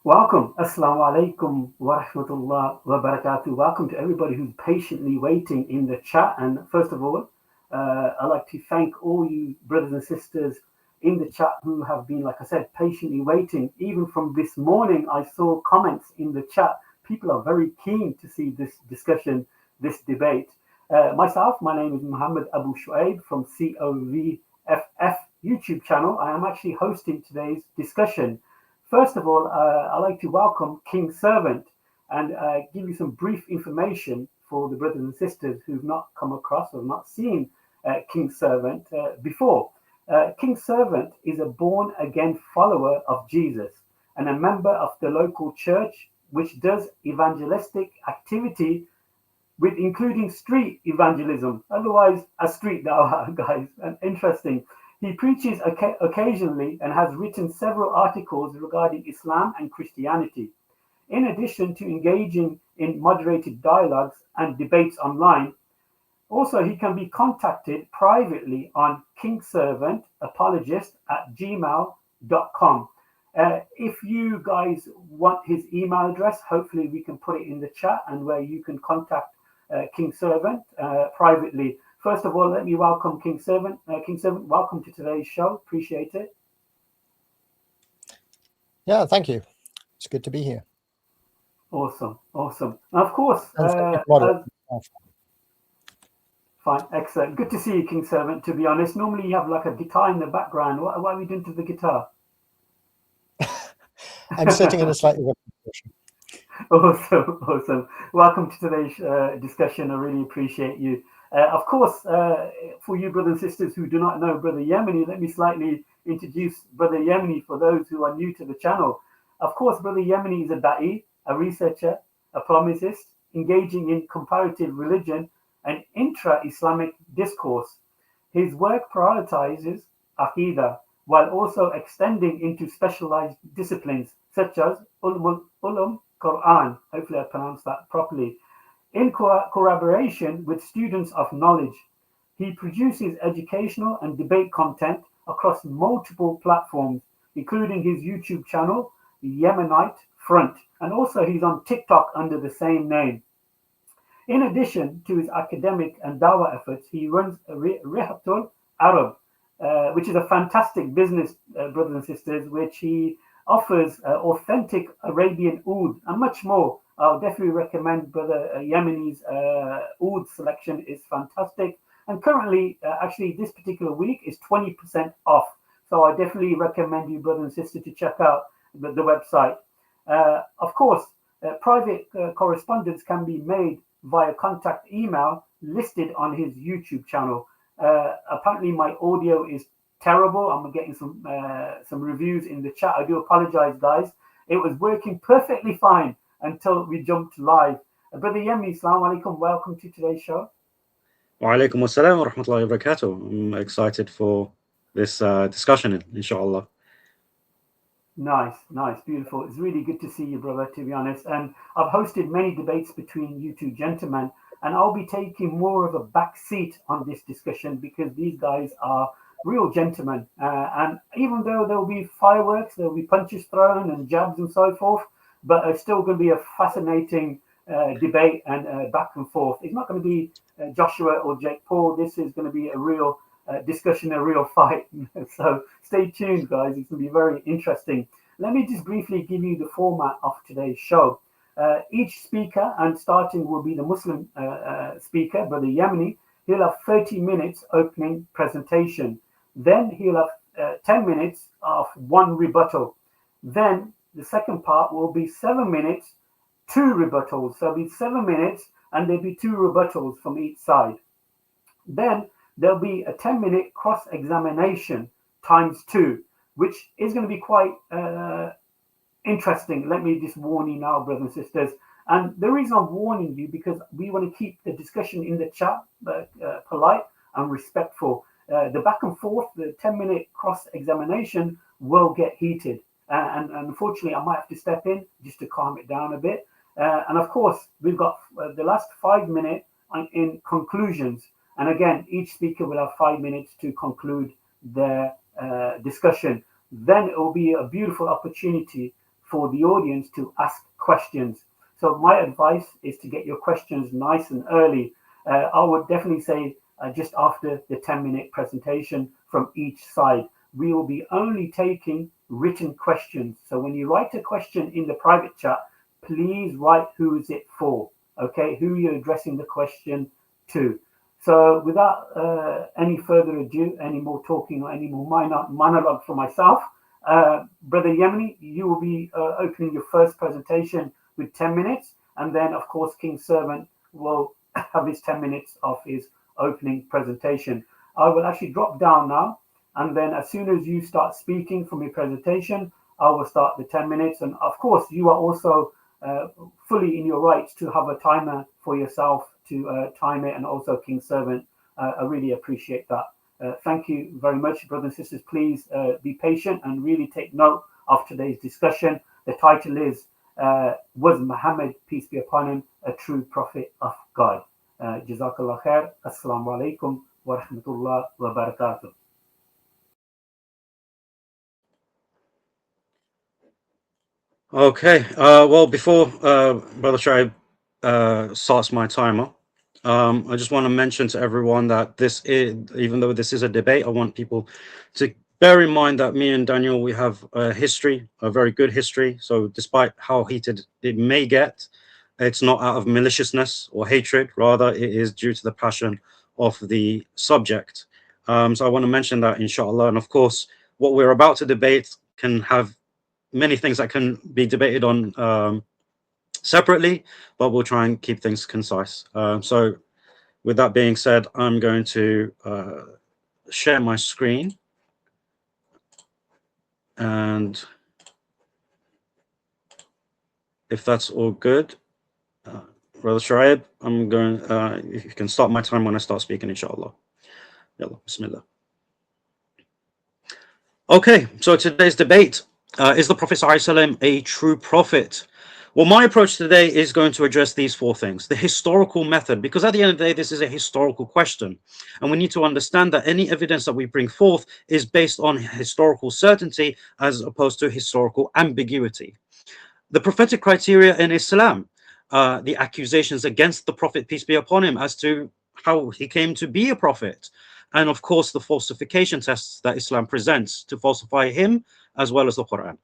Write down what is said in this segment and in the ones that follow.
Welcome. Assalamu alaikum wa rahmatullah wa barakatuh. Welcome to everybody who's patiently waiting in the chat. And first of all, I'd like to thank all you brothers and sisters in the chat who have been, like I said, patiently waiting. Even from this morning, I saw comments in the chat. People are very keen to see this discussion, this debate. Myself, my name is Muhammad Abu Shuaib from COVFF YouTube channel. I am actually hosting today's discussion. First of all, I'd like to welcome King Servant and give you some brief information for the brothers and sisters who've not come across or not seen King Servant before. King Servant is a born again follower of Jesus and a member of the local church which does evangelistic activity with including street evangelism, otherwise a street dawah, guys. And interesting. He preaches occasionally and has written several articles regarding Islam and Christianity. In addition to engaging in moderated dialogues and debates online, also he can be contacted privately on kingsservantapologist@gmail.com. If you guys want his email address, hopefully we can put it in the chat and where you can contact King Servant privately. First of all, let me welcome King Servant. King Servant, welcome to today's show. Appreciate it. Yeah, thank you. It's good to be here. Awesome. And of course, fine, excellent. Good to see you, King Servant, to be honest. Normally you have like a guitar in the background. What are we doing to the guitar? I'm sitting in a slightly different position. Awesome. Welcome to today's discussion. I really appreciate you. Of course, for you brothers and sisters who do not know Brother Yemeni, let me slightly introduce Brother Yemeni for those who are new to the channel. Of course, Brother Yemeni is a da'i, a researcher, a polemicist, engaging in comparative religion and intra-Islamic discourse. His work prioritizes Aqidah while also extending into specialized disciplines such as Ulum Quran. Hopefully I pronounced that properly. In collaboration with students of knowledge, he produces educational and debate content across multiple platforms, including his YouTube channel, yemenitefront, and also he's on TikTok under the same name. In addition to his academic and dawah efforts, he runs Rihatul Arab, which is a fantastic business, brothers and sisters, which he offers authentic Arabian oud and much more. I'll definitely recommend Brother Yemeni's oud selection is fantastic. And currently, actually, this particular week is 20% off. So I definitely recommend you, brother and sister, to check out the website. Of course, private correspondence can be made via contact email listed on his YouTube channel. Apparently, my audio is terrible. I'm getting some reviews in the chat. I do apologize, guys. It was working perfectly fine until we jumped live. Brother Yemeni, assalamu alaikum. Welcome to today's show. Wa alaikum assalam wa rahmatullahi wa barakatuh. I'm excited for this discussion, inshallah. Nice, beautiful. It's really good to see you, brother, to be honest. And I've hosted many debates between you two gentlemen, and I'll be taking more of a back seat on this discussion because these guys are real gentlemen. And even though there'll be fireworks, there'll be punches thrown and jabs and so forth, but it's still going to be a fascinating debate and back and forth. It's not going to be Joshua or Jake Paul. This is going to be a real discussion, a real fight. So stay tuned, guys. It's going to be very interesting. Let me just briefly give you the format of today's show. Each speaker, and starting will be the Muslim speaker, Brother Yemeni. He'll have 30 minutes opening presentation. Then he'll have 10 minutes of one rebuttal. Then the second part will be 7 minutes, 2 rebuttals. So it'll be 7 minutes and there'll be 2 rebuttals from each side. Then there'll be a 10-minute cross-examination times 2, which is going to be quite interesting. Let me just warn you now, brothers and sisters. And the reason I'm warning you, because we want to keep the discussion in the chat polite and respectful. The back and forth, the 10-minute cross-examination will get heated. And unfortunately, I might have to step in just to calm it down a bit. And of course, we've got the last 5 minutes in conclusions. And again, each speaker will have 5 minutes to conclude their discussion. Then it will be a beautiful opportunity for the audience to ask questions. So my advice is to get your questions nice and early. I would definitely say just after the 10-minute presentation from each side. We will be only taking written questions. So when you write a question in the private chat, please write who is it for, okay? Who you're addressing the question to. So without any further ado, any more talking or any more monologue for myself, Brother Yemeni, you will be opening your first presentation with 10 minutes. And then, of course, King Servant will have his 10 minutes of his opening presentation. I will actually drop down now. And then as soon as you start speaking from your presentation, I will start the 10 minutes. And of course, you are also fully in your rights to have a timer for yourself to time it, and also King Servant. I really appreciate that. Thank you very much, brothers and sisters. Please be patient and really take note of today's discussion. The title is, was Muhammad, peace be upon him, a true prophet of God? Jazakallah khair. Assalamu alaikum wa rahmatullah wa barakatuh. Okay. Well, before Brother Shaib starts my timer, I just want to mention to everyone that this is, even though this is a debate, I want people to bear in mind that me and Daniel, we have a history, a very good history. So despite how heated it may get, it's not out of maliciousness or hatred. Rather, it is due to the passion of the subject. So I want to mention that, inshallah. And of course, what we're about to debate can have many things that can be debated on separately, but we'll try and keep things concise. So with that being said, I'm going to share my screen. And if that's all good, Brother Shaib, I'm going, if you can start my time when I start speaking, inshallah. Yalla, bismillah. Okay, so today's debate, is the Prophet ﷺ a true prophet? Well, my approach today is going to address these four things. The historical method, because at the end of the day, this is a historical question. And we need to understand that any evidence that we bring forth is based on historical certainty as opposed to historical ambiguity. The prophetic criteria in Islam, the accusations against the Prophet, peace be upon him, as to how he came to be a prophet. And of course, the falsification tests that Islam presents to falsify him as well as the Quran.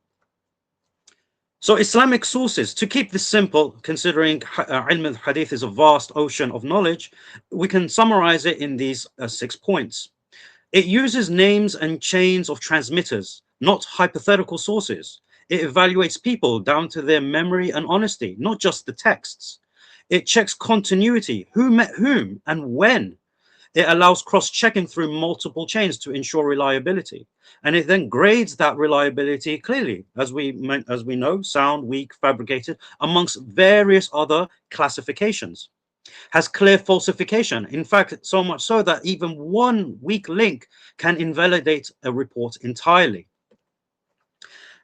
So Islamic sources, to keep this simple, considering ilm al-hadith is a vast ocean of knowledge, we can summarize it in these 6 points. It uses names and chains of transmitters, not hypothetical sources. It evaluates people down to their memory and honesty, not just the texts. It checks continuity, who met whom and when. It allows cross-checking through multiple chains to ensure reliability. And it then grades that reliability clearly, as we know, sound, weak, fabricated, amongst various other classifications. Has clear falsification. In fact, so much so that even one weak link can invalidate a report entirely.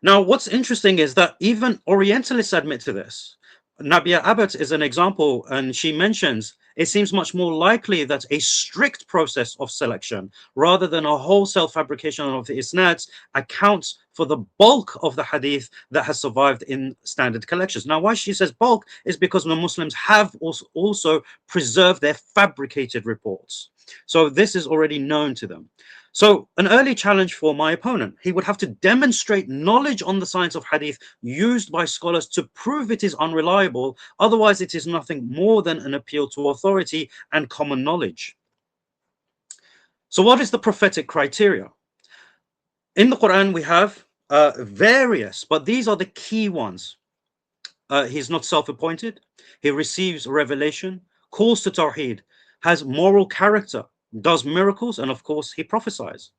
Now, what's interesting is that even Orientalists admit to this. Nabia Abbott is an example, and she mentions it seems much more likely that a strict process of selection rather than a wholesale fabrication of the isnads accounts for the bulk of the hadith that has survived in standard collections. Now, why she says bulk is because the Muslims have also preserved their fabricated reports. So this is already known to them. So an early challenge for my opponent, he would have to demonstrate knowledge on the science of hadith used by scholars to prove it is unreliable. Otherwise, it is nothing more than an appeal to authority and common knowledge. So what is the prophetic criteria? In the Quran, we have various, but these are the key ones. He's not self-appointed. He receives revelation, calls to Tawheed, has moral character, does miracles, and of course he prophesies.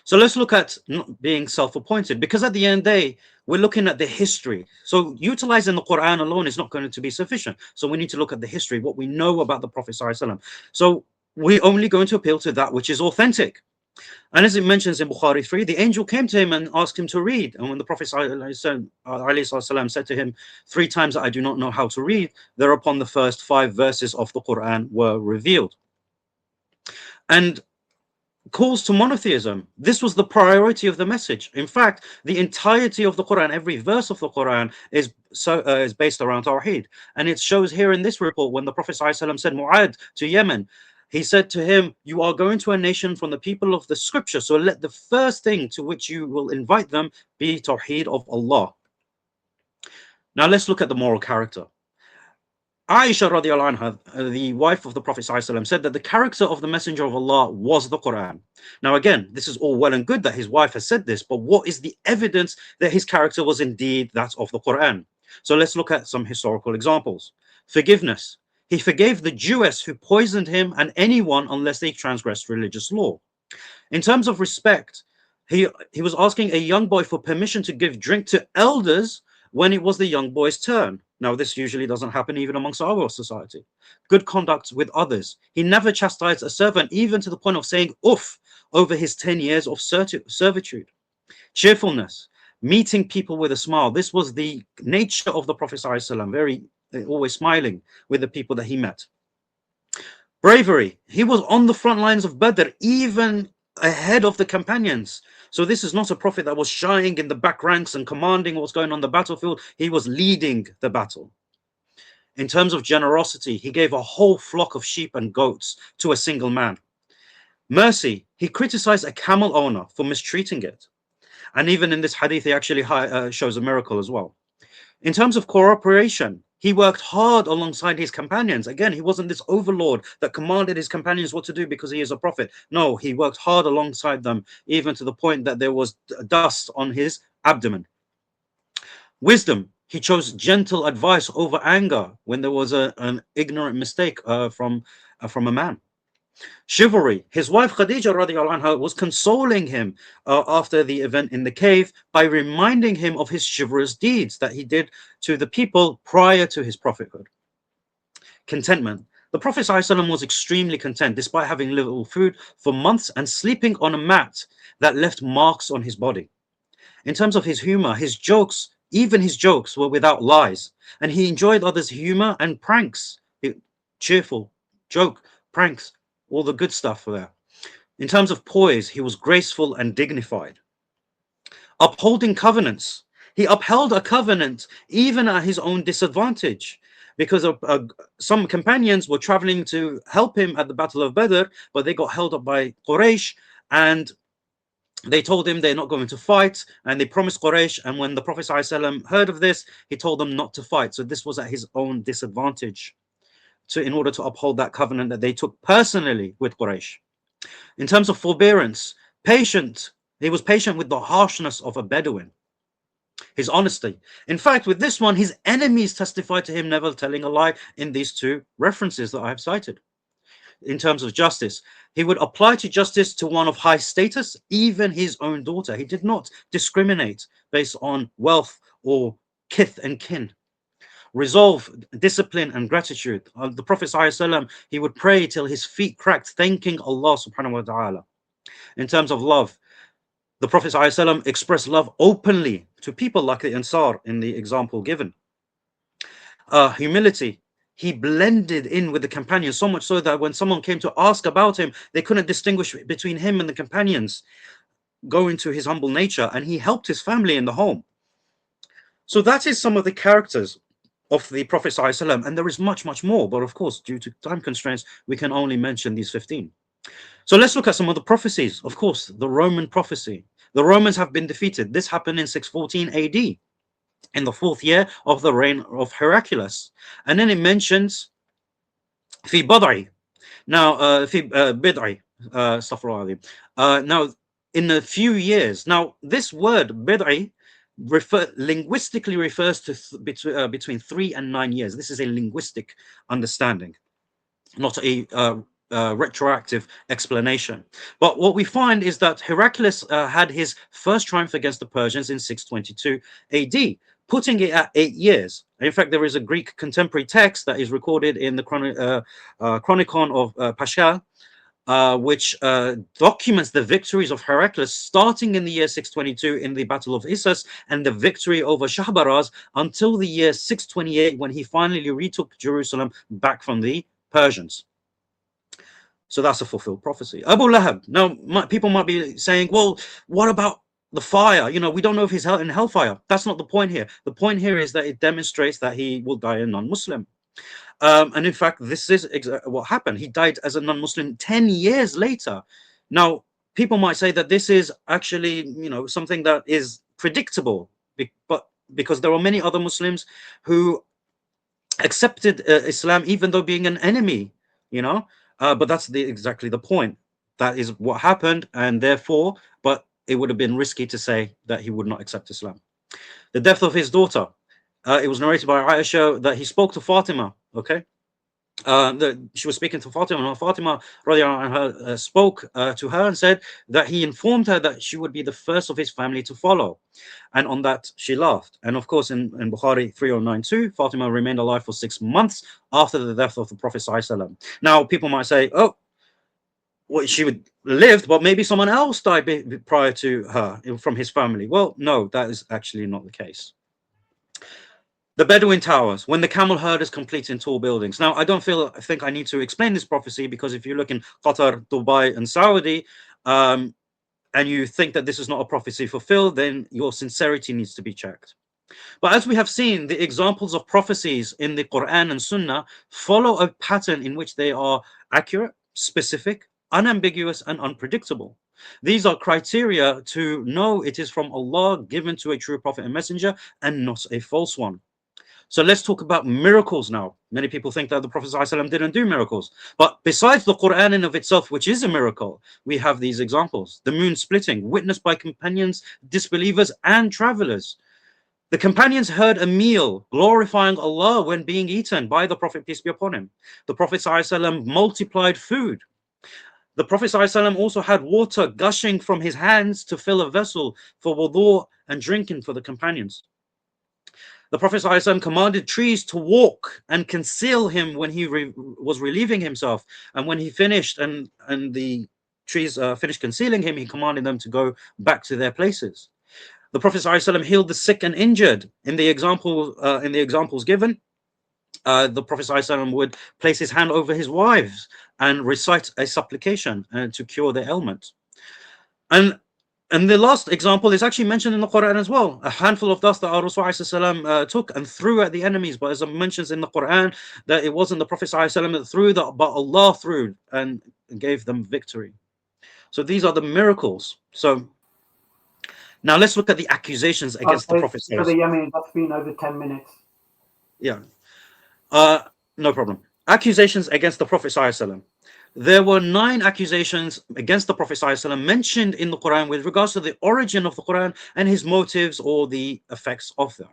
So let's look at not being self-appointed, because at the end of the day, we're looking at the history. So utilizing the Quran alone is not going to be sufficient. So we need to look at the history, what we know about the Prophet ﷺ. So we're only going to appeal to that which is authentic. And as it mentions in Bukhari 3, the angel came to him and asked him to read. And when the Prophet ﷺ said to him 3 times that I do not know how to read, thereupon the first 5 verses of the Quran were revealed. And calls to monotheism. This was the priority of the message. In fact, the entirety of the Quran, every verse of the Quran is based around Tawheed. And it shows here in this report when the Prophet ﷺ said Mu'ad to Yemen, he said to him, you are going to a nation from the people of the scripture, so let the first thing to which you will invite them be Tawheed of Allah. Now let's look at the moral character. Aisha radiallahu anha, the wife of the Prophet ﷺ, said that the character of the Messenger of Allah was the Quran. Now again, this is all well and good that his wife has said this, but what is the evidence that his character was indeed that of the Quran? So let's look at some historical examples. Forgiveness. He forgave the Jewess who poisoned him and anyone unless they transgressed religious law. In terms of respect, he was asking a young boy for permission to give drink to elders when it was the young boy's turn. Now, this usually doesn't happen even amongst our society. Good conduct with others. He never chastised a servant, even to the point of saying "uff" over his 10 years of servitude. Cheerfulness, meeting people with a smile. This was the nature of the Prophet ﷺ, very always smiling with the people that he met. Bravery. He was on the front lines of Badr, even ahead of the companions. So this is not a prophet that was shying in the back ranks and commanding what's going on the battlefield. He was leading the battle. In terms of generosity, he gave a whole flock of sheep and goats to a single man. Mercy. He criticized a camel owner for mistreating it. And even in this hadith, he actually shows a miracle as well. In terms of cooperation, he worked hard alongside his companions. Again, he wasn't this overlord that commanded his companions what to do because he is a prophet. No, he worked hard alongside them, even to the point that there was dust on his abdomen. Wisdom. He chose gentle advice over anger when there was an ignorant mistake from a man. Chivalry. His wife Khadija radiallahu anha was consoling him after the event in the cave by reminding him of his chivalrous deeds that he did to the people prior to his prophethood. Contentment. The Prophet ﷺ was extremely content despite having little food for months and sleeping on a mat that left marks on his body. In terms of his humor, his jokes, even his jokes were without lies, and he enjoyed others' humor and pranks. Cheerful, joke, pranks, all the good stuff there. In terms of poise, he was graceful and dignified. Upholding covenants. He upheld a covenant even at his own disadvantage, because some companions were traveling to help him at the Battle of Badr, but they got held up by Quraysh, and they told him they're not going to fight, and they promised Quraysh. And when the Prophet ﷺ heard of this, he told them not to fight. So this was at his own disadvantage, in order to uphold that covenant that they took personally with Quraysh. In terms of forbearance, patient. He was patient with the harshness of a Bedouin. His honesty. In fact, with this one, his enemies testified to him never telling a lie in these two references that I have cited. In terms of justice, he would apply to justice to one of high status, even his own daughter. He did not discriminate based on wealth or kith and kin. Resolve, discipline, and gratitude. The Prophet ﷺ, he would pray till his feet cracked, thanking Allah subhanahu wa ta'ala. In terms of love, the Prophet ﷺ expressed love openly to people like the Ansar in the example given. Humility. He blended in with the companions, so much so that when someone came to ask about him, they couldn't distinguish between him and the companions, going to his humble nature, and he helped his family in the home. So that is some of the characters of the Prophet ﷺ, and there is much, much more, but of course, due to time constraints, we can only mention these 15. So let's look at some of the prophecies. Of course, the Roman prophecy. The Romans have been defeated. This happened in 614 AD, in the 4th year of the reign of Heraclius. And then it mentions fi bad'i. Now, fi bid'i, now, in a few years. Now, this word bid'i linguistically refers to between 3 and 9 years. This is a linguistic understanding, not a retroactive explanation. But what we find is that Heraclius had his first triumph against the Persians in 622 AD, putting it at 8 years. In fact, there is a Greek contemporary text that is recorded in the Chronicon of Pasha, which documents the victories of Heraclius starting in the year 622 in the Battle of Issus and the victory over Shahbaraz until the year 628 when he finally retook Jerusalem back from the Persians. So that's a fulfilled prophecy. Abu Lahab. Now, people might be saying, well, what about the fire? You know, we don't know if he's in hellfire. That's not the point here. The point here is that it demonstrates that he will die a non-Muslim. And in fact, this is what happened. He died as a non-Muslim 10 years later. Now, people might say that this is actually, you know, something that is predictable, but because there are many other Muslims who accepted Islam even though being an enemy, you know. But that's exactly the point. That is what happened, and therefore, but it would have been risky to say that he would not accept Islam. The death of his daughter. It was narrated by Aisha that he spoke to Fatima. Okay, she was speaking to Fatima, and Fatima spoke to her and said that he informed her that she would be the first of his family to follow, and on that she laughed. And of course, in Bukhari 3092, Fatima remained alive for 6 months after the death of the Prophet ﷺ. Now, people might say, oh, well, she would lived, but maybe someone else died prior to her from his family. Well, no, that is actually not the case. The Bedouin towers, when the camel herd is complete in tall buildings. Now, I think I need to explain this prophecy, because if you look in Qatar, Dubai, and Saudi, and you think that this is not a prophecy fulfilled, then your sincerity needs to be checked. But as we have seen, the examples of prophecies in the Quran and Sunnah follow a pattern in which they are accurate, specific, unambiguous, and unpredictable. These are criteria to know it is from Allah, given to a true prophet and messenger, and not a false one. So let's talk about miracles now. Many people think that the Prophet ﷺ didn't do miracles. But besides the Quran in of itself, which is a miracle, we have these examples. The moon splitting, witnessed by companions, disbelievers, and travelers. The companions heard a meal glorifying Allah when being eaten by the Prophet, peace be upon him. The Prophet ﷺ multiplied food. The Prophet ﷺ also had water gushing from his hands to fill a vessel for wudu and drinking for the companions. The Prophet ﷺ commanded trees to walk and conceal him when he was relieving himself. And when he finished and the trees finished concealing him, he commanded them to go back to their places. The Prophet ﷺ healed the sick and injured. In the examples given, the Prophet ﷺ would place his hand over his wives and recite a supplication to cure their ailment. And the last example is actually mentioned in the Quran as well. A handful of dust that our Rasul took and threw at the enemies. But as it mentions in the Quran, that it wasn't the Prophet that threw that, but Allah threw and gave them victory. So these are the miracles. So now let's look at the accusations against the Prophet. For the Yemeni, that's been over 10 minutes. Yeah. No problem. Accusations against the Prophet ﷺ. There were 9 accusations against the Prophet ﷺ mentioned in the Quran with regards to the origin of the Quran and his motives or the effects of that.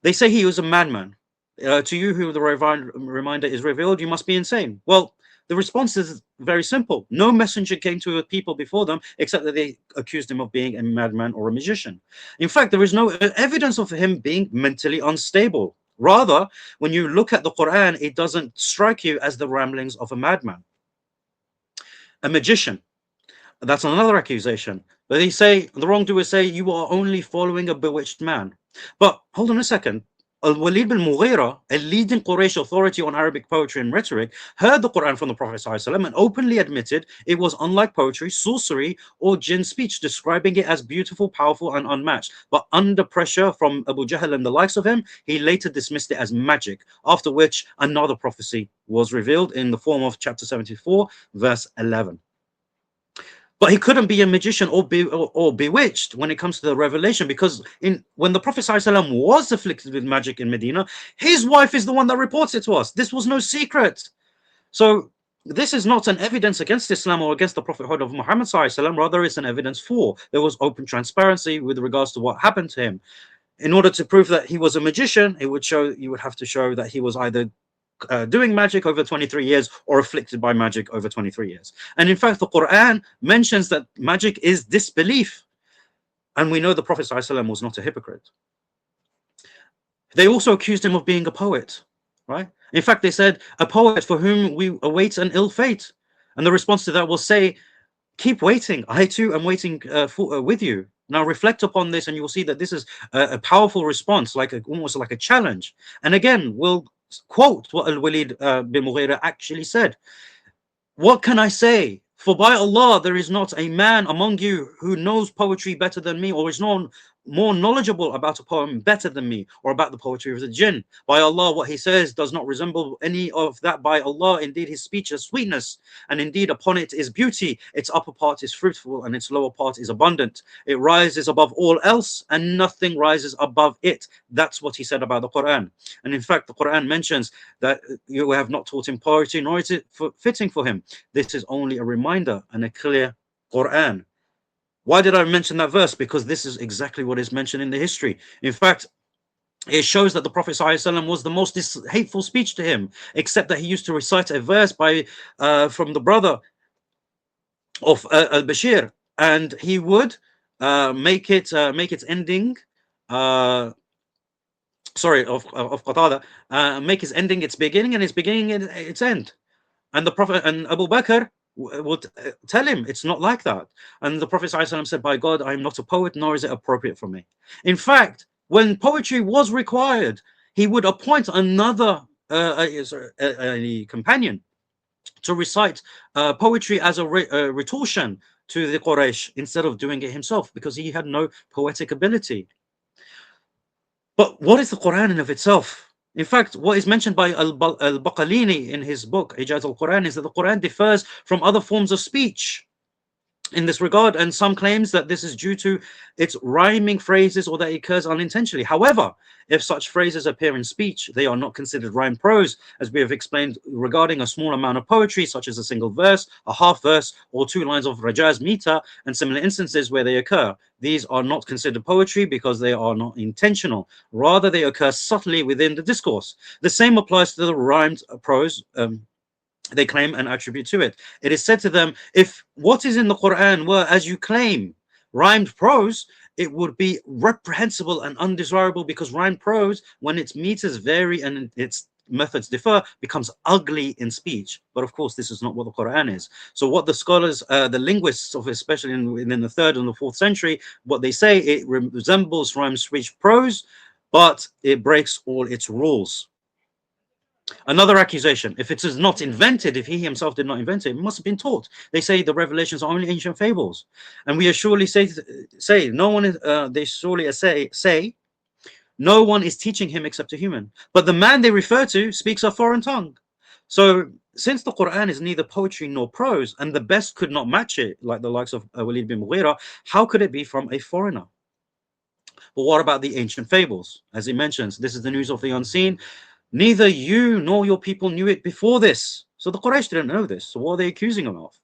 They say he was a madman. To you who the reminder is revealed, you must be insane. Well, the response is very simple. No messenger came to the people before them except that they accused him of being a madman or a magician. In fact, there is no evidence of him being mentally unstable. Rather, when you look at the Quran, it doesn't strike you as the ramblings of a madman. A magician. That's another accusation. But they say, the wrongdoers say, you are only following a bewitched man. But hold on a second. Al-Walid bin Mughira, a leading Quraysh authority on Arabic poetry and rhetoric, heard the Quran from the Prophet ﷺ and openly admitted it was unlike poetry, sorcery, or jinn speech, describing it as beautiful, powerful, and unmatched. But under pressure from Abu Jahl and the likes of him, he later dismissed it as magic, after which another prophecy was revealed in the form of chapter 74, verse 11. But he couldn't be a magician or bewitched when it comes to the revelation, because when the Prophet ﷺ was afflicted with magic in Medina, his wife is the one that reports it to us. This was no secret. So this is not an evidence against Islam or against the prophethood of Muhammad ﷺ. Rather, it's an evidence for. There was open transparency with regards to what happened to him. In order to prove that he was a magician, you would have to show that he was either doing magic over 23 years or afflicted by magic over 23 years. And in fact, the Quran mentions that magic is disbelief. And we know the Prophet ﷺ was not a hypocrite. They also accused him of being a poet, right? In fact, they said, a poet for whom we await an ill fate. And the response to that was say, keep waiting. I too am waiting with you. Now reflect upon this and you will see that this is a powerful response, almost like a challenge. And again, we'll quote what Al-Walid bin Mughira actually said. What can I say? For by Allah, there is not a man among you who knows poetry better than me, or is known more knowledgeable about a poem better than me, or about the poetry of the jinn. By Allah, what he says does not resemble any of that. By Allah, indeed, his speech has sweetness, and indeed upon it is beauty. Its upper part is fruitful, and its lower part is abundant. It rises above all else, and nothing rises above it. That's what he said about the Quran. And in fact, the Quran mentions that you have not taught him poetry, nor is it fitting for him. This is only a reminder and a clear Quran. Why did I mention that verse? Because this is exactly what is mentioned in the history. In fact, it shows that the Prophet ﷺ was the most hateful speech to him, except that he used to recite a verse from the brother of Al-Bashir, and he would make its ending of Qatada, make his ending its beginning and its beginning its end. And the Prophet and Abu Bakr would tell him it's not like that. And the Prophet ﷺ said, by God, I am not a poet, nor is it appropriate for me. In fact, when poetry was required, he would appoint another a companion to recite poetry as a retortion to the Quraysh instead of doing it himself, because he had no poetic ability. But what is the Quran in of itself? In fact, what is mentioned by Al-Baqalini in his book, Ijaz al-Quran, is that the Quran differs from other forms of speech in this regard, and some claims that this is due to its rhyming phrases or that it occurs unintentionally. However, if such phrases appear in speech, they are not considered rhyme prose, as we have explained regarding a small amount of poetry, such as a single verse, a half verse, or 2 lines of rajaz meter, and similar instances where they occur. These are not considered poetry because they are not intentional. Rather, they occur subtly within the discourse. The same applies to the rhymed prose they claim and attribute to it. It is said to them, if what is in the Quran were, as you claim, rhymed prose, it would be reprehensible and undesirable, because rhymed prose, when its meters vary and its methods differ, becomes ugly in speech. But of course, this is not what the Quran is. So what the scholars, the linguists of, especially in the 3rd and the 4th century, what they say, it resembles rhymed speech prose, but it breaks all its rules. Another accusation, if it is not invented, if he himself did not invent it, it must have been taught. They say the revelations are only ancient fables, and we surely say no one is. They surely say no one is teaching him except a human. But the man they refer to speaks a foreign tongue. So since the Quran is neither poetry nor prose, and the best could not match it, like the likes of Walid bin Mughira, how could it be from a foreigner? But what about the ancient fables? As he mentions, this is the news of the unseen. Neither you nor your people knew it before this. So the Quraysh didn't know this. So what are they accusing him of?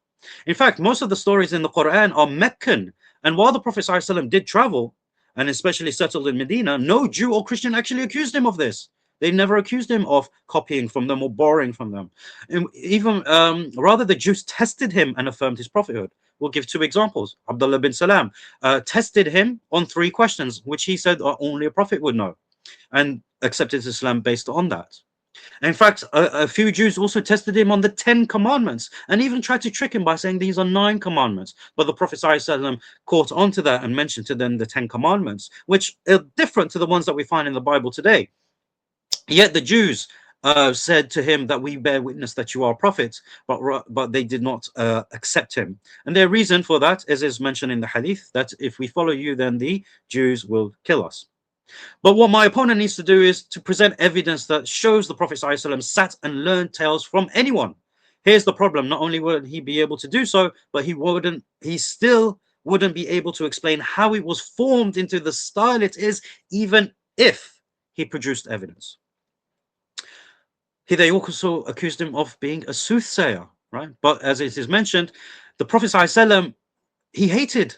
In fact, most of the stories in the Quran are Meccan. And while the Prophet ﷺ did travel, and especially settled in Medina, no Jew or Christian actually accused him of this. They never accused him of copying from them or borrowing from them. And even rather, the Jews tested him and affirmed his prophethood. We'll give 2 examples. Abdullah bin Salam tested him on 3 questions, which he said only a prophet would know, and accepted Islam based on that. In fact, a few Jews also tested him on the 10 commandments and even tried to trick him by saying these are 9 commandments. But the Prophet ﷺ caught on to that and mentioned to them the 10 commandments, which are different to the ones that we find in the Bible today. Yet the Jews said to him that we bear witness that you are a prophet, but they did not accept him. And their reason for that is mentioned in the hadith, that if we follow you, then the Jews will kill us. But what my opponent needs to do is to present evidence that shows the Prophet ﷺ sat and learned tales from anyone. Here's the problem: not only would he be able to do so, but he still wouldn't be able to explain how it was formed into the style it is, even if he produced evidence. They also accused him of being a soothsayer, right? But as it is mentioned, the Prophet ﷺ, he hated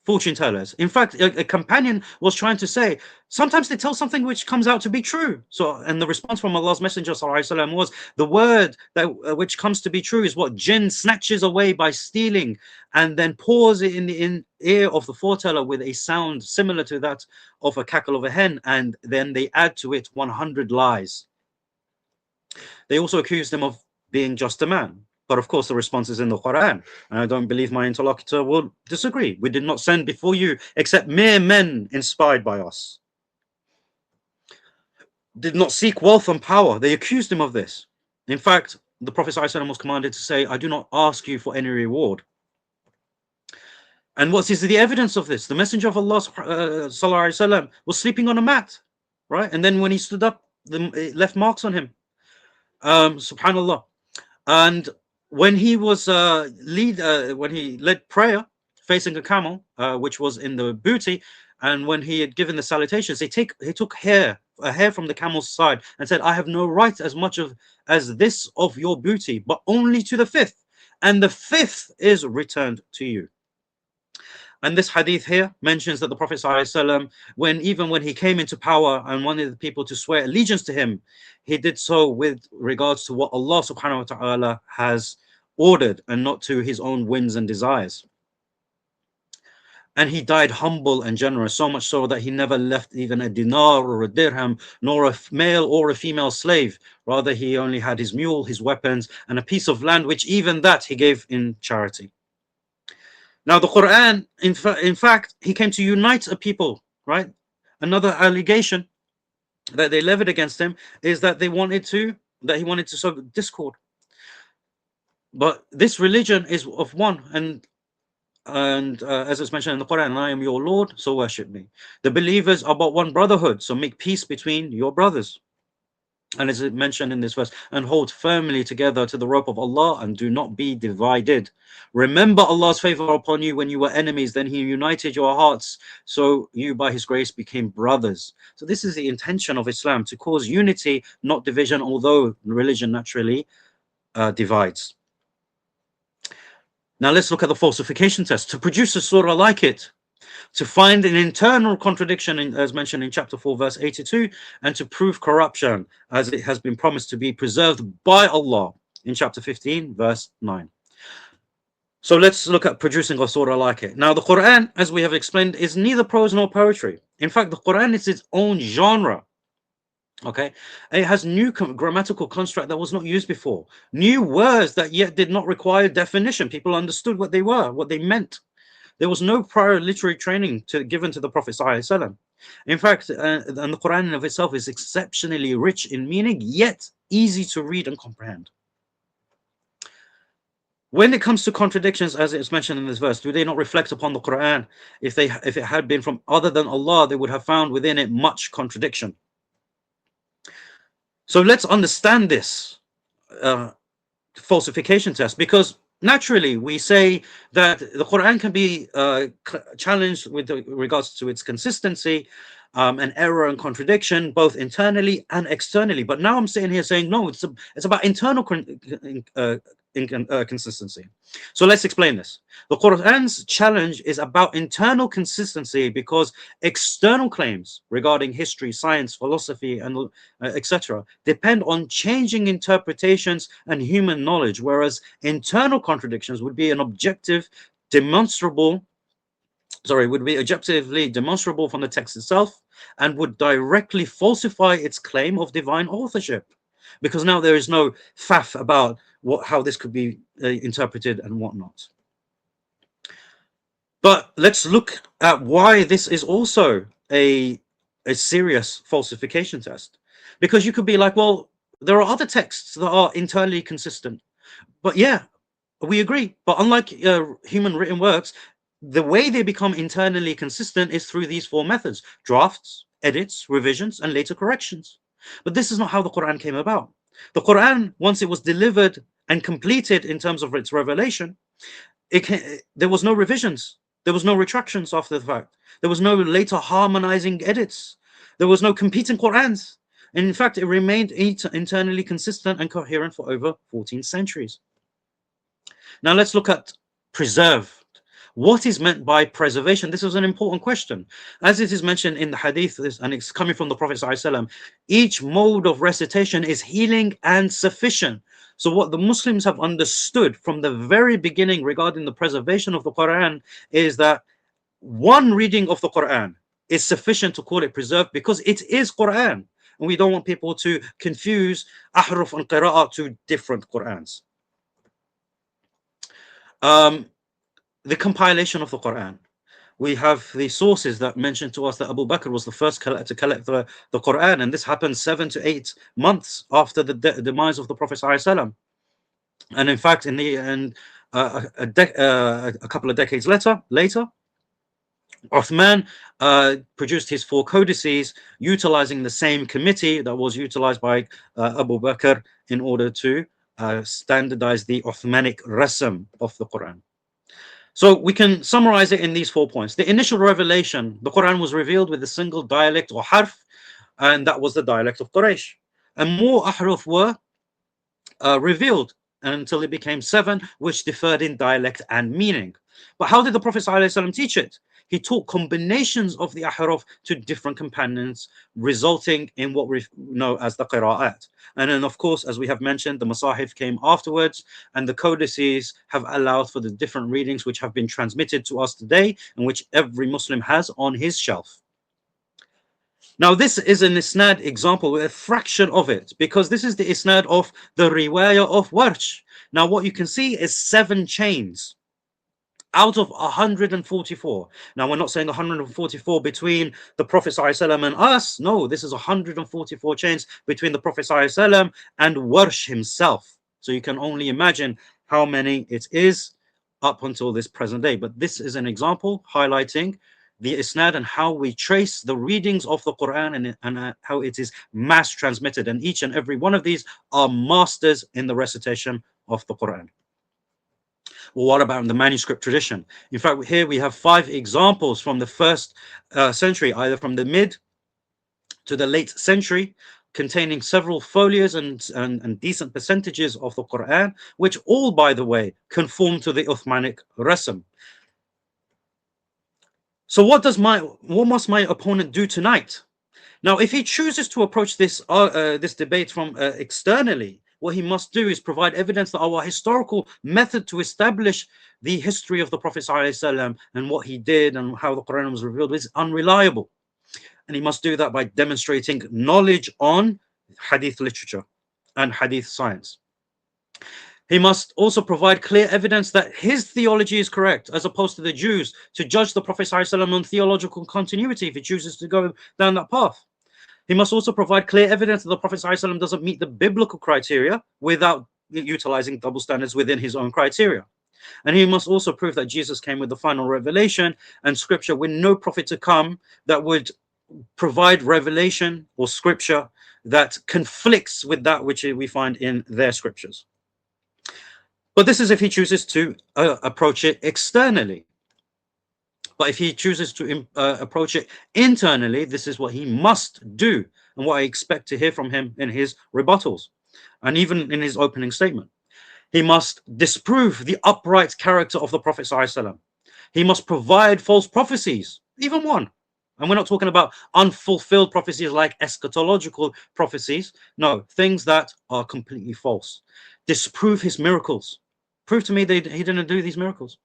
fortune tellers. In fact, a companion was trying to say, sometimes they tell something which comes out to be true. So, and the response from Allah's Messenger ﷺ was, the word that which comes to be true is what jinn snatches away by stealing, and then pours it in the ear of the foreteller with a sound similar to that of a cackle of a hen, and then they add to it 100 lies. They also accused him of being just a man. But of course, the response is in the Quran. And I don't believe my interlocutor will disagree. We did not send before you except mere men inspired by us. Did not seek wealth and power. They accused him of this. In fact, the Prophet ﷺ was commanded to say, I do not ask you for any reward. And what is the evidence of this? The Messenger of Allah ﷺ was sleeping on a mat, right? And then when he stood up, it left marks on him. Subhanallah. And when he was when he led prayer facing a camel, which was in the booty, and when he had given the salutations, he took a hair from the camel's side and said, I have no right as much as this of your booty, but only to the fifth, and the fifth is returned to you. And this hadith here mentions that the Prophet ﷺ, even when he came into power and wanted the people to swear allegiance to him, he did so with regards to what Allah subhanahu wa ta'ala has ordered and not to his own whims and desires. And he died humble and generous, so much so that he never left even a dinar or a dirham, nor a male or a female slave. Rather, he only had his mule, his weapons, and a piece of land, which even that he gave in charity. Now, the Quran, in fact, he came to unite a people, right? Another allegation that they levied against him is that he wanted to sow discord. But this religion is of one, and as it's mentioned in the Quran, I am your Lord, so worship me. The believers are but one brotherhood, so make peace between your brothers. And as it mentioned in this verse, and hold firmly together to the rope of Allah and do not be divided. Remember Allah's favor upon you when you were enemies, then he united your hearts, so you by his grace became brothers. So this is the intention of Islam, to cause unity, not division, although religion naturally divides. Now let's look at the falsification test. To produce a surah like it, to find an internal contradiction, as mentioned in chapter 4 verse 82, and to prove corruption as it has been promised to be preserved by Allah in chapter 15 verse 9. So let's look at producing a surah like it. Now the Quran, as we have explained, is neither prose nor poetry. In fact, the Quran is its own genre. Okay, it has new grammatical construct that was not used before, new words that yet did not require definition. People understood what they were, what they meant. There was no prior literary training given to the Prophet ﷺ. In fact, and the Quran of itself is exceptionally rich in meaning, yet easy to read and comprehend. When it comes to contradictions, as it's mentioned in this verse, do they not reflect upon the Quran? If it had been from other than Allah, they would have found within it much contradiction. So let's understand this falsification test, because naturally we say that the Quran can be challenged with regards to its consistency and error and contradiction, both internally and externally. But now I'm sitting here saying, no, it's about internal consistency. So let's explain this. The Quran's challenge is about internal consistency, because external claims regarding history, science, philosophy, and etc. depend on changing interpretations and human knowledge, whereas internal contradictions would be objectively demonstrable from the text itself, and would directly falsify its claim of divine authorship, because now there is no faff about how this could be interpreted and whatnot. But let's look at why this is also a serious falsification test. Because you could be like, well, there are other texts that are internally consistent. But yeah, we agree. But unlike human written works, the way they become internally consistent is through these four methods: drafts, edits, revisions, and later corrections. But this is not how the Quran came about. The Quran, once it was delivered and completed in terms of its revelation, there was no revisions. There was no retractions after the fact. There was no later harmonizing edits. There was no competing Qurans. And in fact, it remained internally consistent and coherent for over 14 centuries. Now let's look at preserved. What is meant by preservation? This is an important question. As it is mentioned in the hadith, and it's coming from the Prophet ﷺ, each mode of recitation is healing and sufficient. So what the Muslims have understood from the very beginning regarding the preservation of the Quran is that one reading of the Quran is sufficient to call it preserved, because it is Quran. And we don't want people to confuse ahruf and qira'ah to different Qurans. The compilation of the Quran. We have the sources that mention to us that Abu Bakr was the first to collect the Quran, and this happened 7 to 8 months after the demise of the Prophet ﷺ. And in fact, in the end, a couple of decades later, Uthman produced his 4 codices, utilizing the same committee that was utilized by Abu Bakr in order to standardize the Uthmanic rasm of the Quran. So we can summarize it in these 4 points. The initial revelation, the Quran was revealed with a single dialect or harf, and that was the dialect of Quraysh. And more ahruf were revealed until it became 7, which differed in dialect and meaning. But how did the Prophet ﷺ teach it? He taught combinations of the ahruf to different companions, resulting in what we know as the qira'at. And then, of course, as we have mentioned, the masahif came afterwards, and the codices have allowed for the different readings which have been transmitted to us today, and which every Muslim has on his shelf. Now, this is an isnad example, a fraction of it, because this is the isnad of the riwayah of Warsh. Now, what you can see is 7 chains out of 144. Now, we're not saying 144 between the Prophet ﷺ and us. No, this is 144 chains between the Prophet ﷺ and Warsh himself. So you can only imagine how many it is up until this present day. But this is an example highlighting the isnad and how we trace the readings of the Quran and how it is mass transmitted. And each and every one of these are masters in the recitation of the Quran. Well, what about the manuscript tradition? In fact, here we have 5 examples from the first century, either from the mid to the late century, containing several folios and decent percentages of the Quran, which all, by the way, conform to the Uthmanic rasm. So what must my opponent do tonight? Now, if he chooses to approach this debate from externally, what he must do is provide evidence that our historical method to establish the history of the Prophet ﷺ and what he did and how the Quran was revealed is unreliable. And he must do that by demonstrating knowledge on hadith literature and hadith science. He must also provide clear evidence that his theology is correct, as opposed to the Jews, to judge the Prophet ﷺ on theological continuity if he chooses to go down that path. He must also provide clear evidence that the Prophet ﷺ doesn't meet the biblical criteria without utilizing double standards within his own criteria. And he must also prove that Jesus came with the final revelation and scripture with no prophet to come that would provide revelation or scripture that conflicts with that which we find in their scriptures. But this is if he chooses to approach it externally. But if he chooses to approach it internally, this is what he must do and what I expect to hear from him in his rebuttals and even in his opening statement. He must disprove the upright character of the Prophet ﷺ. He must provide false prophecies, even one. And we're not talking about unfulfilled prophecies like eschatological prophecies. No, things that are completely false. Disprove his miracles. Prove to me that he didn't do these miracles.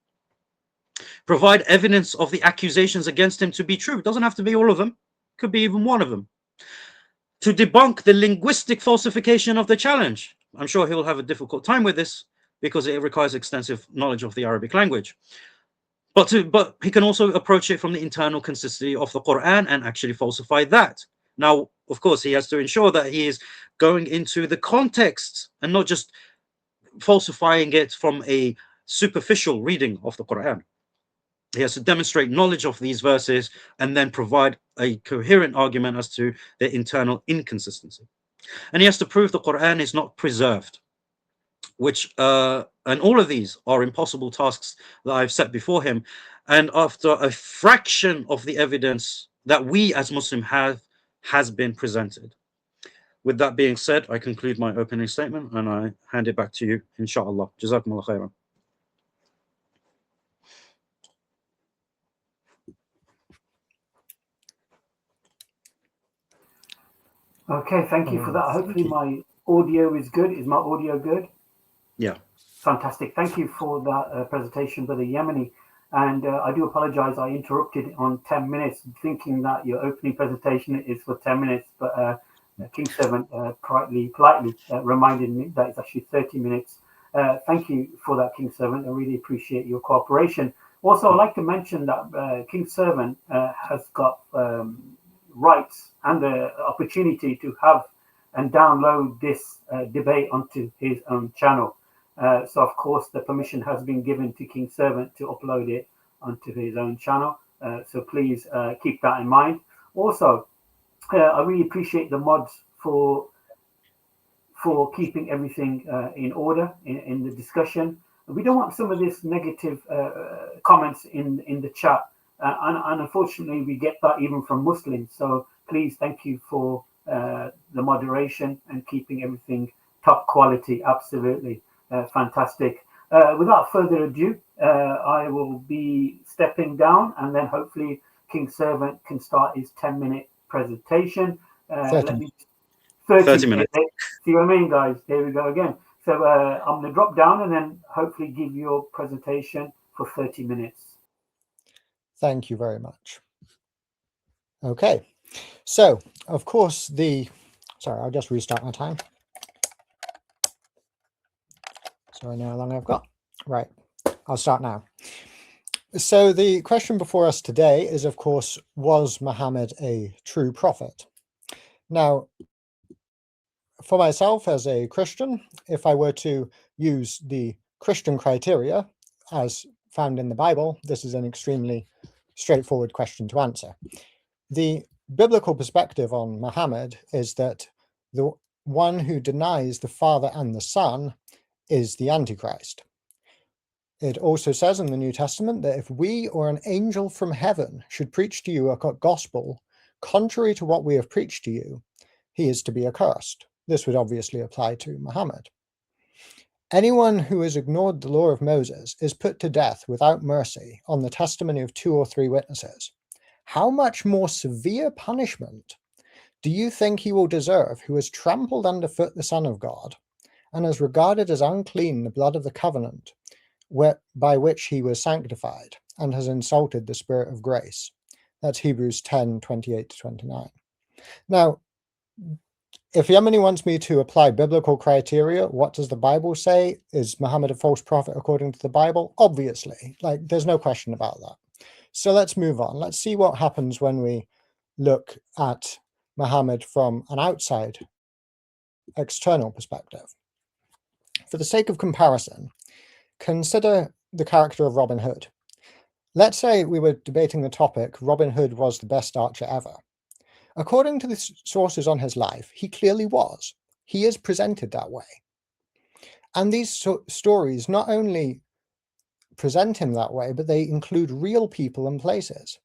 Provide evidence of the accusations against him to be true. It doesn't have to be all of them. Could be even one of them. To debunk the linguistic falsification of the challenge. I'm sure he will have a difficult time with this because it requires extensive knowledge of the Arabic language. But he can also approach it from the internal consistency of the Quran and actually falsify that. Now, of course, he has to ensure that he is going into the context and not just falsifying it from a superficial reading of the Quran. He has to demonstrate knowledge of these verses and then provide a coherent argument as to their internal inconsistency. And he has to prove the Quran is not preserved, which and all of these are impossible tasks that I've set before him. And after a fraction of the evidence that we as Muslims have has been presented. With that being said, I conclude my opening statement and I hand it back to you, inshallah. Jazakumullah khairan. Okay, thank you for that. Hopefully my audio is good. Is my audio good? Yeah. Fantastic. Thank you for that presentation, Brother Yemeni. And I do apologize, I interrupted on 10 minutes, thinking that your opening presentation is for 10 minutes, but King Servant politely reminded me that it's actually 30 minutes. Thank you for that, King Servant. I really appreciate your cooperation. Also, I'd like to mention that King Servant has got rights and the opportunity to have and download this debate onto his own channel. So of course the permission has been given to King Servant to upload it onto his own channel. So please keep that in mind. Also, I really appreciate the mods for keeping everything in order in the discussion. We don't want some of this negative comments in the chat, and unfortunately we get that even from Muslims. So please, thank you for the moderation and keeping everything top quality. Absolutely fantastic. Without further ado, I will be stepping down, and then hopefully King Servant can start his 10-minute presentation. 30 30 minutes. See what I mean, guys? Here we go again. So I'm going to drop down and then hopefully give your presentation for 30 minutes. Thank you very much. Okay, so of course sorry, I'll just restart my time. So I know how long I've got. Right, I'll start now. So the question before us today is, of course, was Muhammad a true prophet? Now, for myself as a Christian, if I were to use the Christian criteria as found in the Bible, this is an extremely straightforward question to answer. The biblical perspective on Muhammad is that the one who denies the Father and the Son is the Antichrist. It also says in the New Testament that if we or an angel from heaven should preach to you a gospel contrary to what we have preached to you, he is to be accursed. This would obviously apply to Muhammad. Anyone who has ignored the law of Moses is put to death without mercy on the testimony of 2 or 3 witnesses. How much more severe punishment do you think he will deserve who has trampled underfoot the Son of God and has regarded as unclean the blood of the covenant by which he was sanctified and has insulted the Spirit of grace? That's Hebrews 10:28-29. Now, if Yemeni wants me to apply biblical criteria, what does the Bible say? Is Muhammad a false prophet according to the Bible? Obviously, there's no question about that. So let's move on. Let's see what happens when we look at Muhammad from an outside external perspective. For the sake of comparison, consider the character of Robin Hood. Let's say we were debating the topic, Robin Hood was the best archer ever. According to the sources on his life, he clearly was. He is presented that way. And these stories not only present him that way, but they include real people and places,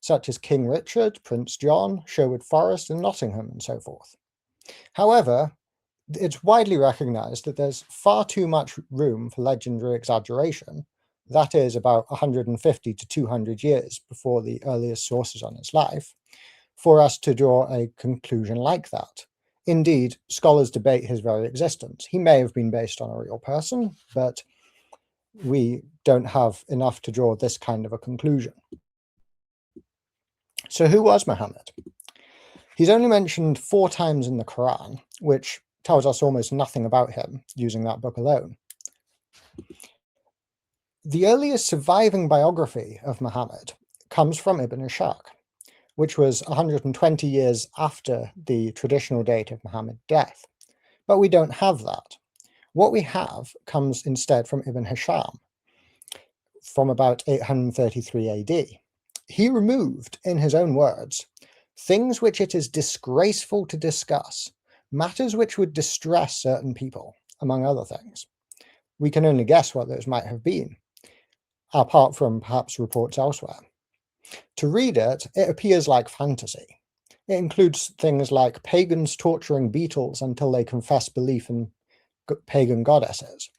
such as King Richard, Prince John, Sherwood Forest, and Nottingham, and so forth. However, it's widely recognized that there's far too much room for legendary exaggeration, that is about 150 to 200 years before the earliest sources on his life, for us to draw a conclusion like that. Indeed, scholars debate his very existence. He may have been based on a real person, but we don't have enough to draw this kind of a conclusion. So who was Muhammad? He's only mentioned 4 times in the Quran, which tells us almost nothing about him using that book alone. The earliest surviving biography of Muhammad comes from Ibn Ishaq, which was 120 years after the traditional date of Muhammad's death. But we don't have that. What we have comes instead from Ibn Hisham, from about 833 AD. He removed, in his own words, things which it is disgraceful to discuss, matters which would distress certain people, among other things. We can only guess what those might have been, apart from perhaps reports elsewhere. To read it, it appears like fantasy. It includes things like pagans torturing beetles until they confess belief in pagan goddesses.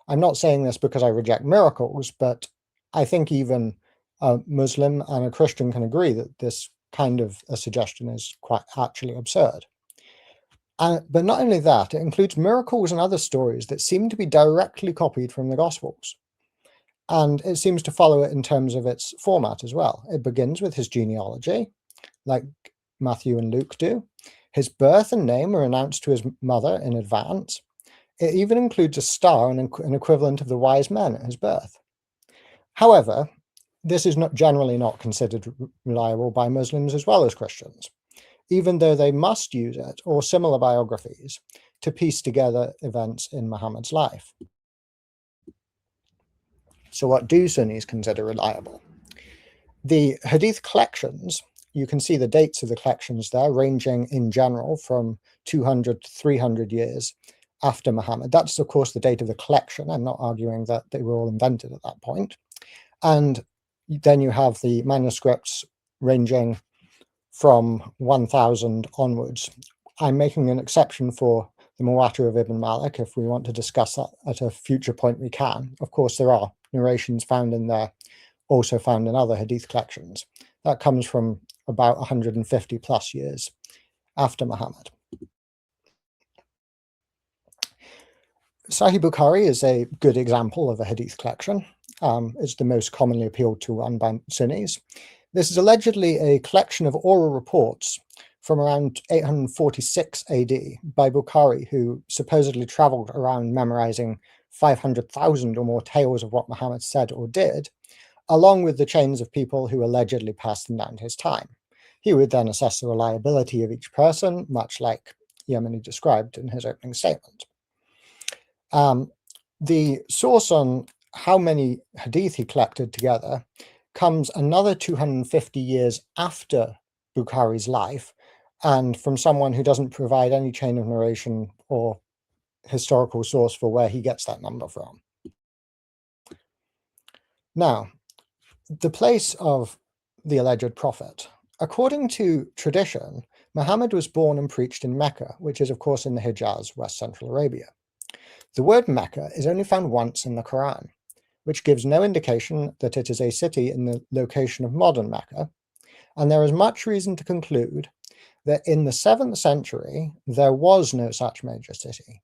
I'm not saying this because I reject miracles, but I think even a Muslim and a Christian can agree that this kind of a suggestion is quite actually absurd. But not only that, it includes miracles and other stories that seem to be directly copied from the Gospels. And it seems to follow it in terms of its format as well. It begins with his genealogy, like Matthew and Luke do. His birth and name are announced to his mother in advance. It even includes a star and an equivalent of the wise men at his birth. However, this is generally not considered reliable by Muslims as well as Christians, even though they must use it or similar biographies to piece together events in Muhammad's life. So what do Sunnis consider reliable? The Hadith collections, you can see the dates of the collections there, ranging in general from 200 to 300 years after Muhammad. That's, of course, the date of the collection. I'm not arguing that they were all invented at that point. And then you have the manuscripts ranging from 1000 onwards. I'm making an exception for the Muwatta of Ibn Malik. If we want to discuss that at a future point, we can. Of course, there are narrations found in there, also found in other Hadith collections. That comes from about 150 plus years after Muhammad. Sahih Bukhari is a good example of a Hadith collection. It's the most commonly appealed to one by Sunnis. This is allegedly a collection of oral reports from around 846 AD by Bukhari, who supposedly traveled around memorizing 500,000 or more tales of what Muhammad said or did, along with the chains of people who allegedly passed them down to his time. He would then assess the reliability of each person, much like Yemeni described in his opening statement. The source on how many hadith he collected together comes another 250 years after Bukhari's life, and from someone who doesn't provide any chain of narration or historical source for where he gets that number from. Now, the place of the alleged prophet. According to tradition, Muhammad was born and preached in Mecca, which is, of course, in the Hijaz, West Central Arabia. The word Mecca is only found once in the Quran, which gives no indication that it is a city in the location of modern Mecca, and there is much reason to conclude that in the 7th century there was no such major city.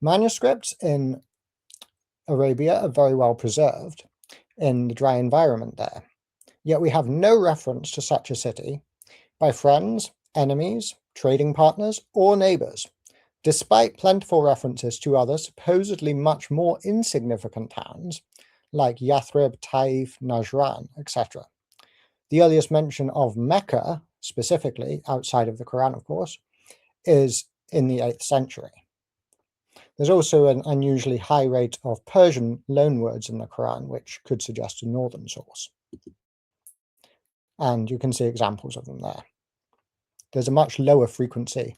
Manuscripts in Arabia are very well preserved in the dry environment there, yet we have no reference to such a city by friends, enemies, trading partners, or neighbors, despite plentiful references to other supposedly much more insignificant towns like Yathrib, Taif, Najran, etc. The earliest mention of Mecca, specifically, outside of the Quran, of course, is in the 8th century. There's also an unusually high rate of Persian loanwords in the Quran, which could suggest a northern source. And you can see examples of them there. There's a much lower frequency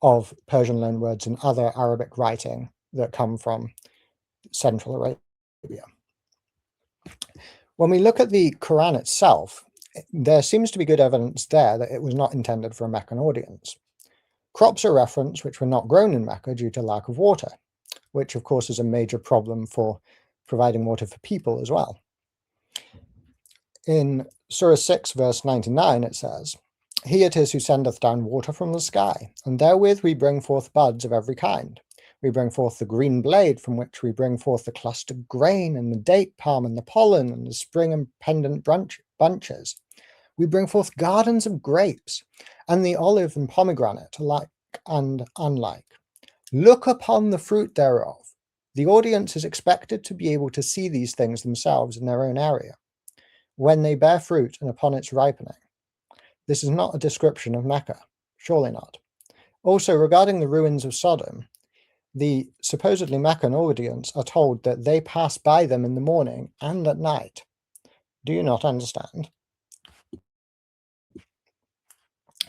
of Persian loanwords and other Arabic writing that come from Central Arabia. When we look at the Quran itself, there seems to be good evidence there that it was not intended for a Meccan audience. Crops are referenced which were not grown in Mecca due to lack of water, which of course is a major problem for providing water for people as well. In Surah 6, verse 99, it says, "He it is who sendeth down water from the sky, and therewith we bring forth buds of every kind. We bring forth the green blade, from which we bring forth the clustered grain, and the date palm, and the pollen, and the spring and pendant bunches. We bring forth gardens of grapes, and the olive and pomegranate, alike and unlike. Look upon the fruit thereof." The audience is expected to be able to see these things themselves in their own area, when they bear fruit and upon its ripening. This is not a description of Mecca, surely not. Also, regarding the ruins of Sodom, the supposedly Meccan audience are told that they pass by them in the morning and at night. Do you not understand?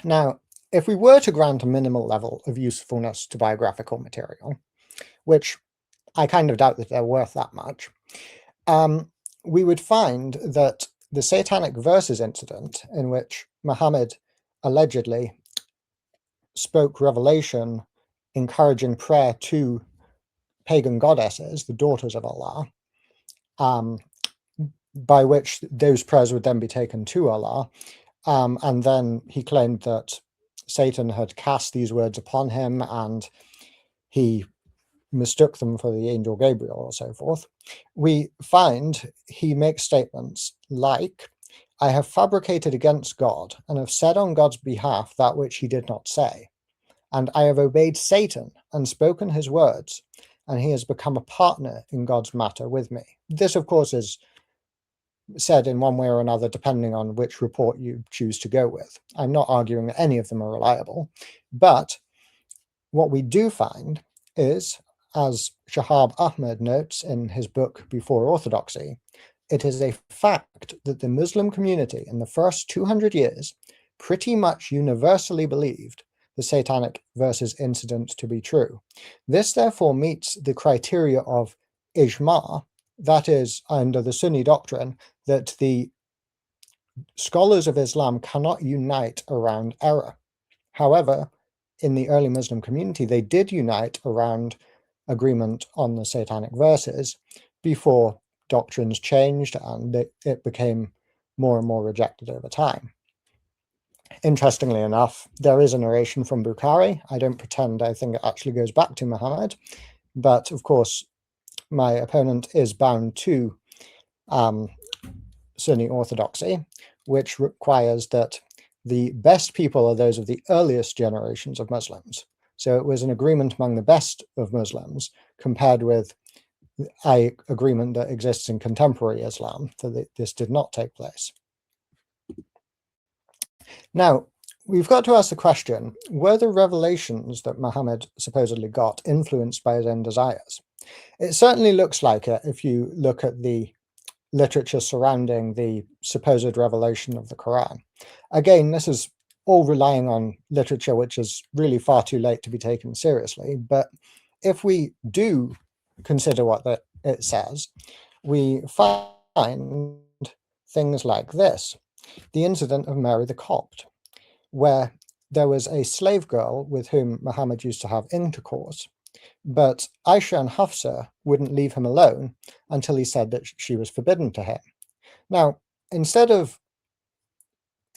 Now, if we were to grant a minimal level of usefulness to biographical material, which I kind of doubt that they're worth that much, we would find that the Satanic Verses incident, in which Muhammad allegedly spoke revelation encouraging prayer to pagan goddesses, the daughters of Allah, by which those prayers would then be taken to Allah, and then he claimed that Satan had cast these words upon him and he mistook them for the angel Gabriel or so forth. We find he makes statements like, "I have fabricated against God and have said on God's behalf that which he did not say. And I have obeyed Satan and spoken his words, and he has become a partner in God's matter with me." This, of course, is said in one way or another, depending on which report you choose to go with. I'm not arguing that any of them are reliable, but what we do find is, as Shahab Ahmed notes in his book Before Orthodoxy, it is a fact that the Muslim community in the first 200 years pretty much universally believed the Satanic verses incident to be true. This therefore meets the criteria of ijma, that is, under the Sunni doctrine, that the scholars of Islam cannot unite around error. However, in the early Muslim community, they did unite around agreement on the Satanic verses before doctrines changed and it became more and more rejected over time. Interestingly enough, there is a narration from Bukhari. I don't pretend I think it actually goes back to Muhammad, but of course, my opponent is bound to Sunni orthodoxy, which requires that the best people are those of the earliest generations of Muslims. So it was an agreement among the best of Muslims compared with an agreement that exists in contemporary Islam, that this did not take place. Now, we've got to ask the question, were the revelations that Muhammad supposedly got influenced by his own desires? It certainly looks like it if you look at the literature surrounding the supposed revelation of the Quran. Again, this is all relying on literature which is really far too late to be taken seriously, but if we do consider what it says, we find things like this. The incident of Mary the Copt, where there was a slave girl with whom Muhammad used to have intercourse, but Aisha and Hafsa wouldn't leave him alone until he said that she was forbidden to him. Now, instead of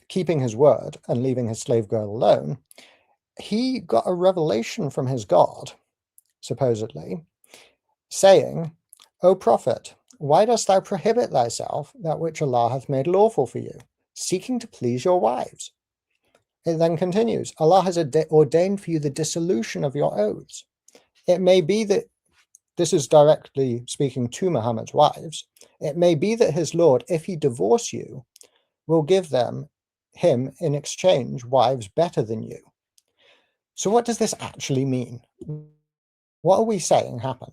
keeping his word and leaving his slave girl alone, he got a revelation from his God, supposedly, saying, O Prophet, why dost thou prohibit thyself that which Allah hath made lawful for you, seeking to please your wives? It then continues, Allah has ordained for you the dissolution of your oaths. It may be that this is directly speaking to Muhammad's wives. It may be that his Lord, if he divorce you, will give him in exchange wives better than you. So what does this actually mean? What are we saying happened?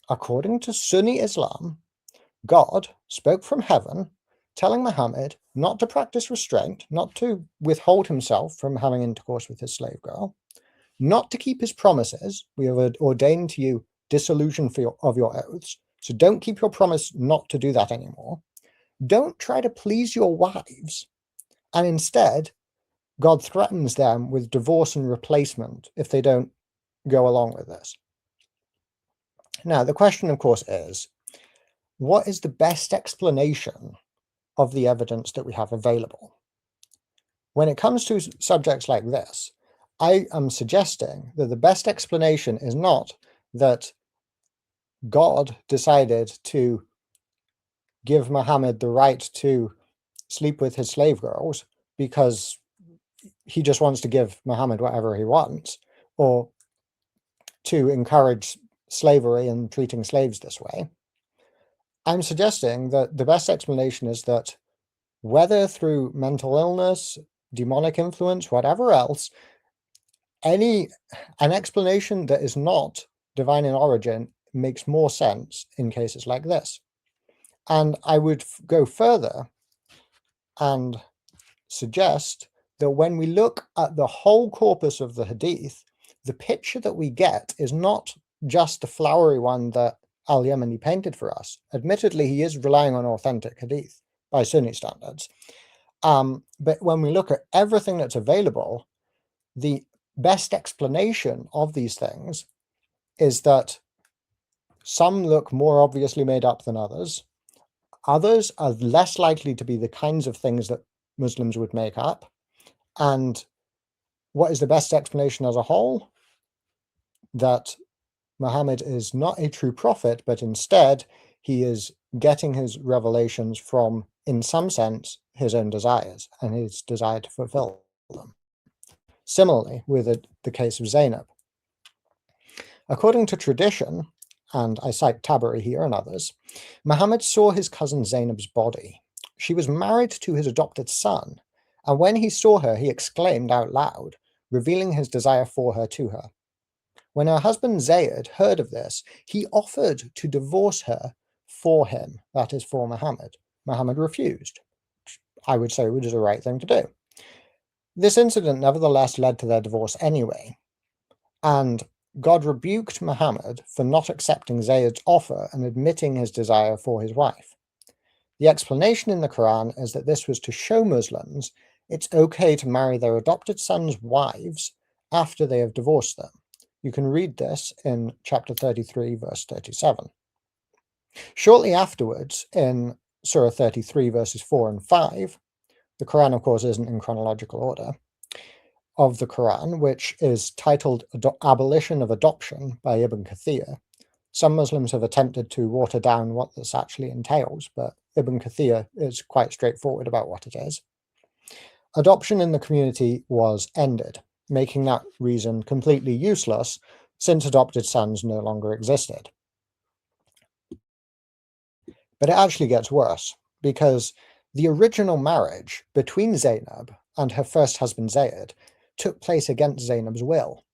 According to Sunni Islam, God spoke from heaven, telling Muhammad not to practice restraint, not to withhold himself from having intercourse with his slave girl, not to keep his promises. We have ordained to you dissolution of your oaths, so don't keep your promise not to do that anymore. Don't try to please your wives, and instead, God threatens them with divorce and replacement if they don't go along with this. Now, the question, of course, is, what is the best explanation of the evidence that we have available? When it comes to subjects like this, I am suggesting that the best explanation is not that God decided to give Muhammad the right to sleep with his slave girls because he just wants to give Muhammad whatever he wants, or to encourage slavery and treating slaves this way. I'm suggesting that the best explanation is that whether through mental illness, demonic influence, whatever else, an explanation that is not divine in origin makes more sense in cases like this. And I would go further and suggest that when we look at the whole corpus of the hadith, the picture that we get is not just the flowery one that Al-Yemeni painted for us. Admittedly, he is relying on authentic hadith by Sunni standards. But when we look at everything that's available, the best explanation of these things is that some look more obviously made up than others. Others are less likely to be the kinds of things that Muslims would make up. And what is the best explanation as a whole? That Muhammad is not a true prophet, but instead he is getting his revelations from, in some sense, his own desires and his desire to fulfill them. Similarly, with the case of Zainab. According to tradition, and I cite Tabari here and others, Muhammad saw his cousin Zainab's body. She was married to his adopted son, and when he saw her, he exclaimed out loud, revealing his desire for her to her. When her husband Zayd heard of this, he offered to divorce her for him, that is, for Muhammad. Muhammad refused. I would say it was the right thing to do. This incident nevertheless led to their divorce anyway, and God rebuked Muhammad for not accepting Zayd's offer and admitting his desire for his wife. The explanation in the Quran is that this was to show Muslims it's okay to marry their adopted sons' wives after they have divorced them. You can read this in chapter 33, verse 37. Shortly afterwards, in Surah 33, verses 4 and 5, the Quran, of course, isn't in chronological order, of the Quran, which is titled Abolition of Adoption by Ibn Kathir. Some Muslims have attempted to water down what this actually entails, but Ibn Kathir is quite straightforward about what it is. Adoption in the community was ended, making that reason completely useless since adopted sons no longer existed. But it actually gets worse, because the original marriage between Zainab and her first husband Zayd took place against Zainab's will,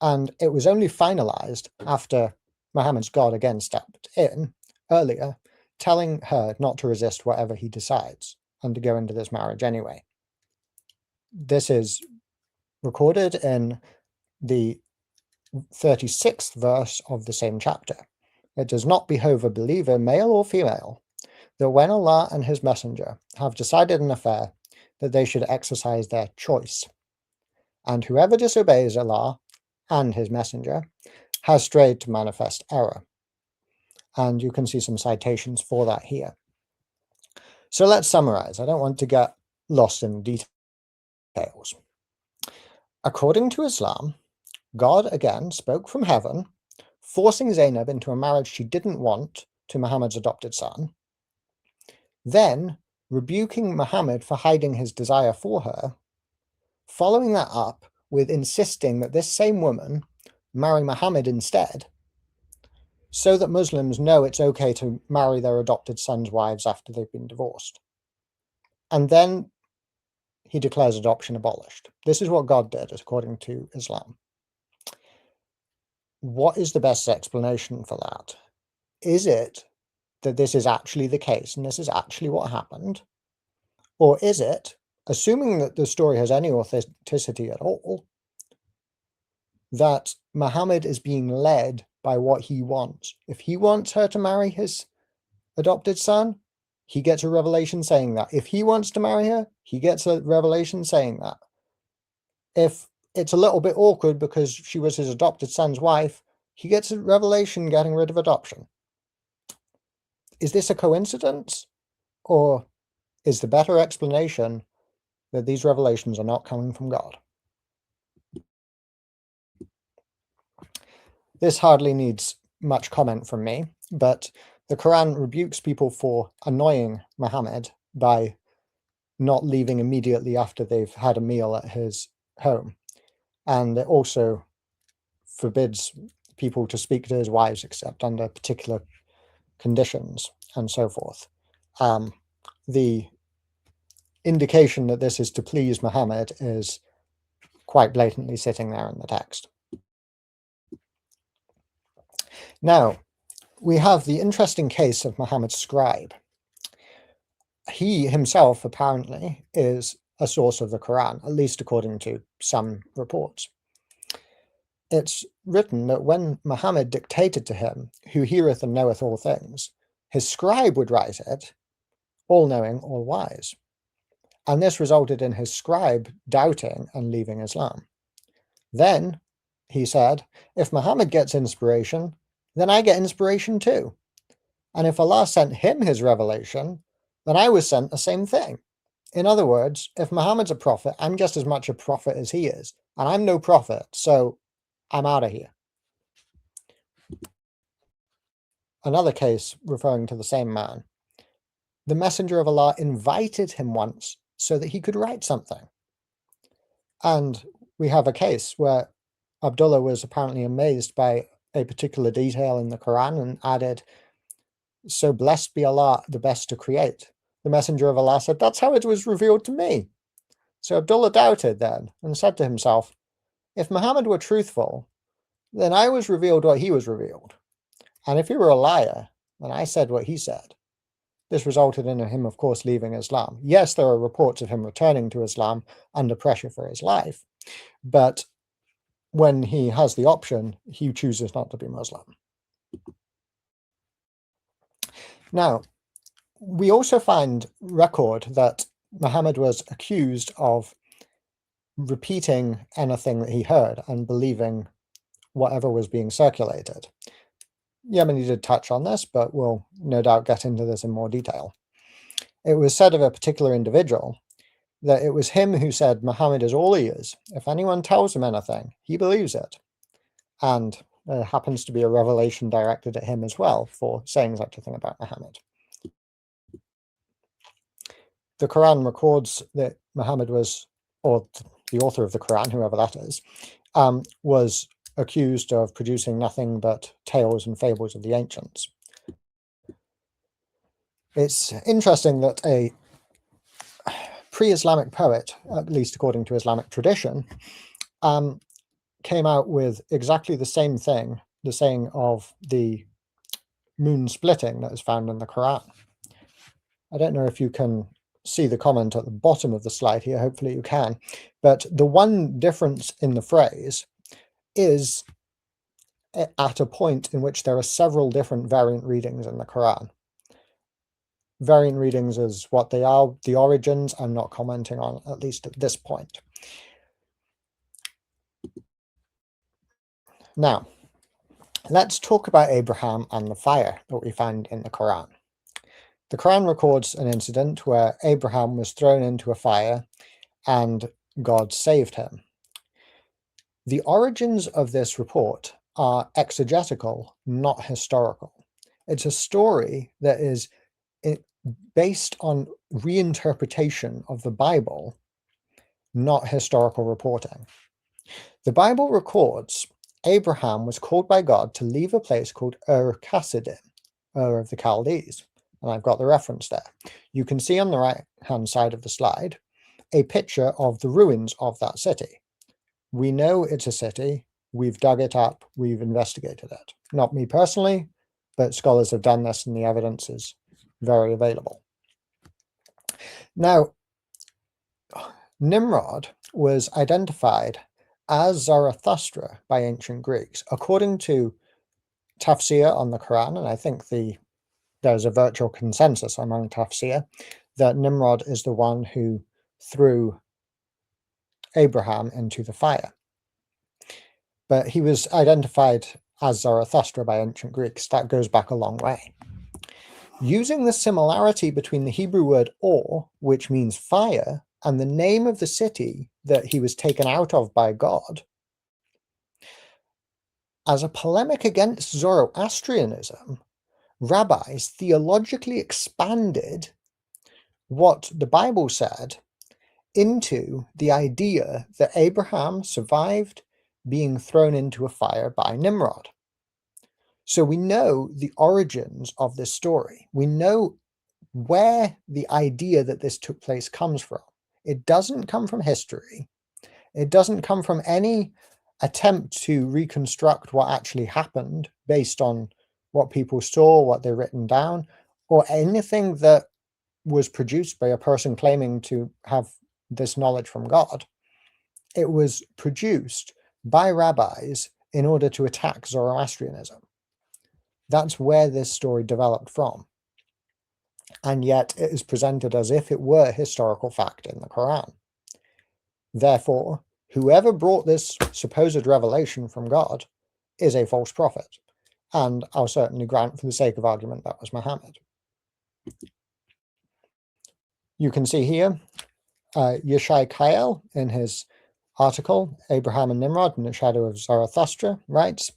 and it was only finalized after Muhammad's God again stepped in earlier, telling her not to resist whatever he decides and to go into this marriage anyway. This is recorded in the 36th verse of the same chapter. It does not behove a believer, male or female, that when Allah and his messenger have decided an affair, that they should exercise their choice. And whoever disobeys Allah and his messenger has strayed to manifest error. And you can see some citations for that here. So let's summarize. I don't want to get lost in details. According to Islam, God again spoke from heaven, forcing Zainab into a marriage she didn't want to Muhammad's adopted son, then rebuking Muhammad for hiding his desire for her, following that up with insisting that this same woman marry Muhammad instead, so that Muslims know it's okay to marry their adopted sons' wives after they've been divorced. And then he declares adoption abolished. This is what God did, according to Islam. What is the best explanation for that? Is it that this is actually the case and this is actually what happened? Or is it, assuming that the story has any authenticity at all, that Muhammad is being led by what he wants? If he wants her to marry his adopted son, he gets a revelation saying that. If he wants to marry her, he gets a revelation saying that. If it's a little bit awkward because she was his adopted son's wife, he gets a revelation getting rid of adoption. Is this a coincidence? Or is the better explanation that these revelations are not coming from God? This hardly needs much comment from me, but the Quran rebukes people for annoying Muhammad by not leaving immediately after they've had a meal at his home. And it also forbids people to speak to his wives except under particular conditions and so forth. The indication that this is to please Muhammad is quite blatantly sitting there in the text. Now, we have the interesting case of Muhammad's scribe. He himself apparently is a source of the Quran, at least according to some reports. It's written that when Muhammad dictated to him, who heareth and knoweth all things, his scribe would write it, all-knowing, all-wise. And this resulted in his scribe doubting and leaving Islam. Then, he said, if Muhammad gets inspiration, then I get inspiration too. And if Allah sent him his revelation, then I was sent the same thing. In other words, if Muhammad's a prophet, I'm just as much a prophet as he is. And I'm no prophet, so I'm out of here. Another case referring to the same man. The messenger of Allah invited him once so that he could write something. And we have a case where Abdullah was apparently amazed by a particular detail in the Quran and added, so blessed be Allah, the best to create. The messenger of Allah said, that's how it was revealed to me. So Abdullah doubted then and said to himself, if Muhammad were truthful, then I was revealed what he was revealed. And if he were a liar, then I said what he said. This resulted in him, of course, leaving Islam. Yes, there are reports of him returning to Islam under pressure for his life, but when he has the option, he chooses not to be Muslim. Now, we also find record that Muhammad was accused of repeating anything that he heard and believing whatever was being circulated. Yemeni did touch on this, but we'll no doubt get into this in more detail. It was said of a particular individual that it was him who said Muhammad is all he is. If anyone tells him anything, he believes it. And there happens to be a revelation directed at him as well for saying such a thing about Muhammad. The Quran records that Muhammad was, or the author of the Quran, whoever that is, was accused of producing nothing but tales and fables of the ancients. It's interesting that a pre-Islamic poet, at least according to Islamic tradition, came out with exactly the same thing, the saying of the moon splitting that is found in the Quran. I don't know if you can see the comment at the bottom of the slide here, hopefully you can, but the one difference in the phrase is at a point in which there are several different variant readings in the Quran. Variant readings is what they are. The origins I'm not commenting on, at least at this point. Now, let's talk about Abraham and the fire that we find in the Quran. The Quran records an incident where Abraham was thrown into a fire and God saved him. The origins of this report are exegetical, not historical. It's a story that is based on reinterpretation of the Bible, not historical reporting. The Bible records Abraham was called by God to leave a place called Ur-Kasdim, Ur of the Chaldees, and I've got the reference there. You can see on the right-hand side of the slide a picture of the ruins of that city. We know it's a city, we've dug it up, we've investigated it. Not me personally, but scholars have done this and the evidence is very available. Now, Nimrod was identified as Zarathustra by ancient Greeks. According to tafsir on the Quran, and I think there's a virtual consensus among tafsir, that Nimrod is the one who threw Abraham into the fire. But he was identified as Zarathustra by ancient Greeks. That goes back a long way. Using the similarity between the Hebrew word or, which means fire, and the name of the city that he was taken out of by God, as a polemic against Zoroastrianism, rabbis theologically expanded what the Bible said into the idea that Abraham survived being thrown into a fire by Nimrod. So we know the origins of this story. We know where the idea that this took place comes from. It doesn't come from history. It doesn't come from any attempt to reconstruct what actually happened based on what people saw, what they've written down, or anything that was produced by a person claiming to have this knowledge from God. It was produced by rabbis in order to attack Zoroastrianism. That's where this story developed from. And yet it is presented as if it were historical fact in the Quran. Therefore, whoever brought this supposed revelation from God is a false prophet. And I'll certainly grant, for the sake of argument, that was Muhammad. You can see here, Yeshai Kyle, in his article, Abraham and Nimrod in the Shadow of Zarathustra, writes,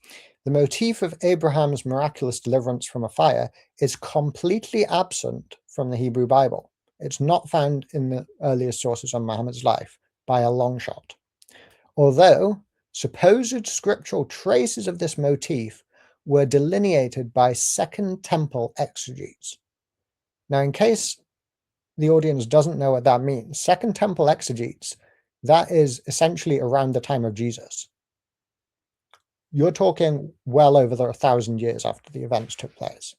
"The motif of Abraham's miraculous deliverance from a fire is completely absent from the Hebrew Bible. It's not found in the earliest sources on Muhammad's life, by a long shot. Although supposed scriptural traces of this motif were delineated by Second Temple exegetes." Now, in case the audience doesn't know what that means, Second Temple exegetes, that is essentially around the time of Jesus. You're talking well over 1,000 years after the events took place.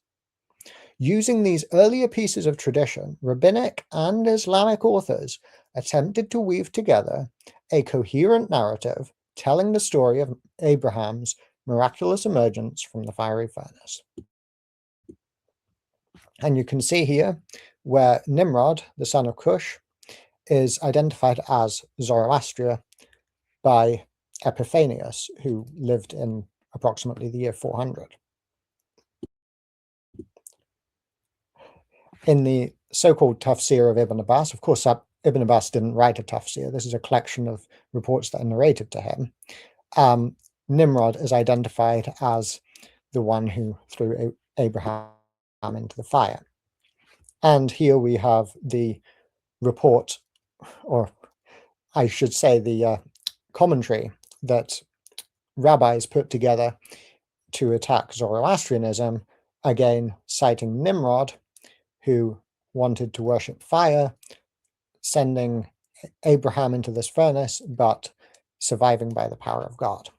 Using these earlier pieces of tradition, rabbinic and Islamic authors attempted to weave together a coherent narrative telling the story of Abraham's miraculous emergence from the fiery furnace. And you can see here where Nimrod, the son of Cush, is identified as Zoroaster by Epiphanius, who lived in approximately the year 400. In the so-called Tafsir of Ibn Abbas, of course, Ibn Abbas didn't write a Tafsir. This is a collection of reports that are narrated to him. Nimrod is identified as the one who threw Abraham into the fire. And here we have the report, or I should say the commentary that rabbis put together to attack Zoroastrianism, again citing Nimrod, who wanted to worship fire, sending Abraham into this furnace, but surviving by the power of God.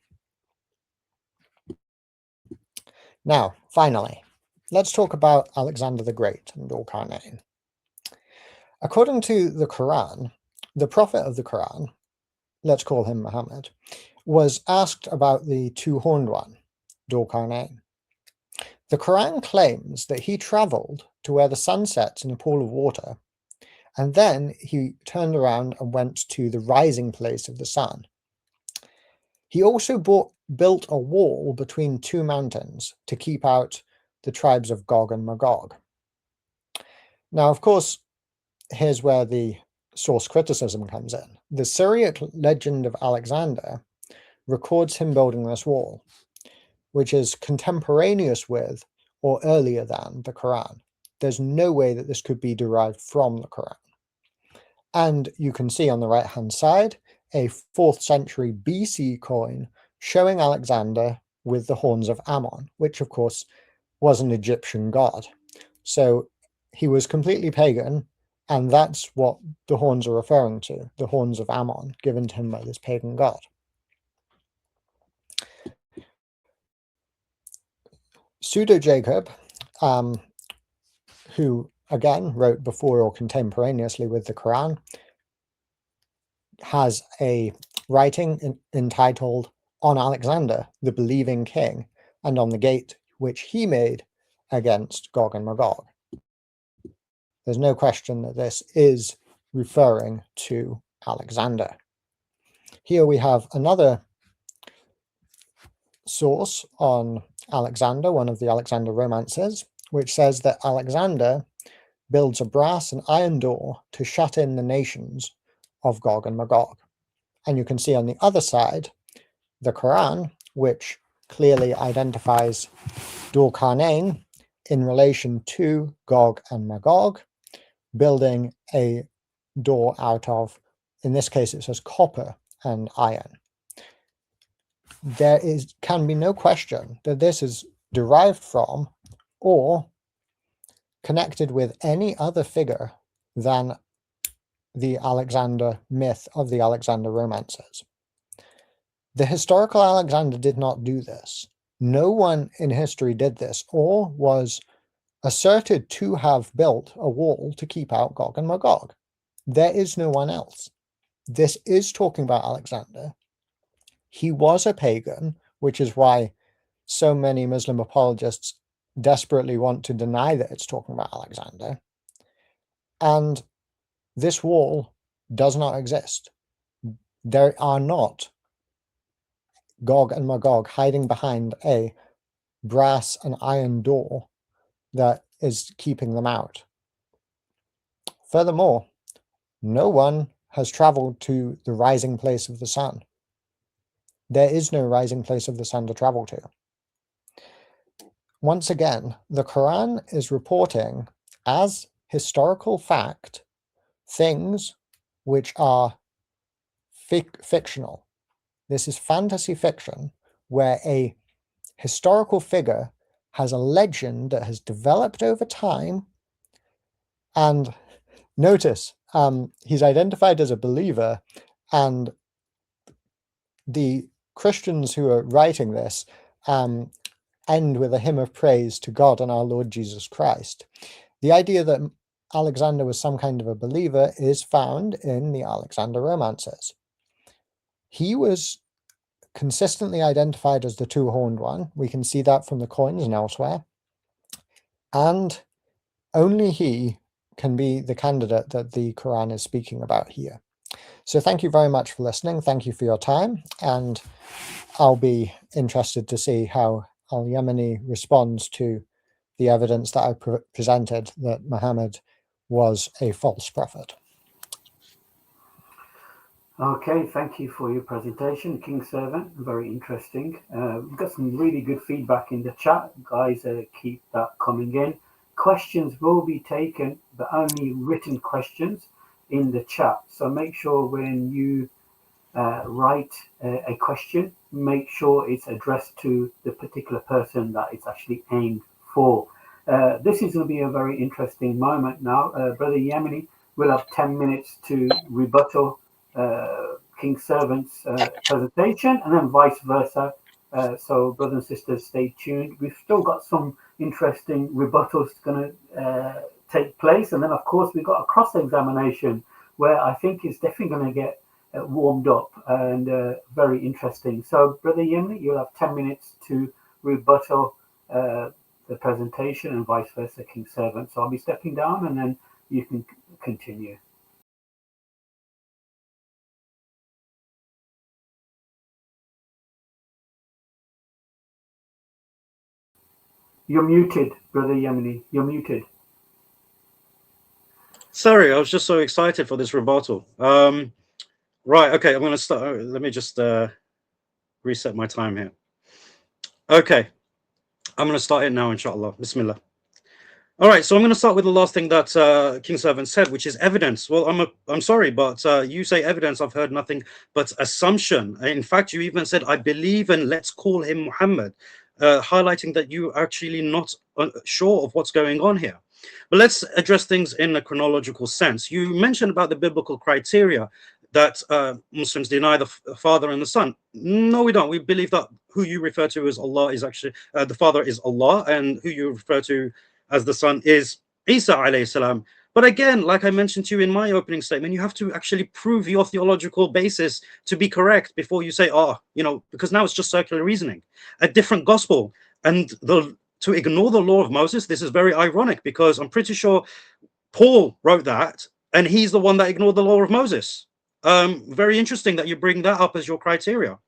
Now, finally, let's talk about Alexander the Great and Dhul-Qarnayn. According to the Quran, the prophet of the Quran, let's call him Muhammad, was asked about the two-horned one, Dhul-Qarnayn. The Quran claims that he traveled to where the sun sets in a pool of water, and then he turned around and went to the rising place of the sun. He also built a wall between two mountains to keep out the tribes of Gog and Magog. Now, of course, here's where the source criticism comes in. The Syriac legend of Alexander records him building this wall, which is contemporaneous with or earlier than the Quran. There's no way that this could be derived from the Quran. And you can see on the right-hand side a 4th century BC coin showing Alexander with the horns of Ammon, which of course was an Egyptian god. So he was completely pagan, and that's what the horns are referring to, the horns of Ammon given to him by this pagan god. Pseudo-Jacob, who again wrote before or contemporaneously with the Quran, has a writing entitled On Alexander, the Believing King, and on the gate which he made against Gog and Magog. There's no question that this is referring to Alexander. Here we have another source on Alexander, one of the Alexander romances, which says that Alexander builds a brass and iron door to shut in the nations of Gog and Magog. And you can see on the other side, the Quran, which clearly identifies Dhul-Qarnayn in relation to Gog and Magog, building a door out of, in this case it says copper and iron. There can be no question that this is derived from or connected with any other figure than the Alexander myth of the Alexander romances. The historical Alexander did not do this. No one in history did this or was asserted to have built a wall to keep out Gog and Magog. There is no one else. This is talking about Alexander. He was a pagan, which is why so many Muslim apologists desperately want to deny that it's talking about Alexander. And this wall does not exist. There are not Gog and Magog hiding behind a brass and iron door that is keeping them out. Furthermore, no one has traveled to the rising place of the sun. There is no rising place of the sun to travel to. Once again, the Quran is reporting as historical fact things which are fictional. This is fantasy fiction where a historical figure has a legend that has developed over time. And notice, he's identified as a believer, and the Christians who are writing this end with a hymn of praise to God and our Lord Jesus Christ. The idea that Alexander was some kind of a believer is found in the Alexander romances. He was consistently identified as the two-horned one. We can see that from the coins and elsewhere. And only he can be the candidate that the Quran is speaking about here. So thank you very much for listening. Thank you for your time. And I'll be interested to see how Al-Yemeni responds to the evidence that I presented that Muhammad was a false prophet. Okay, thank you for your presentation, King Servant. Very interesting. We've got some really good feedback in the chat. Guys, keep that coming in. Questions will be taken, but only written questions in the chat. So make sure when you write a question, make sure it's addressed to the particular person that it's actually aimed for. This is going to be a very interesting moment now. Brother Yemeni will have 10 minutes to rebuttal King Servant's presentation, and then vice versa. So brothers and sisters, stay tuned. We've still got some interesting rebuttals going to take place, and then of course we've got a cross-examination where I think it's definitely going to get warmed up and very interesting. So Brother Yemeni, you'll have 10 minutes to rebuttal the presentation, and vice versa, King Servant. So I'll be stepping down, and then you can continue. You're muted, Brother Yemeni. You're muted. Sorry, I was just so excited for this rebuttal. Right, okay, I'm going to start. Let me just reset my time here. Okay, I'm going to start it now, inshallah. Bismillah. All right, so I'm going to start with the last thing that King Servant said, which is evidence. Well, I'm sorry, but you say evidence. I've heard nothing but assumption. In fact, you even said, I believe, and let's call him Muhammad, highlighting that you are actually not sure of what's going on here. But let's address things in a chronological sense. You mentioned about the biblical criteria that Muslims deny the Father and the Son. No, we don't. We believe that who you refer to as Allah is actually, the Father is Allah, and who you refer to as the Son is Isa alayhi salam. But again, like I mentioned to you in my opening statement, you have to actually prove your theological basis to be correct before you say, because now it's just circular reasoning. A different gospel. And to ignore the law of Moses, this is very ironic, because I'm pretty sure Paul wrote that, and he's the one that ignored the law of Moses. Very interesting that you bring that up as your criteria.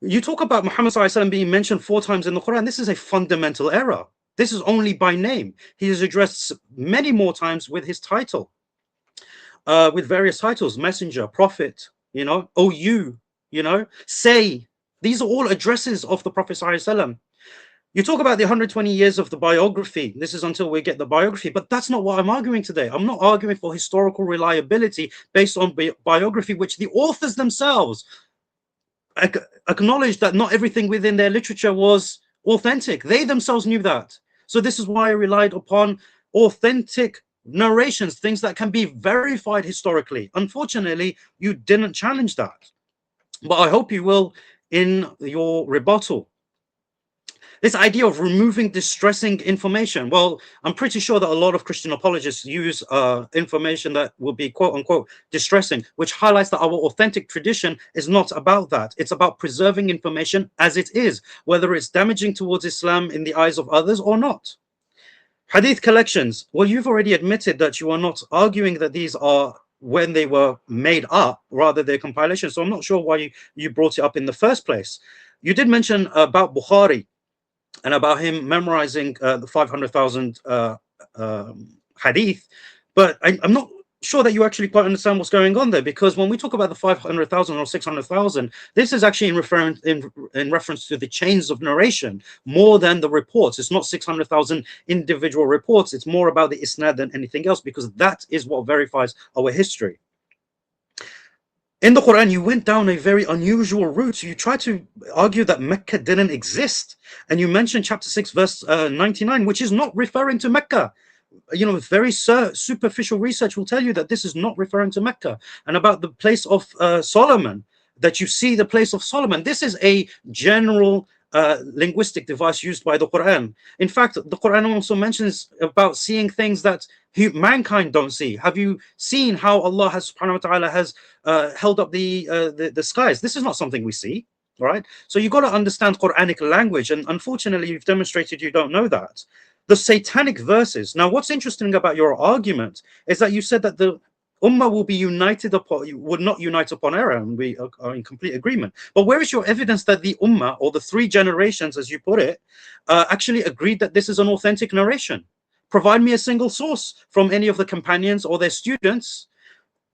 You talk about Muhammad ﷺ being mentioned 4 times in the Quran. This is a fundamental error. This is only by name. He is addressed many more times with his title, with various titles: messenger, prophet, say. These are all addresses of the Prophet ﷺ. You talk about the 120 years of the biography. This is until we get the biography, but that's not what I'm arguing today. I'm not arguing for historical reliability based on biography, which the authors themselves acknowledged that not everything within their literature was authentic. They themselves knew that. So this is why I relied upon authentic narrations, things that can be verified historically. Unfortunately, you didn't challenge that, but I hope you will in your rebuttal. This idea of removing distressing information. Well, I'm pretty sure that a lot of Christian apologists use information that will be quote unquote distressing, which highlights that our authentic tradition is not about that. It's about preserving information as it is, whether it's damaging towards Islam in the eyes of others or not. Hadith collections. Well, you've already admitted that you are not arguing that these are when they were made up, rather they're compilations. So I'm not sure why you brought it up in the first place. You did mention about Bukhari, and about him memorizing the 500,000 hadith, but I'm not sure that you actually quite understand what's going on there, because when we talk about the 500,000 or 600,000, this is actually in reference to the chains of narration more than the reports. It's not 600,000 individual reports. It's more about the isnad than anything else, because that is what verifies our history. In the Quran, you went down a very unusual route. You tried to argue that Mecca didn't exist. And you mentioned chapter 6, verse 99, which is not referring to Mecca. Very superficial research will tell you that this is not referring to Mecca. And about the place of Solomon, that you see the place of Solomon. This is a general linguistic device used by the Quran. In fact, the Quran also mentions about seeing things that mankind don't see. Have you seen how Allah has subhanahu wa ta'ala has held up the skies? This is not something we see, right? So you've got to understand Quranic language, and unfortunately you've demonstrated you don't know that. The satanic verses. Now, what's interesting about your argument is that you said that the Ummah will be united upon, would not unite upon error, and we are in complete agreement. But where is your evidence that the Ummah, or the 3 generations, as you put it, actually agreed that this is an authentic narration? Provide me a single source from any of the companions or their students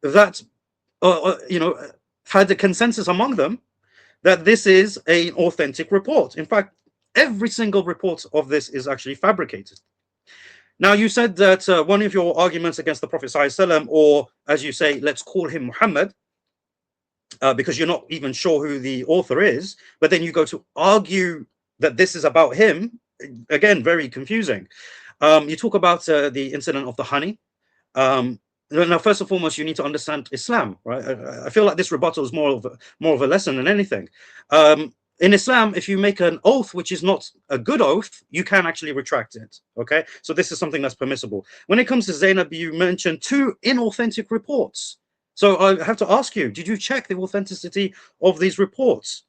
that, had a consensus among them that this is an authentic report. In fact, every single report of this is actually fabricated. Now, you said that one of your arguments against the Prophet ﷺ, or as you say, let's call him Muhammad, because you're not even sure who the author is, but then you go to argue that this is about him. Again, very confusing. You talk about the incident of the honey. Now, first and foremost, you need to understand Islam, right? I feel like this rebuttal is more of a lesson than anything. In Islam, if you make an oath which is not a good oath, you can actually retract it. Okay, so this is something that's permissible. When it comes to Zainab, you mentioned 2 inauthentic reports. So I have to ask you, did you check the authenticity of these reports?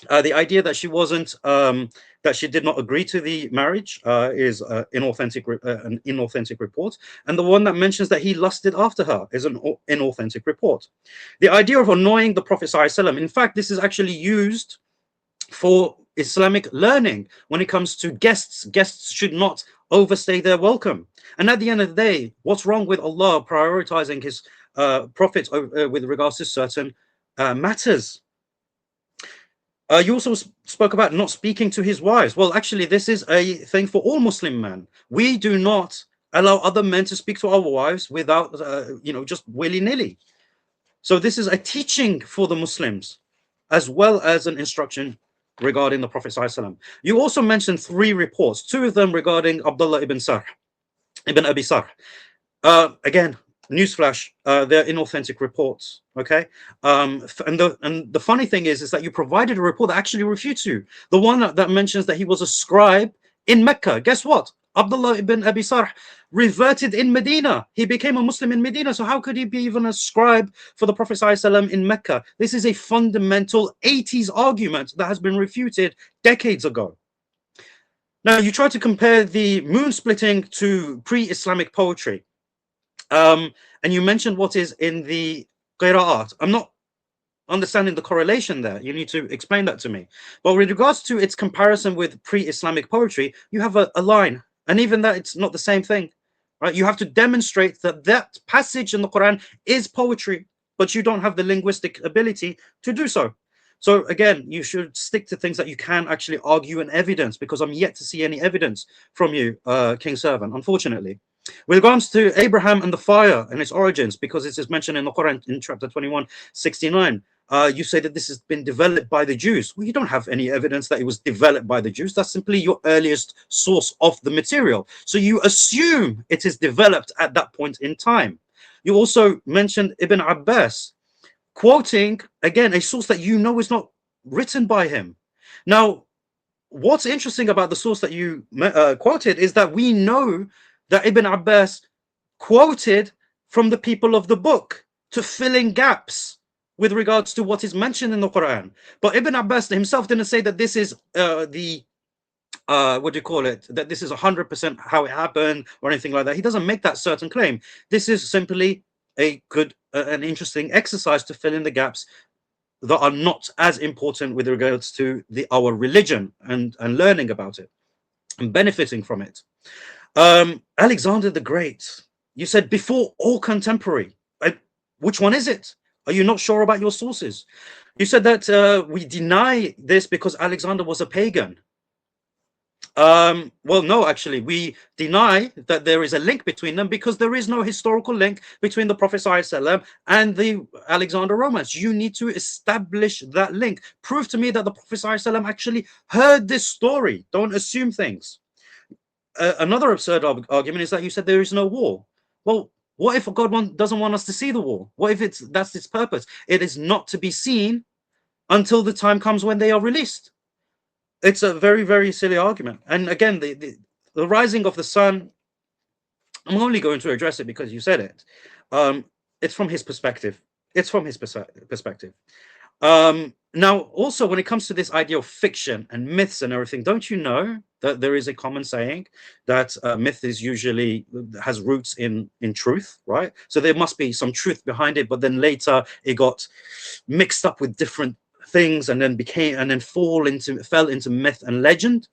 The idea that she wasn't, that she did not agree to the marriage is an inauthentic report, and the one that mentions that he lusted after her is an inauthentic report. The idea of annoying the Prophet ﷺ, in fact, this is actually used for Islamic learning. When it comes to guests should not overstay their welcome. And at the end of the day, what's wrong with Allah prioritizing his prophets with regards to certain matters? You also spoke about not speaking to his wives. Well, actually, this is a thing for all Muslim men. We do not allow other men to speak to our wives without, just willy-nilly. So this is a teaching for the Muslims, as well as an instruction regarding the Prophet ﷺ. You also mentioned 3 reports, 2 of them regarding Abdullah ibn Abi Sarh. Again, newsflash, they're inauthentic reports. Okay, and the funny thing is that you provided a report that actually refutes you. The one that mentions that he was a scribe in Mecca. Guess what? Abdullah ibn Abi Sarh reverted in Medina. He became a Muslim in Medina. So how could he be even a scribe for the Prophet ﷺ in Mecca? This is a fundamental 80s argument that has been refuted decades ago. Now, you try to compare the moon splitting to pre-Islamic poetry. And you mentioned what is in the Qira'at. I'm not understanding the correlation there. You need to explain that to me. But with regards to its comparison with pre-Islamic poetry, you have a line. And even that, it's not the same thing, right? You have to demonstrate that that passage in the Quran is poetry, but you don't have the linguistic ability to do so. So again, you should stick to things that you can actually argue and evidence, because I'm yet to see any evidence from you, King Servant, unfortunately. With regards to Abraham and the fire and its origins, because it is mentioned in the Quran in chapter 21:69, you say that this has been developed by the Jews. Well, you don't have any evidence that it was developed by the Jews. That's simply your earliest source of the material. So you assume it is developed at that point in time. You also mentioned Ibn Abbas, quoting, again, a source that you know is not written by him. Now, what's interesting about the source that you quoted is that we know that Ibn Abbas quoted from the people of the book to fill in gaps with regards to what is mentioned in the Quran. But Ibn Abbas himself didn't say that this is what do you call it, that this is 100% how it happened or anything like that. He doesn't make that certain claim. This is simply a good an interesting exercise to fill in the gaps that are not as important with regards to our religion and learning about it and benefiting from it. Alexander the Great, you said before or contemporary. Which one is it? Are you not sure about your sources? You said that we deny this because Alexander was a pagan. Well, no, actually, we deny that there is a link between them because there is no historical link between the Prophet ﷺ and the Alexander Romans. You need to establish that link. Prove to me that the Prophet ﷺ actually heard this story. Don't assume things. Another absurd argument is that you said there is no war. Well, what if God doesn't want us to see the war? What if that's its purpose? It is not to be seen until the time comes when they are released. It's a very, very silly argument. And again, the rising of the sun, I'm only going to address it because you said it. It's from his perspective. It's from his perspective. Now, also, when it comes to this idea of fiction and myths and everything, don't you know that there is a common saying that myth is usually has roots in truth, right? So there must be some truth behind it, but then later it got mixed up with different things and then fell into myth and legend.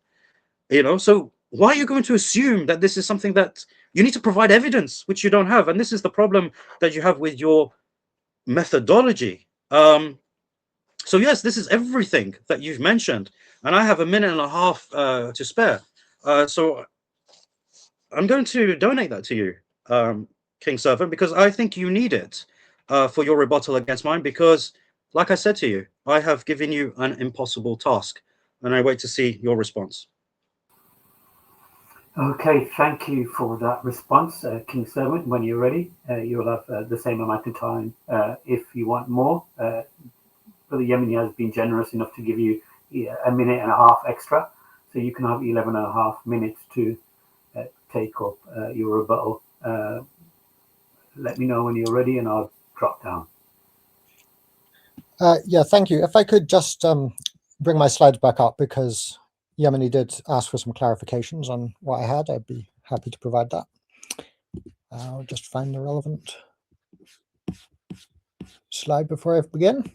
So why are you going to assume that this is something that you need to provide evidence, which you don't have? And this is the problem that you have with your methodology. So yes, this is everything that you've mentioned, and I have a minute and a half to spare. So I'm going to donate that to you, King Servant, because I think you need it for your rebuttal against mine. Because, like I said to you, I have given you an impossible task, and I wait to see your response. Okay, thank you for that response, King Servant. When you're ready, you'll have the same amount of time. If you want more, Brother Yemeni has been generous enough to give you a minute and a half extra, so you can have 11 and a half minutes to take up your rebuttal. Let me know when you're ready, and I'll drop down. Yeah, thank you. If I could just bring my slides back up, because Yemeni did ask for some clarifications on what I had. I'd be happy to provide that. I'll just find the relevant slide before I begin,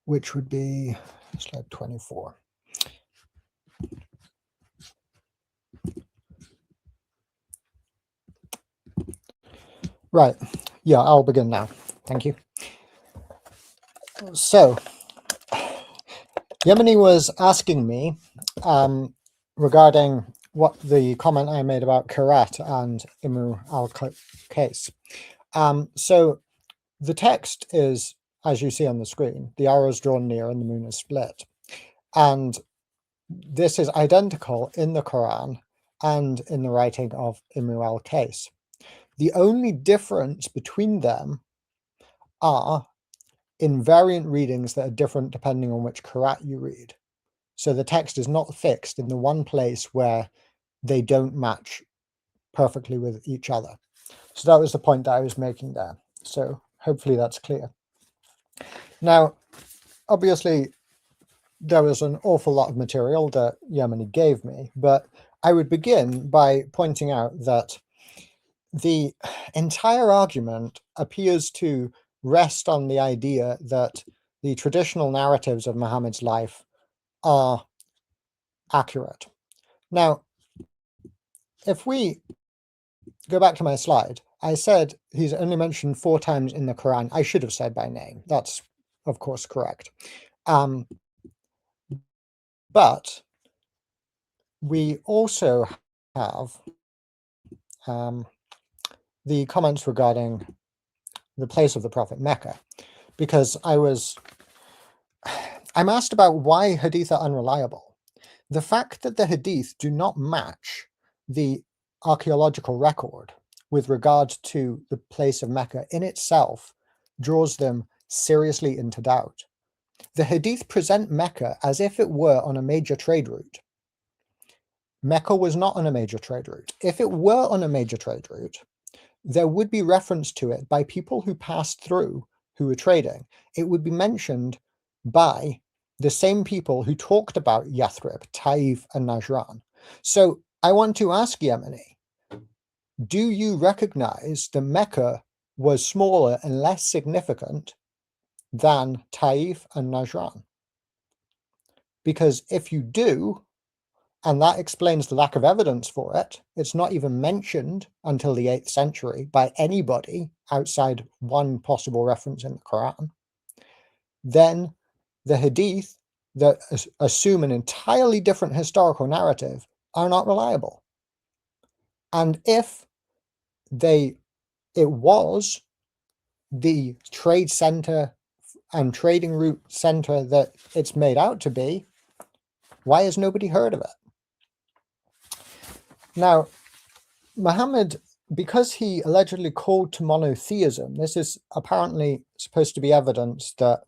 which would be slide 24. Right. Yeah, I'll begin now. Thank you. So, Yemeni was asking me regarding what the comment I made about Karat and Imru al-Qais. So the text is, as you see on the screen, the arrow is drawn near and the moon is split. And this is identical in the Quran and in the writing of Imru al-Qais. The only difference between them are invariant readings that are different depending on which Qur'an you read. So the text is not fixed in the one place where they don't match perfectly with each other. So that was the point that I was making there. So hopefully that's clear. Now, obviously, there was an awful lot of material that Yemeni gave me, but I would begin by pointing out that the entire argument appears to rest on the idea that the traditional narratives of Muhammad's life are accurate. Now, if we go back to my slide, I said he's only mentioned 4 times in the Quran. I should have said by name. That's, of course, correct. But we also have the comments regarding the place of the Prophet Mecca, because I'm asked about why hadith are unreliable. The fact that the hadith do not match the archaeological record with regard to the place of Mecca in itself draws them seriously into doubt. The hadith present Mecca as if it were on a major trade route. Mecca was not on a major trade route. If it were on a major trade route, there would be reference to it by people who passed through who were trading. It would be mentioned by the same people who talked about Yathrib, Taif, and Najran. So I want to ask Yemeni, do you recognize that Mecca was smaller and less significant than Taif and Najran? Because if you do, and that explains the lack of evidence for it, it's not even mentioned until the 8th century by anybody outside one possible reference in the Quran, then the hadith that assume an entirely different historical narrative are not reliable. And if it was the trade center and trading route center that it's made out to be, why has nobody heard of it? Now, Muhammad, because he allegedly called to monotheism, this is apparently supposed to be evidence that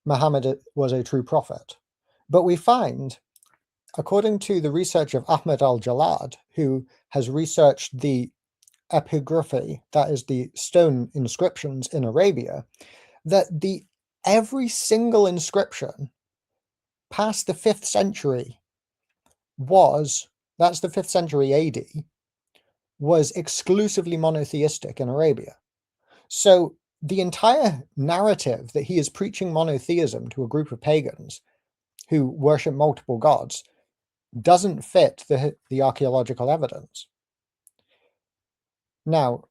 Muhammad was a true prophet. But we find, according to the research of Ahmed al-Jalad, who has researched the epigraphy, that is the stone inscriptions in Arabia, that every single inscription past the 5th century that's the 5th century AD, was exclusively monotheistic in Arabia. So the entire narrative that he is preaching monotheism to a group of pagans who worship multiple gods doesn't fit the archaeological evidence. Now,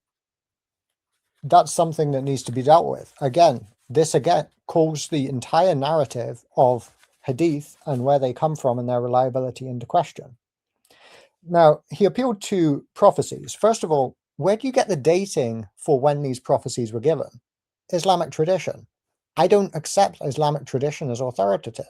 that's something that needs to be dealt with. This calls the entire narrative of hadith and where they come from and their reliability into question. Now, he appealed to prophecies. First of all, where do you get the dating for when these prophecies were given? Islamic tradition. I don't accept Islamic tradition as authoritative.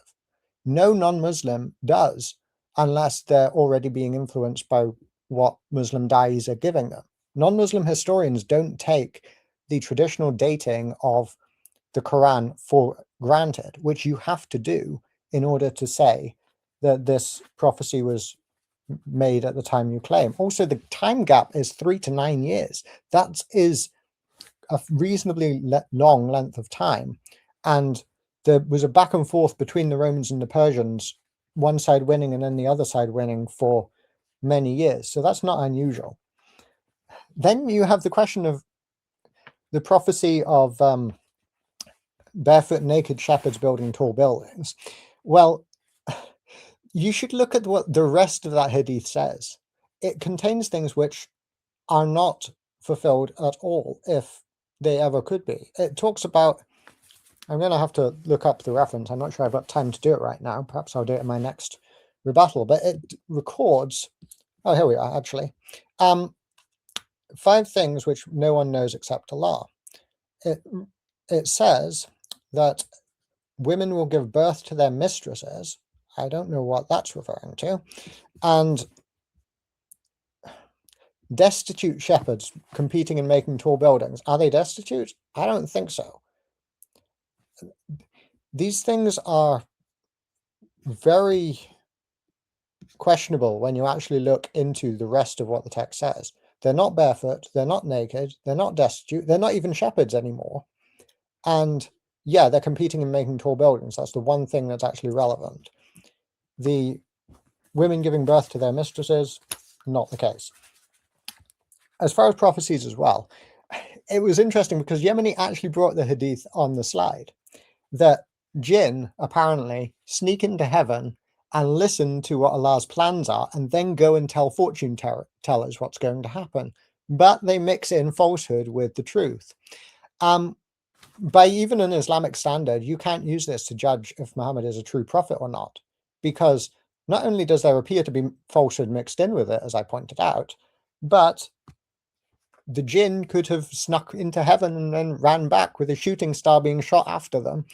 No non-Muslim does, unless they're already being influenced by what Muslim da'is are giving them. Non-Muslim historians don't take the traditional dating of the Quran for granted, which you have to do in order to say that this prophecy was made at the time you claim. Also, the time gap is 3 to 9 years. That is a reasonably long length of time. And there was a back and forth between the Romans and the Persians, one side winning and then the other side winning for many years. So that's not unusual. Then you have the question of the prophecy of barefoot naked shepherds building tall buildings. Well, you should look at what the rest of that hadith says. It contains things which are not fulfilled at all, if they ever could be. It talks about, I'm going to have to look up the reference. I'm not sure I've got time to do it right now. Perhaps I'll do it in my next rebuttal. But it records, oh, here we are, actually. 5 things which no one knows except Allah. It says that women will give birth to their mistresses. I don't know what that's referring to. And destitute shepherds competing in making tall buildings. Are they destitute? I don't think so. These things are very questionable when you actually look into the rest of what the text says. They're not barefoot, they're not naked, they're not destitute, they're not even shepherds anymore. And yeah, they're competing in making tall buildings. That's the one thing that's actually relevant. The women giving birth to their mistresses, not the case. As far as prophecies as well, it was interesting because Yemeni actually brought the hadith on the slide that jinn apparently sneak into heaven and listen to what Allah's plans are and then go and tell fortune tellers what's going to happen. But they mix in falsehood with the truth. By even an Islamic standard, you can't use this to judge if Muhammad is a true prophet or not, because not only does there appear to be falsehood mixed in with it, as I pointed out, but the jinn could have snuck into heaven and then ran back with a shooting star being shot after them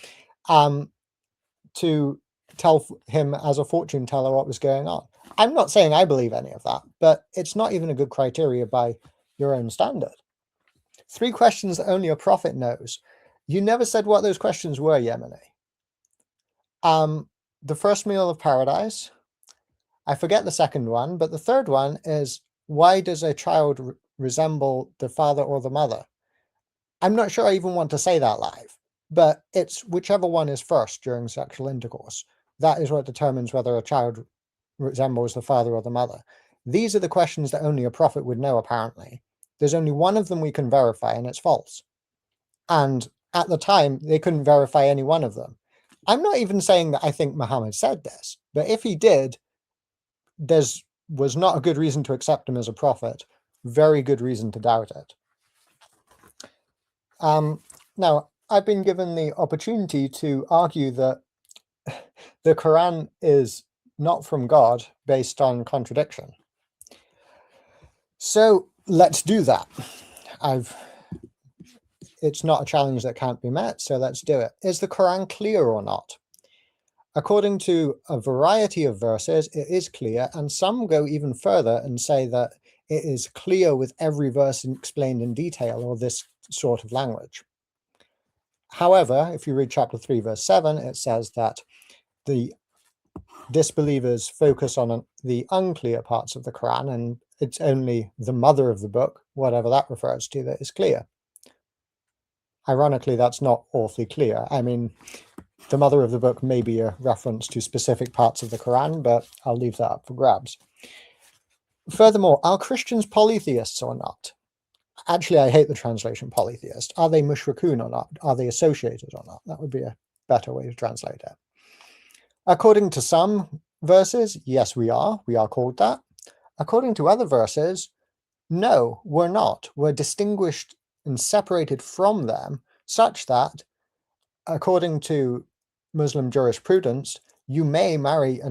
to tell him as a fortune teller what was going on. I'm not saying I believe any of that, but it's not even a good criteria by your own standard. 3 questions that only a prophet knows. You never said what those questions were, Yemeni. The first meal of paradise. I forget the second one, but the third one is, why does a child resemble the father or the mother? I'm not sure I even want to say that live, but it's whichever one is first during sexual intercourse. That is what determines whether a child resembles the father or the mother. These are the questions that only a prophet would know, apparently. There's only one of them we can verify, and it's false. And at the time, they couldn't verify any one of them. I'm not even saying that I think Muhammad said this, but if he did, was not a good reason to accept him as a prophet. Very good reason to doubt it. Now, I've been given the opportunity to argue that the Quran is not from God based on contradiction. So let's do that. It's not a challenge that can't be met, so let's do it. Is the Quran clear or not? According to a variety of verses, it is clear, and some go even further and say that it is clear with every verse explained in detail, or this sort of language. However, if you read chapter 3, verse 7, it says that the disbelievers focus on the unclear parts of the Quran, and it's only the mother of the book, whatever that refers to, that is clear. Ironically, that's not awfully clear. I mean, the mother of the book may be a reference to specific parts of the Quran, but I'll leave that up for grabs. Furthermore, are Christians polytheists or not? Actually, I hate the translation polytheist. Are they mushrikun or not? Are they associated or not? That would be a better way to translate it. According to some verses, yes, we are. We are called that. According to other verses, no, we're not. We're distinguished and separated from them such that, according to Muslim jurisprudence, you may marry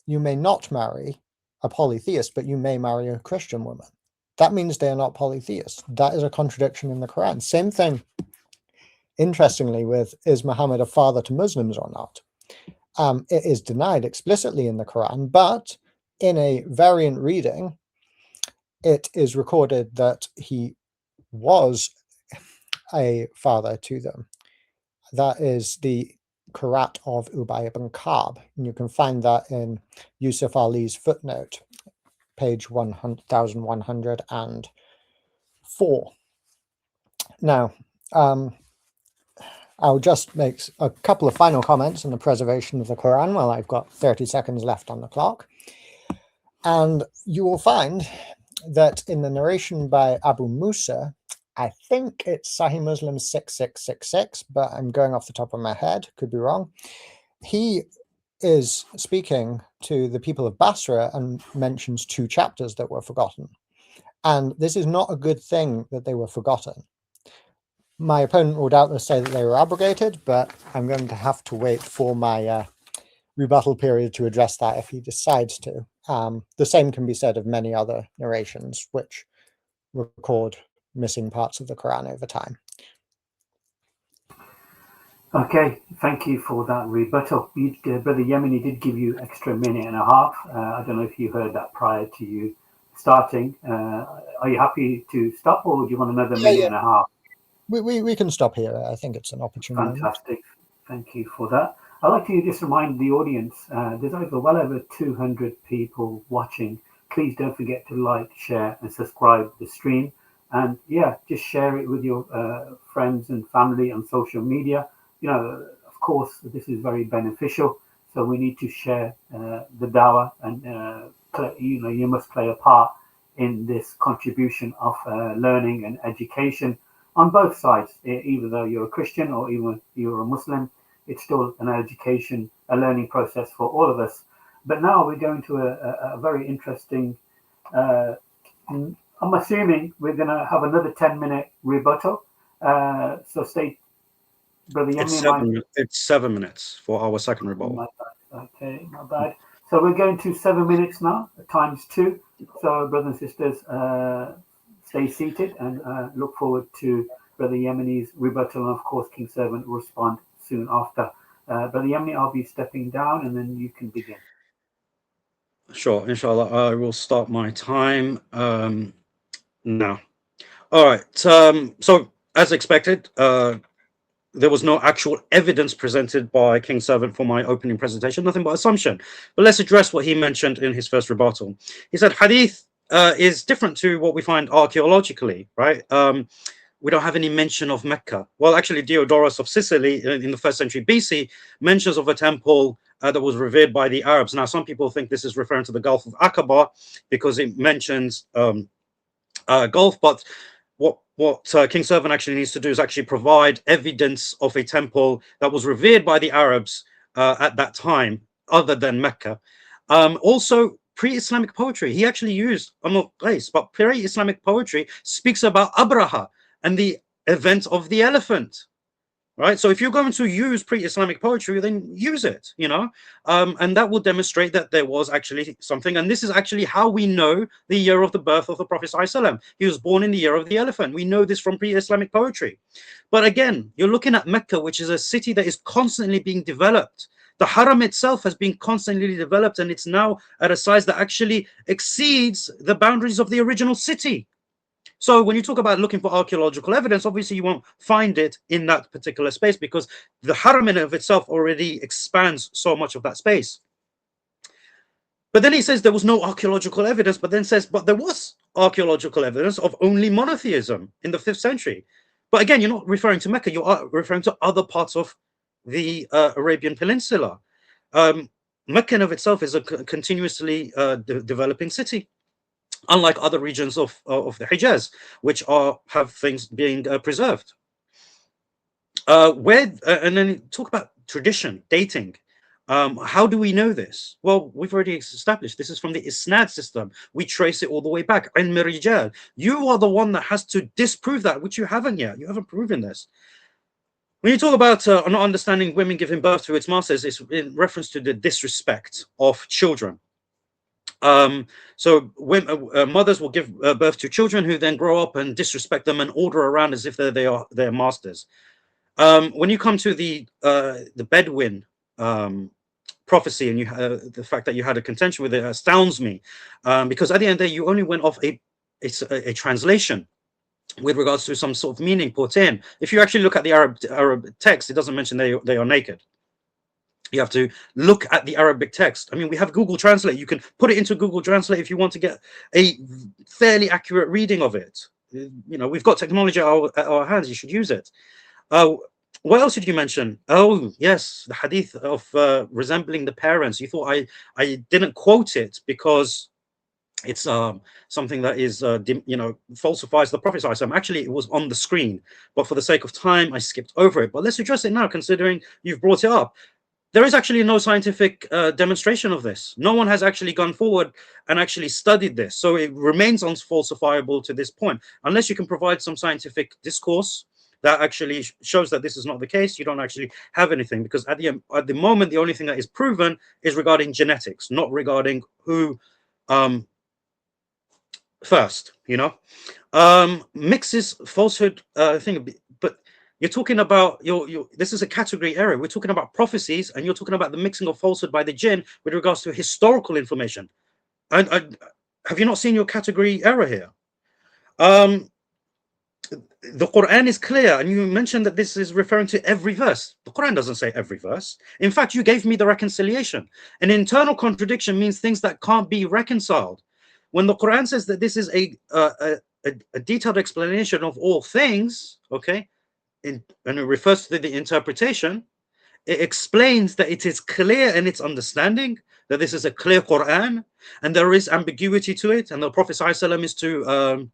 you may not marry a polytheist, but you may marry a Christian woman. That means they are not polytheists. That is a contradiction in the Quran. Same thing, interestingly, with is Muhammad a father to Muslims or not? It is denied explicitly in the Quran, but in a variant reading, it is recorded that he was a father to them. That is the Qur'at of Ubay ibn Ka'b, and you can find that in Yusuf Ali's footnote, page 1104. Now, I'll just make a couple of final comments on the preservation of the Quran while I've got 30 seconds left on the clock. And you will find that in the narration by Abu Musa, I think it's Sahih Muslim 6666, but I'm going off the top of my head, could be wrong. He is speaking to the people of Basra and mentions 2 chapters that were forgotten. And this is not a good thing that they were forgotten. My opponent will doubtless say that they were abrogated, but I'm going to have to wait for my rebuttal period to address that if he decides to. The same can be said of many other narrations which record missing parts of the Quran over time. Okay, thank you for that rebuttal. Brother Yemeni did give you extra minute and a half. I don't know if you heard that prior to you starting. Are you happy to stop, or do you want another minute and a half? We can stop here. I think it's an opportune Fantastic. moment. Thank you for that. I'd like to just remind the audience, there's well over 200 people watching. Please don't forget to like, share, and subscribe the stream. And yeah, just share it with your friends and family on social media. You know, of course, this is very beneficial. So we need to share the dawah, and you must play a part in this contribution of learning and education on both sides. Even though you're a Christian or even you're a Muslim, it's still an education, a learning process for all of us. But now we're going to a very interesting. I'm assuming we're going to have another 10-minute rebuttal. So stay. Brother Yemeni, it's 7 minutes for our second rebuttal. Okay, not bad. So we're going to 7 minutes now, times 2. So, brothers and sisters, stay seated and look forward to Brother Yemeni's rebuttal, and of course, King Servant will respond soon after. Brother Yemeni, I'll be stepping down, and then you can begin. Sure, inshallah. I will start my time now. All right. So, as expected, there was no actual evidence presented by King Servant for my opening presentation, nothing but assumption. But let's address what he mentioned in his first rebuttal. He said hadith is different to what we find archaeologically, right? We don't have any mention of Mecca. Well, actually, Diodorus of Sicily in the 1st century BC mentions of a temple that was revered by the Arabs. Now, some people think this is referring to the Gulf of Aqaba because it mentions Gulf, but what King Servant actually needs to do is actually provide evidence of a temple that was revered by the Arabs at that time, other than Mecca. Also, pre-Islamic poetry. He actually used, I'm not place, but pre-Islamic poetry speaks about Abraha and the event of the elephant. Right, so if you're going to use pre-Islamic poetry, then use it, and that will demonstrate that there was actually something. And this is actually how we know the year of the birth of the Prophet ﷺ. He was born in the year of the elephant. We know this from pre-Islamic poetry. But again, you're looking at Mecca, which is a city that is constantly being developed. The Haram itself has been constantly developed, and it's now at a size that actually exceeds the boundaries of the original city. So when you talk about looking for archaeological evidence, obviously you won't find it in that particular space because the haram in of itself already expands so much of that space. But then he says there was no archaeological evidence, but then says, but there was archaeological evidence of only monotheism in the 5th century. But again, you're not referring to Mecca, you are referring to other parts of the Arabian Peninsula. Mecca in of itself is a continuously developing city, unlike other regions of the Hijaz, which have things being preserved. And then talk about tradition, dating. How do we know this? Well, we've already established this is from the Isnad system. We trace it all the way back. Ilm Rijal. You are the one that has to disprove that, which you haven't yet. You haven't proven this. When you talk about not understanding women giving birth to its masters, it's in reference to the disrespect of children. So when mothers will give birth to children who then grow up and disrespect them and order around as if they are their masters. When you come to the Bedouin prophecy, and the fact that you had a contention with it astounds me, because at the end of the day, you only went off a translation with regards to some sort of meaning put in. If you actually look at the Arab text, it doesn't mention they are naked. You have to look at the Arabic text. I mean, we have Google Translate. You can put it into Google Translate if you want to get a fairly accurate reading of it. You know, we've got technology at our hands. You should use it. What else did you mention? Oh, yes, the hadith of resembling the parents. You thought I didn't quote it because it's something that is, falsifies the Prophet. Actually, it was on the screen, but for the sake of time, I skipped over it. But let's address it now, considering you've brought it up. There is actually no scientific demonstration of this. No one has actually gone forward and actually studied this. So it remains unfalsifiable to this point. Unless you can provide some scientific discourse that actually shows that this is not the case, you don't actually have anything. Because at the moment, the only thing that is proven is regarding genetics, not regarding who first, mixes falsehood thing. But you're talking about this is a category error. We're talking about prophecies, and you're talking about the mixing of falsehood by the jinn with regards to historical information. And have you not seen your category error here? The Quran is clear, and you mentioned that this is referring to every verse. The Quran doesn't say every verse. In fact, you gave me the reconciliation. An internal contradiction means things that can't be reconciled. When the Quran says that this is a detailed explanation of all things, okay, and it refers to the interpretation, it explains that it is clear in its understanding that this is a clear Quran, and there is ambiguity to it, and the Prophet ﷺ is to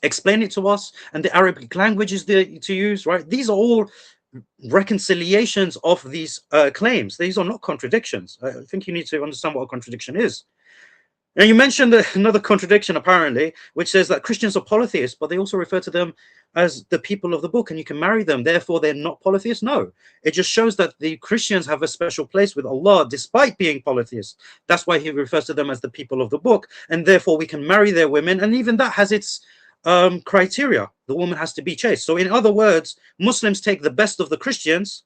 explain it to us, and the Arabic language is there to use, right? These are all reconciliations of these claims. These are not contradictions. I think you need to understand what a contradiction is. Now, you mentioned another contradiction, apparently, which says that Christians are polytheists, but they also refer to them as the people of the book, and you can marry them. Therefore, they're not polytheists. No, it just shows that the Christians have a special place with Allah, despite being polytheists. That's why he refers to them as the people of the book, and therefore we can marry their women, and even that has its criteria. The woman has to be chaste. So in other words, Muslims take the best of the Christians,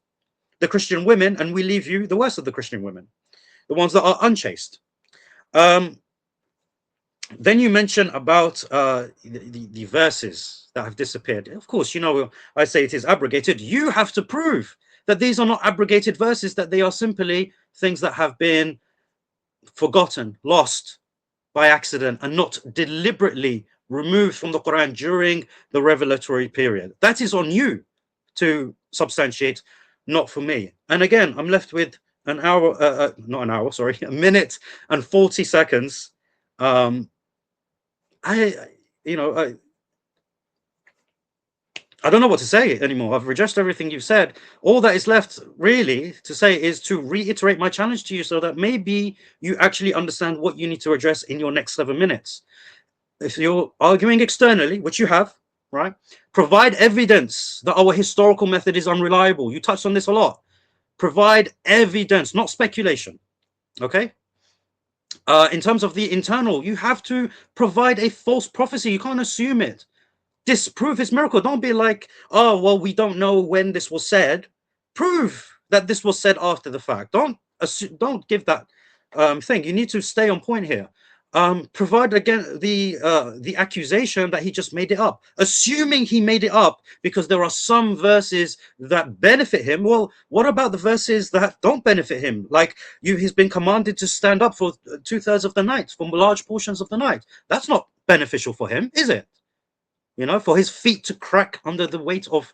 the Christian women, and we leave you the worst of the Christian women, the ones that are unchaste. Then you mention about the verses that have disappeared. Of course, I say it is abrogated. You have to prove that these are not abrogated verses, that they are simply things that have been forgotten, lost by accident, and not deliberately removed from the Quran during the revelatory period. That is on you to substantiate, not for me. And again, I'm left with a minute and 40 seconds. I don't know what to say anymore. I've rejected everything you've said. All that is left really to say is to reiterate my challenge to you, so that maybe you actually understand what you need to address in your next 7 minutes. If you're arguing externally, which you have, right, provide evidence that our historical method is unreliable. You touched on this a lot. Provide evidence, not speculation. Okay? In terms of the internal, you have to provide a false prophecy. You can't assume it. Disprove his miracle. Don't be like, oh, well, we don't know when this was said. Prove that this was said after the fact. Don't give that thing. You need to stay on point here. provide again the accusation that he just made it up, assuming he made it up because there are some verses that benefit him. Well, what about the verses that don't benefit him? Like he's been commanded to stand up for 2/3 of the night, for large portions of the night. That's not beneficial for him, is it? For his feet to crack under the weight of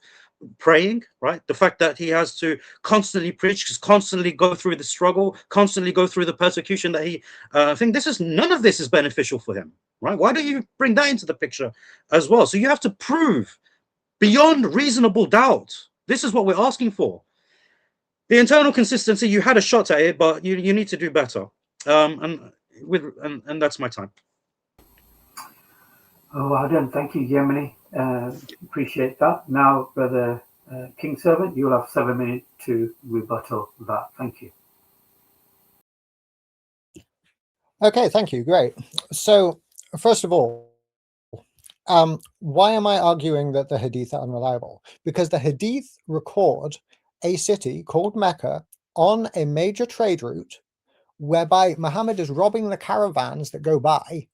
praying, right? The fact that he has to constantly preach, constantly go through the struggle, constantly go through the persecution that he I think none of this is beneficial for him, right? Why don't you bring that into the picture as well? So you have to prove beyond reasonable doubt. This is what we're asking for. The internal consistency, you had a shot at it, but you need to do better. And that's my time. Oh, well done. Thank you, Yemeni. Appreciate that. Now, Brother King Servant, you'll have 7 minutes to rebuttal that. Thank you. Okay, thank you. Great. So, first of all, why am I arguing that the Hadith are unreliable? Because the Hadith record a city called Mecca on a major trade route whereby Muhammad is robbing the caravans that go by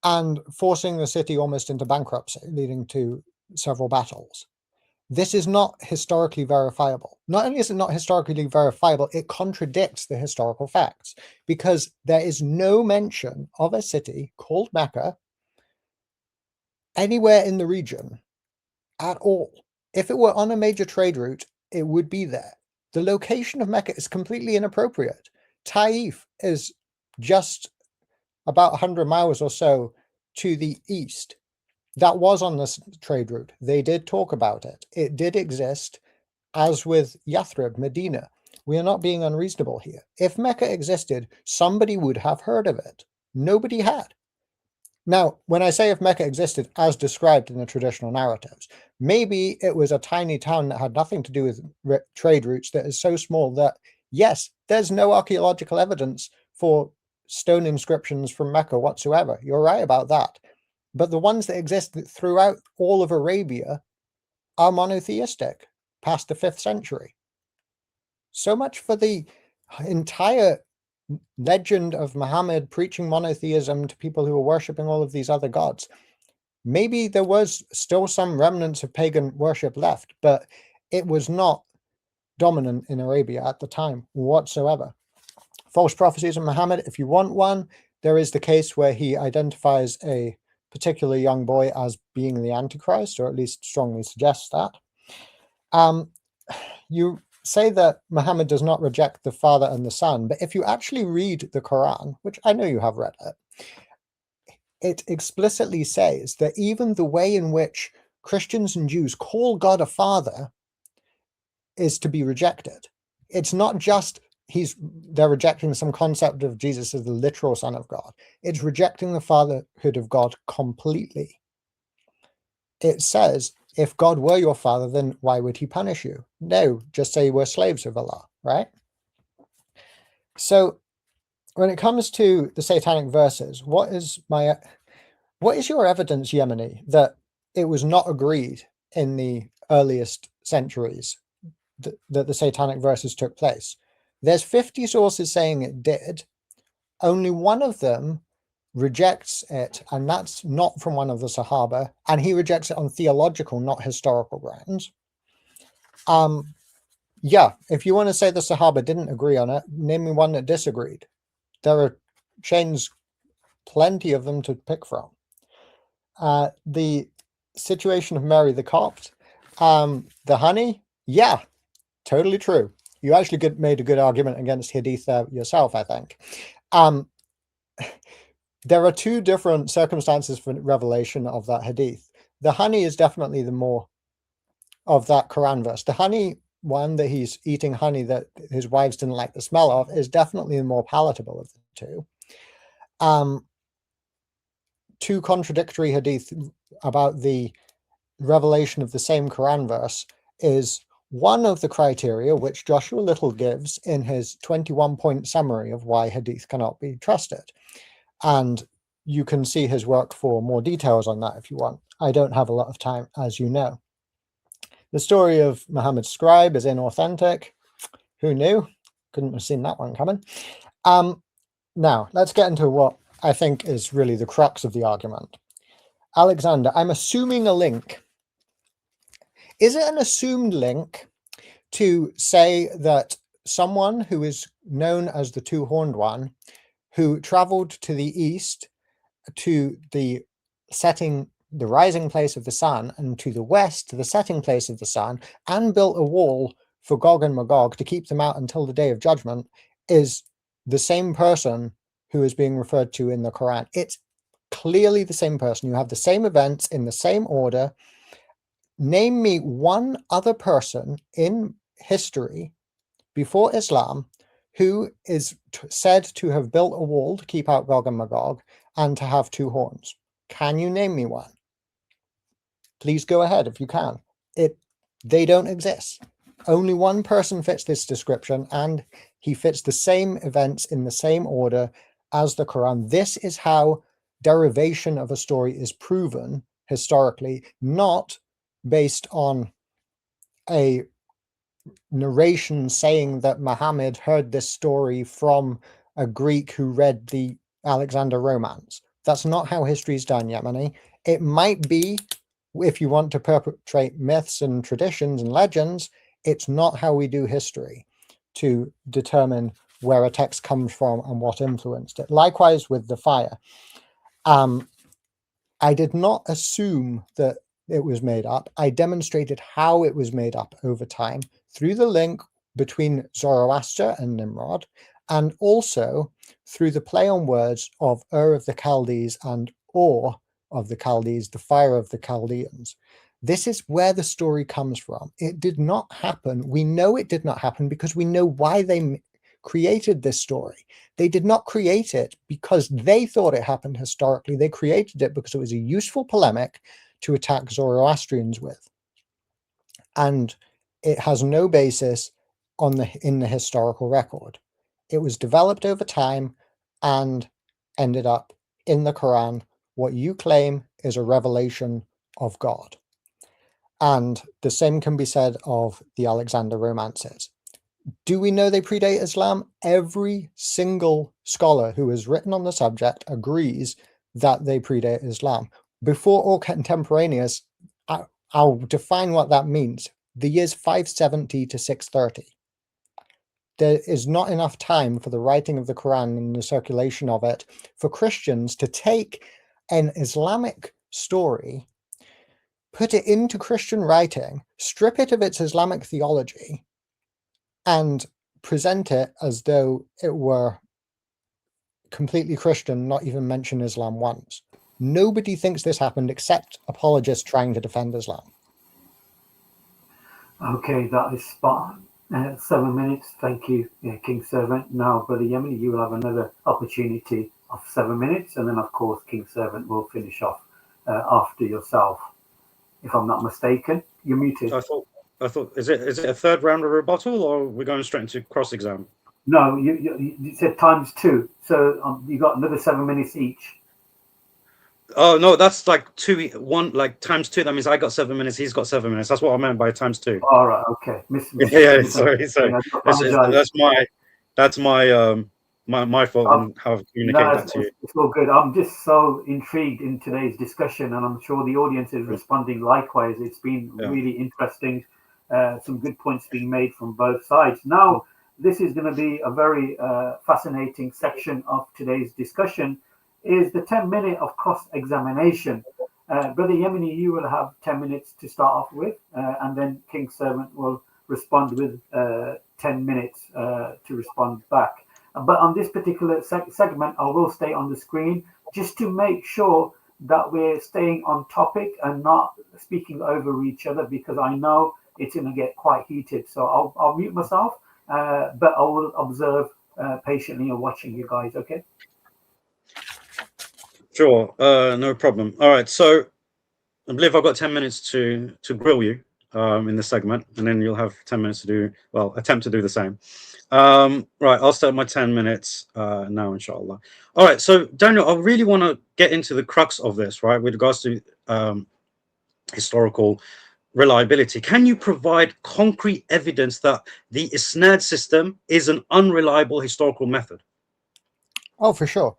and forcing the city almost into bankruptcy, leading to several battles. This is not historically verifiable. Not only is it not historically verifiable, it contradicts the historical facts, because there is no mention of a city called Mecca anywhere in the region at all. If it were on a major trade route, it would be there. The location of Mecca is completely inappropriate. Taif is just about 100 miles or so to the east. That was on this trade route. They did talk about it. It did exist, as with Yathrib, Medina. We are not being unreasonable here. If Mecca existed, somebody would have heard of it. Nobody had. Now, when I say if Mecca existed as described in the traditional narratives, maybe it was a tiny town that had nothing to do with trade routes that is so small that, yes, there's no archaeological evidence for stone inscriptions from Mecca whatsoever. You're right about that. But the ones that exist throughout all of Arabia are monotheistic past the 5th century. So much for the entire legend of Muhammad preaching monotheism to people who were worshipping all of these other gods. Maybe there was still some remnants of pagan worship left, but it was not dominant in Arabia at the time whatsoever. False prophecies of Muhammad, if you want one, there is the case where he identifies a particular young boy as being the Antichrist, or at least strongly suggests that. You say that Muhammad does not reject the Father and the Son, but if you actually read the Quran, which I know you have read it, it explicitly says that even the way in which Christians and Jews call God a father is to be rejected. It's not just they're rejecting some concept of Jesus as the literal Son of God. It's rejecting the fatherhood of God completely. It says, if God were your father, then why would he punish you? No, just say we're slaves of Allah, right? So when it comes to the satanic verses, what is your evidence, Yemeni, that it was not agreed in the earliest centuries that the satanic verses took place? There's 50 sources saying it did. Only one of them rejects it, and that's not from one of the Sahaba, and he rejects it on theological, not historical grounds. Yeah, if you want to say the Sahaba didn't agree on it, name me one that disagreed. There are chains, plenty of them to pick from. The situation of Mary the Copt, the honey, yeah, totally true. You actually made a good argument against Hadith yourself, I think. There are two different circumstances for revelation of that Hadith. The honey is definitely the more of that Quran verse. The honey one, that he's eating honey that his wives didn't like the smell of, is definitely the more palatable of the two. Two contradictory Hadith about the revelation of the same Quran verse is one of the criteria which Joshua Little gives in his 21-point summary of why Hadith cannot be trusted. And you can see his work for more details on that if you want. I don't have a lot of time, as you know. The story of Muhammad's scribe is inauthentic. Who knew? Couldn't have seen that one coming. Now, let's get into what I think is really the crux of the argument. Alexander, I'm assuming a link. Is it an assumed link to say that someone who is known as the two-horned one, who traveled to the east to the rising place of the sun, and to the west to the setting place of the sun, and built a wall for Gog and Magog to keep them out until the day of judgment, is the same person who is being referred to in the Quran? It's clearly the same person. You have the same events in the same order. Name me one other person in history before Islam who is said to have built a wall to keep out Gog and Magog and to have two horns. Can you name me one? Please go ahead if you can. They don't exist. Only one person fits this description, and he fits the same events in the same order as the Quran. This is how derivation of a story is proven historically, not based on a narration saying that Muhammad heard this story from a Greek who read the Alexander Romance. That's not how history is done, Yemeni. It might be, if you want to perpetrate myths and traditions and legends, it's not how we do history to determine where a text comes from and what influenced it. Likewise with the fire. I did not assume that it was made up. I demonstrated how it was made up over time through the link between Zoroaster and Nimrod, and also through the play on words of Ur of the Chaldees and Or of the Chaldees, the fire of the Chaldeans. This is where the story comes from. It did not happen. We know it did not happen because we know why they created this story. They did not create it because they thought it happened historically. They created it because it was a useful polemic to attack Zoroastrians with. And it has no basis in the historical record. It was developed over time and ended up in the Quran. What you claim is a revelation of God. And the same can be said of the Alexander romances. Do we know they predate Islam? Every single scholar who has written on the subject agrees that they predate Islam. Before or contemporaneous, I'll define what that means. The years 570 to 630. There is not enough time for the writing of the Quran and the circulation of it for Christians to take an Islamic story, put it into Christian writing, strip it of its Islamic theology, and present it as though it were completely Christian, not even mention Islam once. Nobody thinks this happened except apologists trying to defend Islam. Okay, that is spot on. 7 minutes. Thank you, King Servant. Now, Brother Yemeni, you will have another opportunity of 7 minutes, and then, of course, King Servant will finish off after yourself. If I'm not mistaken, you're muted. I thought, is it a third round of rebuttal, or we're going straight into cross-exam? No, you said times 2, so you got another 7 minutes each. Oh no, that's like times 2. That means I got 7 minutes, he's got 7 minutes. That's what I meant by times 2. All right, okay. Sorry. That's my fault on how I've communicated that to you. It's all good. I'm just so intrigued in today's discussion, and I'm sure the audience is responding likewise. It's been really interesting. Some good points being made from both sides. Now, this is going to be a very fascinating section of today's discussion, is the 10-minute of cross-examination. Brother Yemeni, you will have 10 minutes to start off with, and then King Servant will respond with 10 minutes to respond back. But on this particular segment, I will stay on the screen just to make sure that we're staying on topic and not speaking over each other, because I know it's going to get quite heated. So I'll mute myself, but I will observe patiently and watching you guys, okay? Sure, no problem. All right, so I believe I've got 10 minutes to grill you in this segment, and then you'll have 10 minutes to attempt to do the same. Right, I'll start my 10 minutes now, inshallah. All right, so Daniel, I really want to get into the crux of this, right, with regards to historical reliability. Can you provide concrete evidence that the isnad system is an unreliable historical method? Oh, for sure.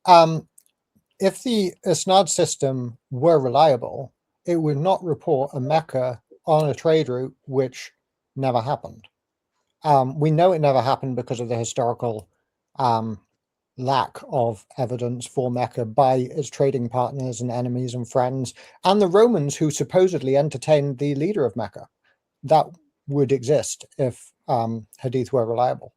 If the Isnad system were reliable, it would not report a Mecca on a trade route which never happened. We know it never happened because of the historical lack of evidence for Mecca by its trading partners and enemies and friends, and the Romans who supposedly entertained the leader of Mecca. That would exist if hadith were reliable.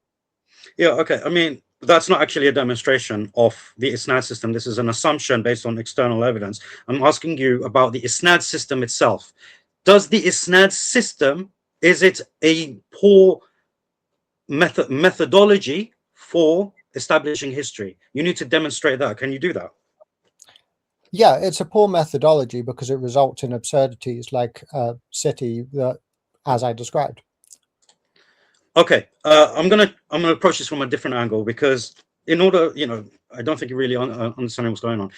Yeah, okay. I mean, that's not actually a demonstration of the ISNAD system. This is an assumption based on external evidence. I'm asking you about the ISNAD system itself. Does the ISNAD system, is it a poor methodology for establishing history? You need to demonstrate that. Can you do that? Yeah, it's a poor methodology because it results in absurdities like a city that, as I described. Okay, I'm gonna approach this from a different angle, because in order, I don't think you really understand what's going on.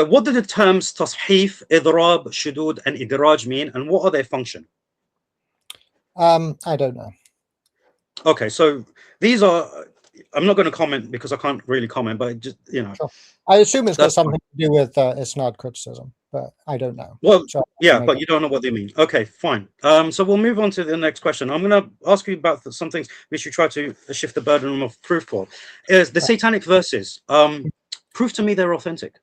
What do the terms tashif, idrab, shudud, and idraj mean, and what are their function? I don't know. Okay, so these are. I'm not going to comment because I can't really comment, but just Sure. I assume it's got that's something fine. to do with Isnad criticism, but I don't know. Well, So yeah, but you don't know what they mean. Okay, fine. So we'll move on to the next question. I'm going to ask you about some things which you try to shift the burden of proof for. Is the satanic verses? Prove to me they're authentic.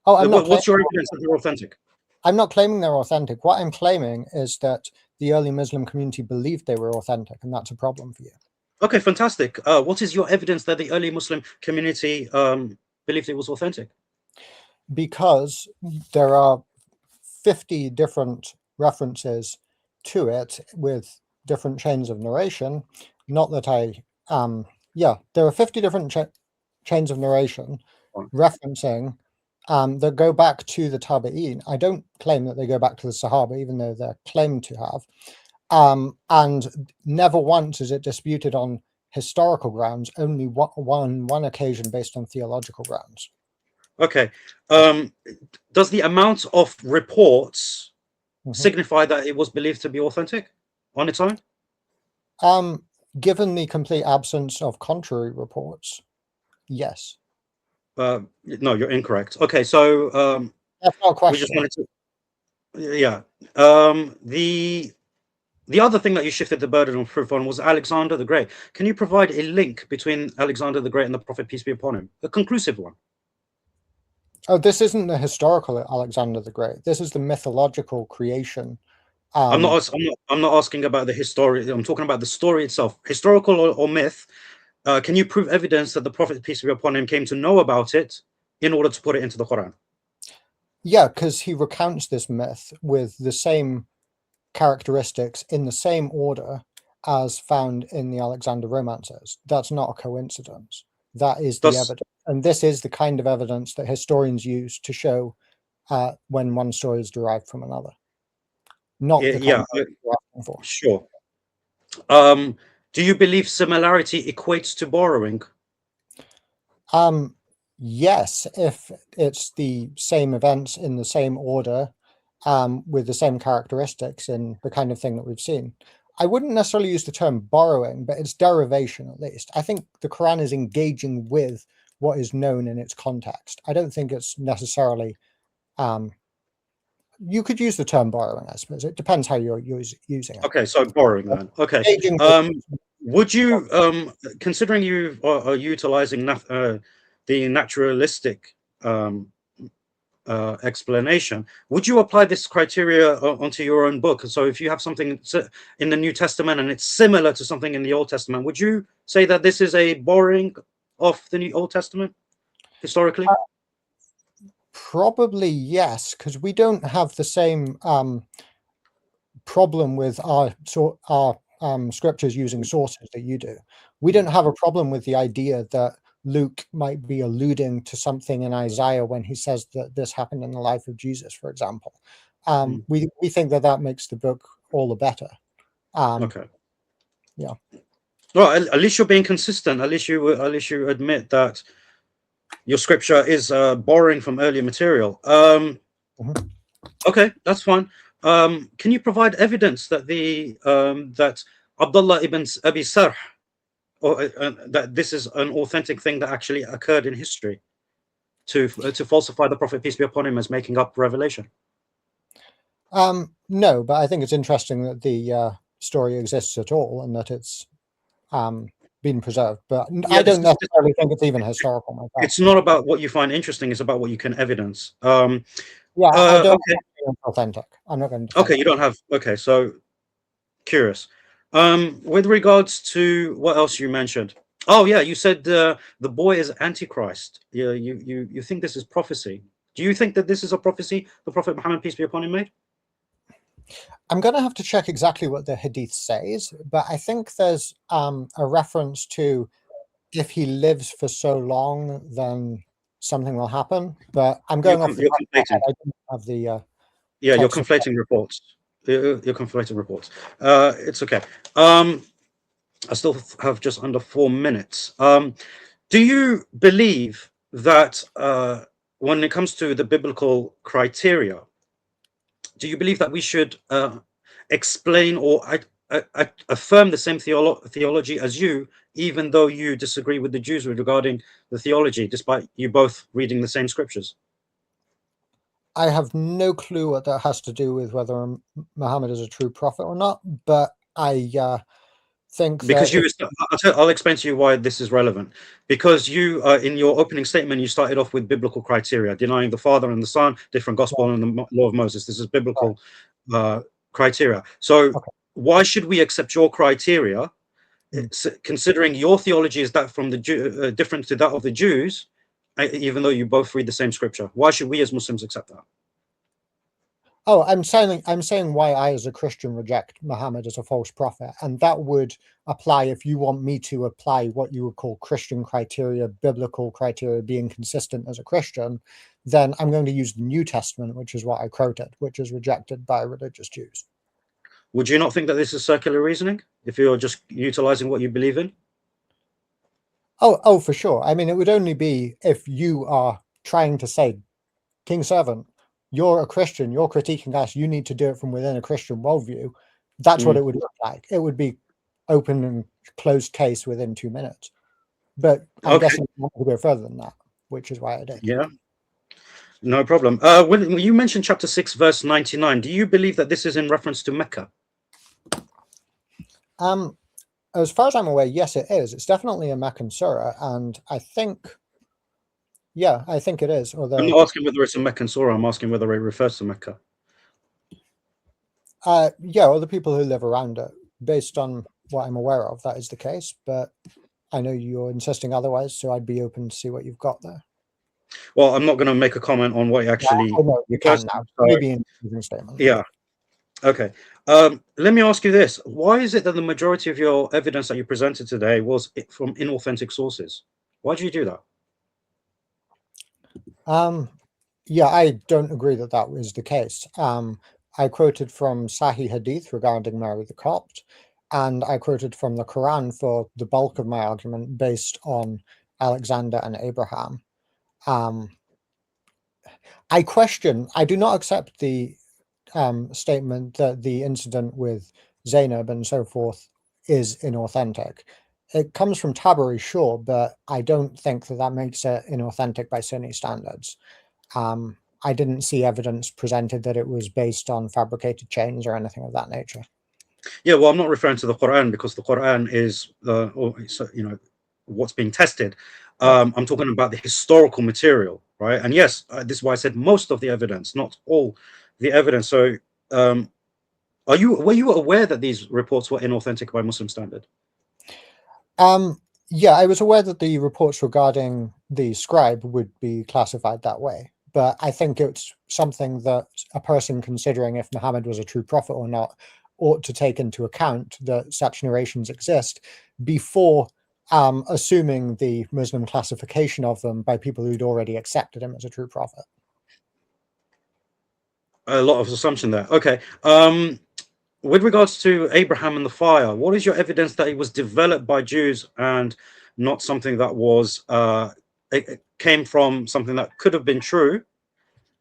Oh, I'm not. What's your evidence that they're authentic? I'm not claiming they're authentic. What I'm claiming is that the early Muslim community believed they were authentic, and that's a problem for you. Okay, fantastic. What is your evidence that the early Muslim community believed it was authentic? Because there are 50 different references to it with different chains of narration. Not that there are 50 different chains of narration referencing that go back to the Tabi'in. I don't claim that they go back to the Sahaba, even though they're claimed to have. And never once is it disputed on historical grounds, only one occasion based on theological grounds. Okay. Does the amount of reports signify that it was believed to be authentic on its own? Given the complete absence of contrary reports, yes. No, you're incorrect. Okay, so that's not a question. we just wanted to, yeah. The other thing that you shifted the burden of proof on was Alexander the Great. Can you provide a link between Alexander the Great and the Prophet, peace be upon him? A conclusive one. Oh, this isn't the historical Alexander the Great. This is the mythological creation. I'm not asking about the history. I'm talking about the story itself, historical or myth. Can you prove evidence that the Prophet, peace be upon him, came to know about it in order to put it into the Quran? Yeah, because he recounts this myth with the same characteristics in the same order as found in the Alexander romances. That's not a coincidence. That is the evidence. And this is the kind of evidence that historians use to show when one story is derived from another. Not the kind you're asking for. Sure. Do you believe similarity equates to borrowing? Yes, if it's the same events in the same order, with the same characteristics and the kind of thing that we've seen. I wouldn't necessarily use the term borrowing, but it's derivation at least. I think the Quran is engaging with what is known in its context. I don't think it's necessarily, you could use the term borrowing, I suppose. It depends how you're using it. Okay, so borrowing then. Okay. Would you, considering you are utilizing the naturalistic explanation, would you apply this criteria onto your own book? So if you have something in the New Testament and it's similar to something in the Old Testament, would you say that this is a borrowing of the New Old Testament historically? Probably yes, because we don't have the same problem with our scriptures using sources that you do. We don't have a problem with the idea that Luke might be alluding to something in Isaiah when he says that this happened in the life of Jesus, for example. We think that makes the book all the better. Okay. Yeah. Well, at least you're being consistent. At least you admit that your scripture is borrowing from earlier material. Okay, that's fine. Can you provide evidence that that Abdullah ibn Abi Sarh, or that this is an authentic thing that actually occurred in history? to falsify the Prophet, peace be upon him, as making up revelation? No, but I think it's interesting that the story exists at all and that it's been preserved. But I don't necessarily think it's even historical myself. It's not about what you find interesting; it's about what you can evidence. Yeah, I don't okay. think it's authentic. I'm not going to. Okay, you don't have. Okay, so curious. With regards to what else you mentioned. Oh yeah, you said the boy is Antichrist. Yeah, you think this is prophecy. Do you think that this is a prophecy the Prophet Muhammad, peace be upon him, made? I'm going to have to check exactly what the hadith says, but I think there's a reference to if he lives for so long, then something will happen. But I'm going off the top of my head. I don't have the yeah, you're text of- conflating reports. You're conflating reports. It's okay. I still have just under 4 minutes. Do you believe that when it comes to the biblical criteria, do you believe that we should explain or affirm the same theology as you, even though you disagree with the Jews regarding the theology, despite you both reading the same scriptures? I have no clue what that has to do with whether Muhammad is a true prophet or not, but I think because that I'll explain to you why this is relevant. Because you, in your opening statement, you started off with biblical criteria, denying the Father and the Son, different gospel, and the law of Moses. This is biblical criteria. So why should we accept your criteria, considering your theology is that from the different to that of the Jews, even though you both read the same scripture? Why should we as Muslims accept that? Oh, I'm saying why I, as a Christian, reject Muhammad as a false prophet, and that would apply if you want me to apply what you would call Christian criteria, biblical criteria, being consistent as a Christian. Then I'm going to use the New Testament, which is what I quoted, which is rejected by religious Jews. Would you not think that this is circular reasoning if you're just utilizing what you believe in? Oh, for sure. I mean, it would only be if you are trying to say, King Servant, you're a Christian, you're critiquing us, you need to do it from within a Christian worldview. That's what it would look like. It would be open and closed case within 2 minutes. But I'm guessing you want to go further than that, which is why I did. Yeah, no problem. When you mentioned chapter 6, verse 99, do you believe that this is in reference to Mecca? As far as I'm aware, yes, it is. It's definitely a Meccan surah, and I think, yeah, I think it is. Although I'm not asking whether it's a Meccan surah, I'm asking whether it refers to Mecca. Yeah, other people who live around it, based on what I'm aware of, that is the case. But I know you're insisting otherwise, so I'd be open to see what you've got there. Well, I'm not going to make a comment on what actually. Yeah, I know you can now. Maybe in a statement. Yeah. Okay. Let me ask you this: why is it that the majority of your evidence that you presented today was from inauthentic sources? Why do you do that? Yeah, I don't agree that that was the case. I quoted from Sahih Hadith regarding Mary the Copt, and I quoted from the Quran for the bulk of my argument based on Alexander and Abraham. I do not accept the statement that the incident with Zainab and so forth is inauthentic. It comes from Tabari, sure, but I don't think that that makes it inauthentic by Sunni standards. I didn't see evidence presented that it was based on fabricated chains or anything of that nature. Yeah, well, I'm not referring to the Quran because the Quran is, what's being tested. I'm talking about the historical material, right? And yes, this is why I said most of the evidence, not all the evidence. So, were you aware that these reports were inauthentic by Muslim standard? Yeah, I was aware that the reports regarding the scribe would be classified that way. But I think it's something that a person considering if Muhammad was a true prophet or not ought to take into account that such narrations exist before assuming the Muslim classification of them by people who'd already accepted him as a true prophet. A lot of assumption there. Okay. With regards to Abraham and the fire, what is your evidence that it was developed by Jews and not something that was it came from something that could have been true,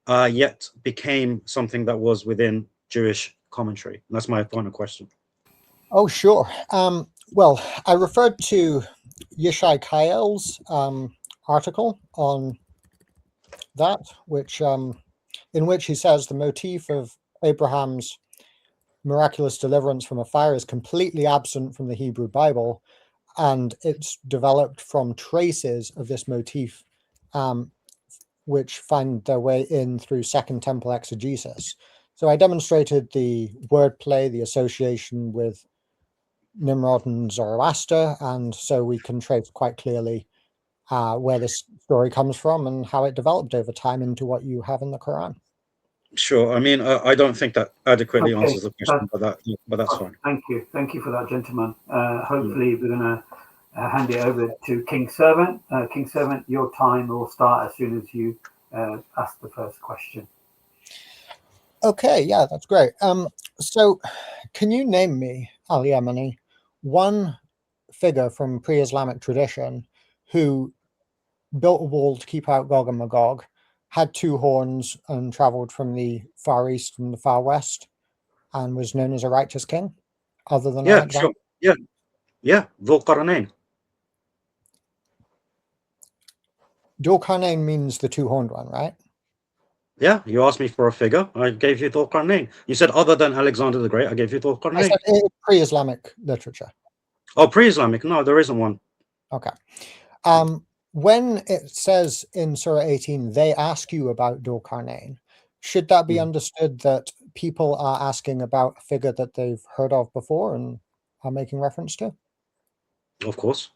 yet became something that was within Jewish commentary? And that's my final question. Oh, sure. Well, I referred to Yishai Kael's article on that, which in which he says the motif of Abraham's miraculous deliverance from a fire is completely absent from the Hebrew Bible, and it's developed from traces of this motif, which find their way in through Second Temple exegesis. So I demonstrated the wordplay, the association with Nimrod and Zoroaster, and so we can trace quite clearly where this story comes from and how it developed over time into what you have in the Quran. Sure. I mean, I don't think that adequately Okay, answers the question, but that's fine. Thank you for that, gentlemen. Hopefully, we're going to hand it over to King Servant. King Servant, your time will start as soon as you ask the first question. Okay, yeah, that's great. So can you name me, Al-Yemeni, one figure from pre-Islamic tradition who built a wall to keep out Gog and Magog, had two horns, and traveled from the Far East and the Far West, and was known as a righteous king, other than Yeah, Alexander? sure. Yeah. Dhul Qarnayn. Dhul Qarnayn means the two-horned one, right? Yeah, you asked me for a figure. I gave you Dhul Qarnayn. You said other than Alexander the Great, I gave you Dhul I Qarnayn. said it's pre-Islamic literature. Oh, pre-Islamic? No, there isn't one. Okay. When it says in Surah 18, they ask you about Dhul Qarnayn, should that be understood that people are asking about a figure that they've heard of before and are making reference to? Of course.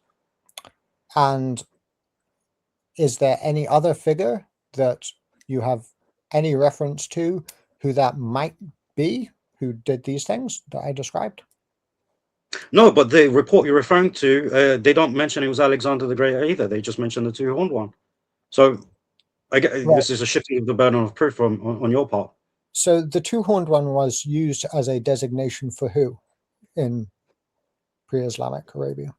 And is there any other figure that you have any reference to who that might be, who did these things that I described? No, but the report you're referring to, they don't mention it was Alexander the Great either. They just mention the two-horned one. So I get this is a shifting of the burden of proof on your part. So the two-horned one was used as a designation for who in pre-Islamic Arabia?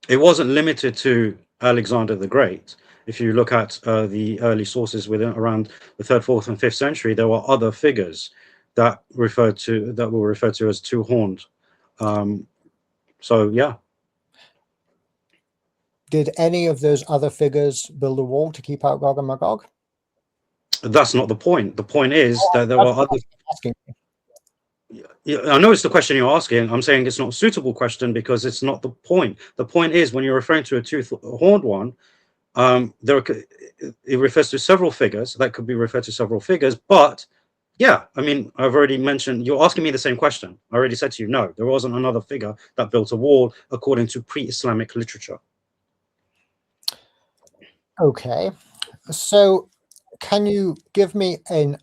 It wasn't limited to Alexander the Great. If you look at the early sources within around the 3rd, 4th, and 5th century, there were other figures that were referred to as two-horned. So yeah. Did any of those other figures build a wall to keep out Gog and Magog? That's not the point. The point is that there were other. Yeah, I know it's the question you're asking. I'm saying it's not a suitable question because it's not the point. The point is when you're referring to a two-horned one, it refers to several figures. That could be referred to several figures, but yeah, I mean, I've already mentioned, you're asking me the same question. I already said to you, no, there wasn't another figure that built a wall according to pre-Islamic literature. Okay, so can you give me an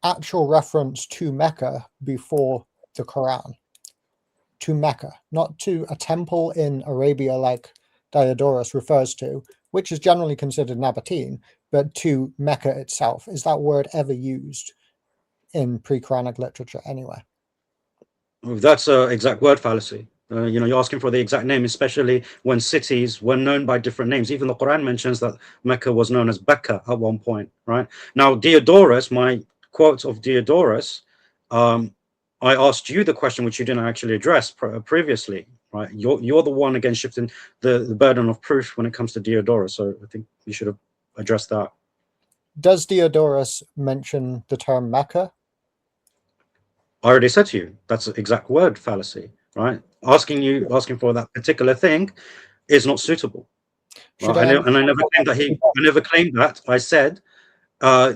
actual reference to Mecca before the Quran? To Mecca, not to a temple in Arabia like Diodorus refers to, which is generally considered Nabatean, but to Mecca itself. Is that word ever used in pre-Quranic literature anywhere? That's an exact word fallacy. You're asking for the exact name, especially when cities were known by different names. Even the Quran mentions that Mecca was known as Becca at one point, right? Now, Diodorus, my quote of Diodorus, I asked you the question which you didn't actually address previously, right? You're the one again shifting the burden of proof when it comes to Diodorus. So I think you should have addressed that. Does Diodorus mention the term Mecca? I already said to you, that's an exact word fallacy, right? Asking for that particular thing is not suitable. Right? I never claimed that. I said,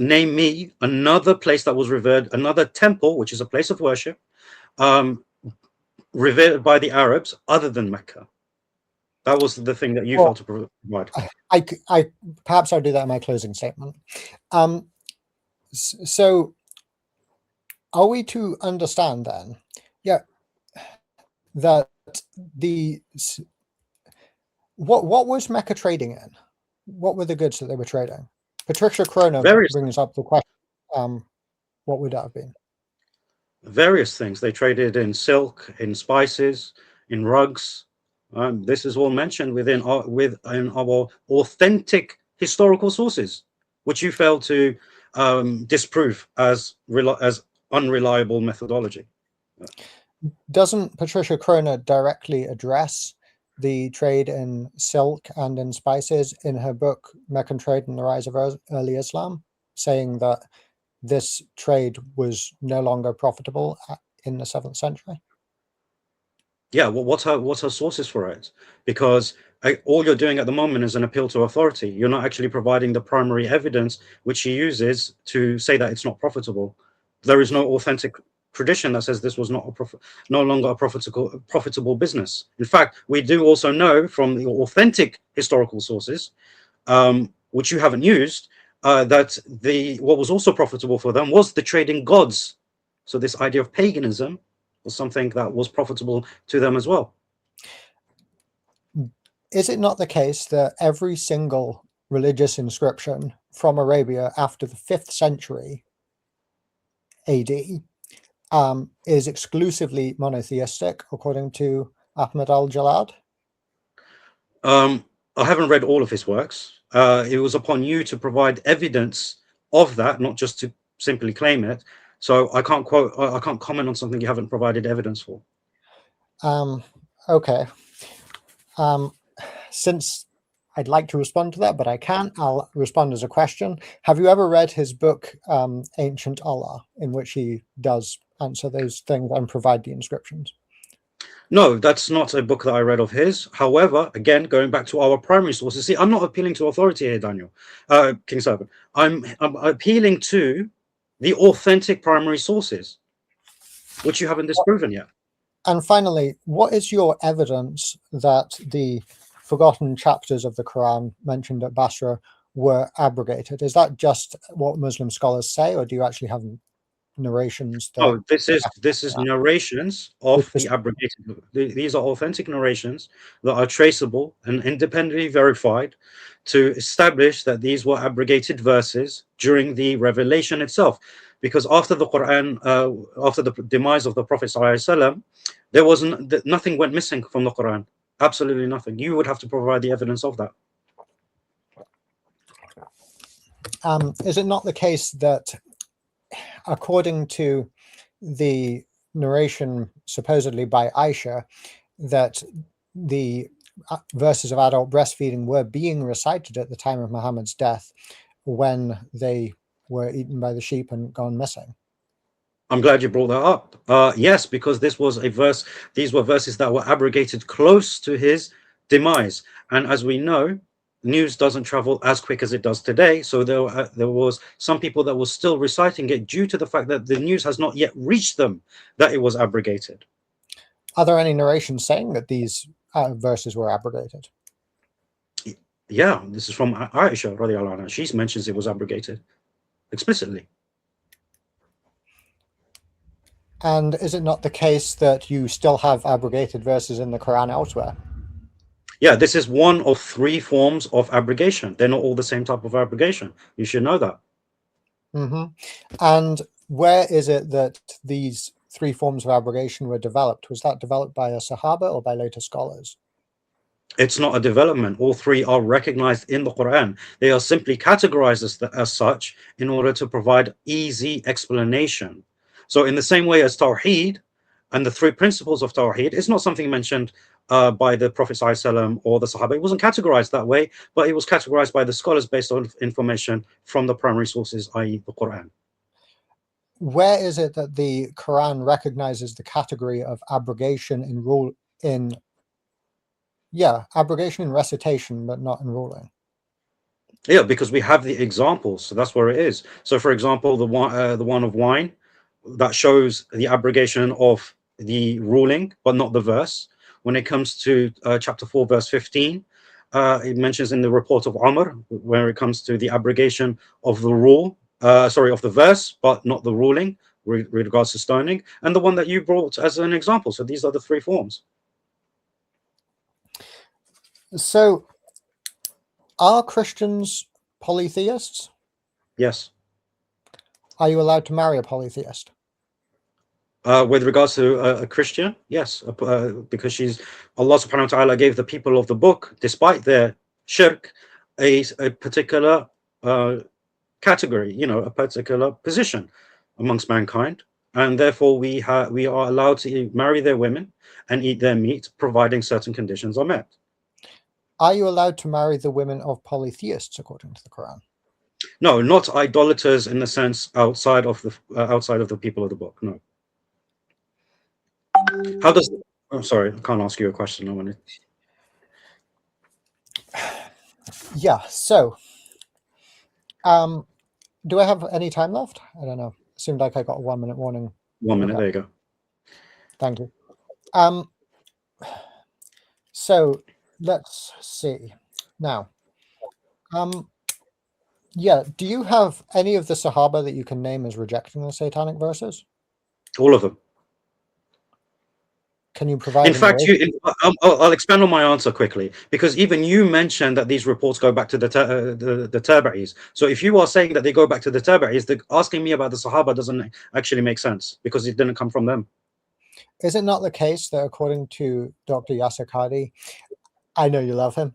name me another place that was revered, another temple, which is a place of worship, revered by the Arabs other than Mecca. That was the thing that you failed to provide. I perhaps I'll do that in my closing statement. So are we to understand then, that what was Mecca trading in? What were the goods that they were trading? Patricia Kroner brings up the question. What would that have been? Various things. They traded in silk, in spices, in rugs. This is all mentioned within our authentic historical sources, which you failed to disprove as unreliable methodology. Doesn't Patricia Kroner directly address the trade in silk and in spices in her book Meccan Trade and the Rise of Early Islam, saying that this trade was no longer profitable in the 7th century? Yeah, well, what's her sources for it? Because all you're doing at the moment is an appeal to authority. You're not actually providing the primary evidence which she uses to say that it's not profitable. There is no authentic tradition that says this was not no longer a profitable business. In fact, we do also know from the authentic historical sources, which you haven't used, that what was also profitable for them was the trade in gods. So this idea of paganism was something that was profitable to them as well. Is it not the case that every single religious inscription from Arabia after the 5th century AD is exclusively monotheistic, according to Ahmad al-Jalad? I haven't read all of his works. It was upon you to provide evidence of that, not just to simply claim it. So I can't comment on something you haven't provided evidence for. Okay. Since I'd like to respond to that, but I can't, I'll respond as a question. Have you ever read his book, Ancient Allah, in which he does answer those things and provide the inscriptions? No, that's not a book that I read of his. However, again, going back to our primary sources, see, I'm not appealing to authority here, Daniel, King Servant. I'm appealing to the authentic primary sources, which you haven't disproven yet. And finally, what is your evidence that the forgotten chapters of the Quran mentioned at Basra were abrogated? Is that just what Muslim scholars say, or do you actually have narrations? Oh, this is narrations of the abrogated. These are authentic narrations that are traceable and independently verified to establish that these were abrogated verses during the revelation itself. Because after the Quran, after the demise of the Prophet ﷺ, there wasn't nothing went missing from the Quran. Absolutely nothing. You would have to provide the evidence of that. Is it not the case that, according to the narration supposedly by Aisha, that the verses of adult breastfeeding were being recited at the time of Muhammad's death when they were eaten by the sheep and gone missing? I'm glad you brought that up. Yes, because this was a verse. These were verses that were abrogated close to his demise, and as we know, news doesn't travel as quick as it does today. So there was some people that were still reciting it due to the fact that the news has not yet reached them that it was abrogated. Are there any narrations saying that these verses were abrogated? Yeah, this is from Aisha radiallahu anha. She mentions it was abrogated explicitly. And is it not the case that you still have abrogated verses in the Quran elsewhere? Yeah, this is one of 3 forms of abrogation. They're not all the same type of abrogation. You should know that. And where is it that these 3 forms of abrogation were developed? Was that developed by a Sahaba or by later scholars? It's not a development. All 3 are recognized in the Quran. They are simply categorized as such in order to provide easy explanation. So in the same way as Tawheed and the 3 principles of Tawheed, it's not something mentioned by the Prophet ﷺ or the Sahaba. It wasn't categorized that way, but it was categorized by the scholars based on information from the primary sources, i.e. the Quran. Where is it that the Quran recognizes the category of abrogation abrogation in recitation, but not in ruling? Yeah, because we have the examples, so that's where it is. So, for example, the one of wine, that shows the abrogation of the ruling, but not the verse. When it comes to chapter 4, verse 15, it mentions in the report of Umar, where it comes to the abrogation of the rule, of the verse, but not the ruling, with regards to stoning, and the one that you brought as an example. So these are the 3 forms. So, are Christians polytheists? Yes. Are you allowed to marry a polytheist? With regards to a Christian, yes, because Allah subhanahu wa ta'ala gave the people of the book, despite their shirk, a particular category, a particular position amongst mankind. and therefore we are allowed to marry their women and eat their meat, providing certain conditions are met. Are you allowed to marry the women of polytheists according to the Quran? No, not idolaters in the sense outside of the people of the book. No. How does? I'm sorry, I can't ask you a question. I wanted. Yeah. So, do I have any time left? I don't know. It seemed like I got a 1 minute warning. 1 minute. Okay. There you go. Thank you. So let's see now. Yeah. Do you have any of the Sahaba that you can name as rejecting the satanic verses? All of them. Can you provide? In fact, I'll expand on my answer quickly, because even you mentioned that these reports go back to the Tabi'is. So if you are saying that they go back to the Tabi'is, asking me about the Sahaba doesn't actually make sense, because it didn't come from them. Is it not the case that according to Dr. Yasser Qadhi, I know you love him,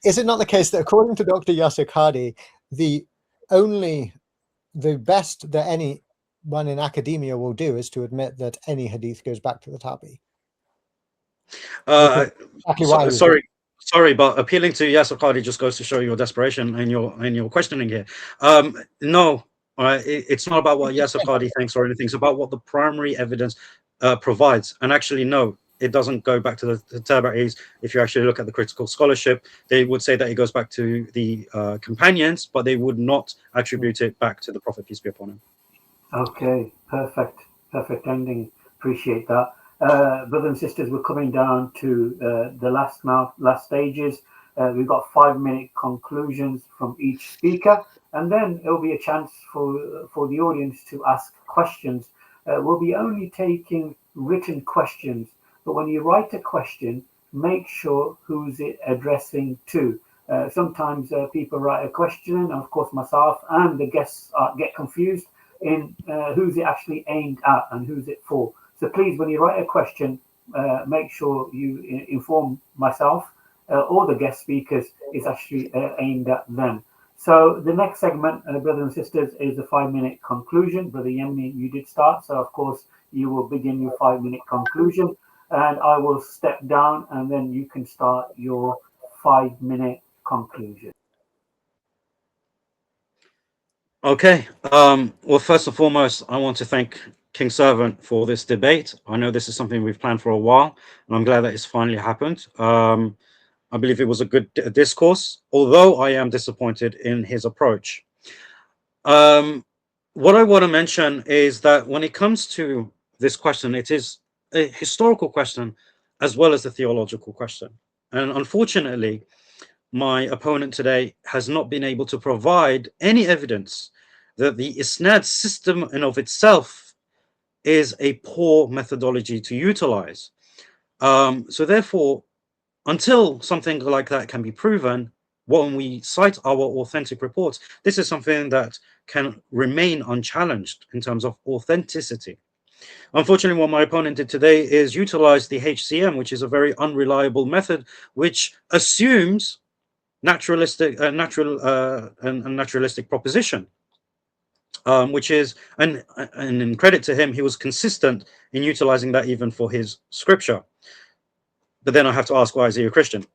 is it not the case that according to Dr. Yasser Qadhi, the best that anyone in academia will do is to admit that any hadith goes back to the Tabi? Exactly Sorry, but appealing to Yasser Qadhi just goes to show your desperation and your questioning here. No, it's not about what Yasser Qadhi thinks or anything. It's about what the primary evidence provides. And actually, no, it doesn't go back to the Tabi'is. If you actually look at the critical scholarship, they would say that it goes back to the companions, but they would not attribute it back to the Prophet, peace be upon him. Okay, perfect ending. Appreciate that. Brothers and sisters, we're coming down to the last stages. We've got 5-minute conclusions from each speaker, and then it'll be a chance for the audience to ask questions. We'll be only taking written questions, but when you write a question, make sure who's it addressing to. Sometimes people write a question, and of course myself and the guests get confused in who's it actually aimed at and who's it for. So please, when you write a question, make sure you inform myself or the guest speakers is actually aimed at them. So the next segment, brothers and sisters, is the 5-minute conclusion. Brother Yemeni, you did start, so of course you will begin your 5-minute conclusion, and I will step down, and then you can start your 5-minute conclusion. Okay. Well, first and foremost, I want to thank King Servant for this debate. I know this is something we've planned for a while, and I'm glad that it's finally happened. I believe it was a good discourse, although I am disappointed in his approach. What I want to mention is that when it comes to this question, it is a historical question as well as a theological question. And unfortunately, my opponent today has not been able to provide any evidence that the isnad system in of itself is a poor methodology to utilize. So therefore, until something like that can be proven, when we cite our authentic reports, this is something that can remain unchallenged in terms of authenticity. Unfortunately, what my opponent did today is utilize the HCM, which is a very unreliable method, which assumes naturalistic proposition, which is, and in credit to him, he was consistent in utilizing that even for his scripture. But then I have to ask, why is he a Christian?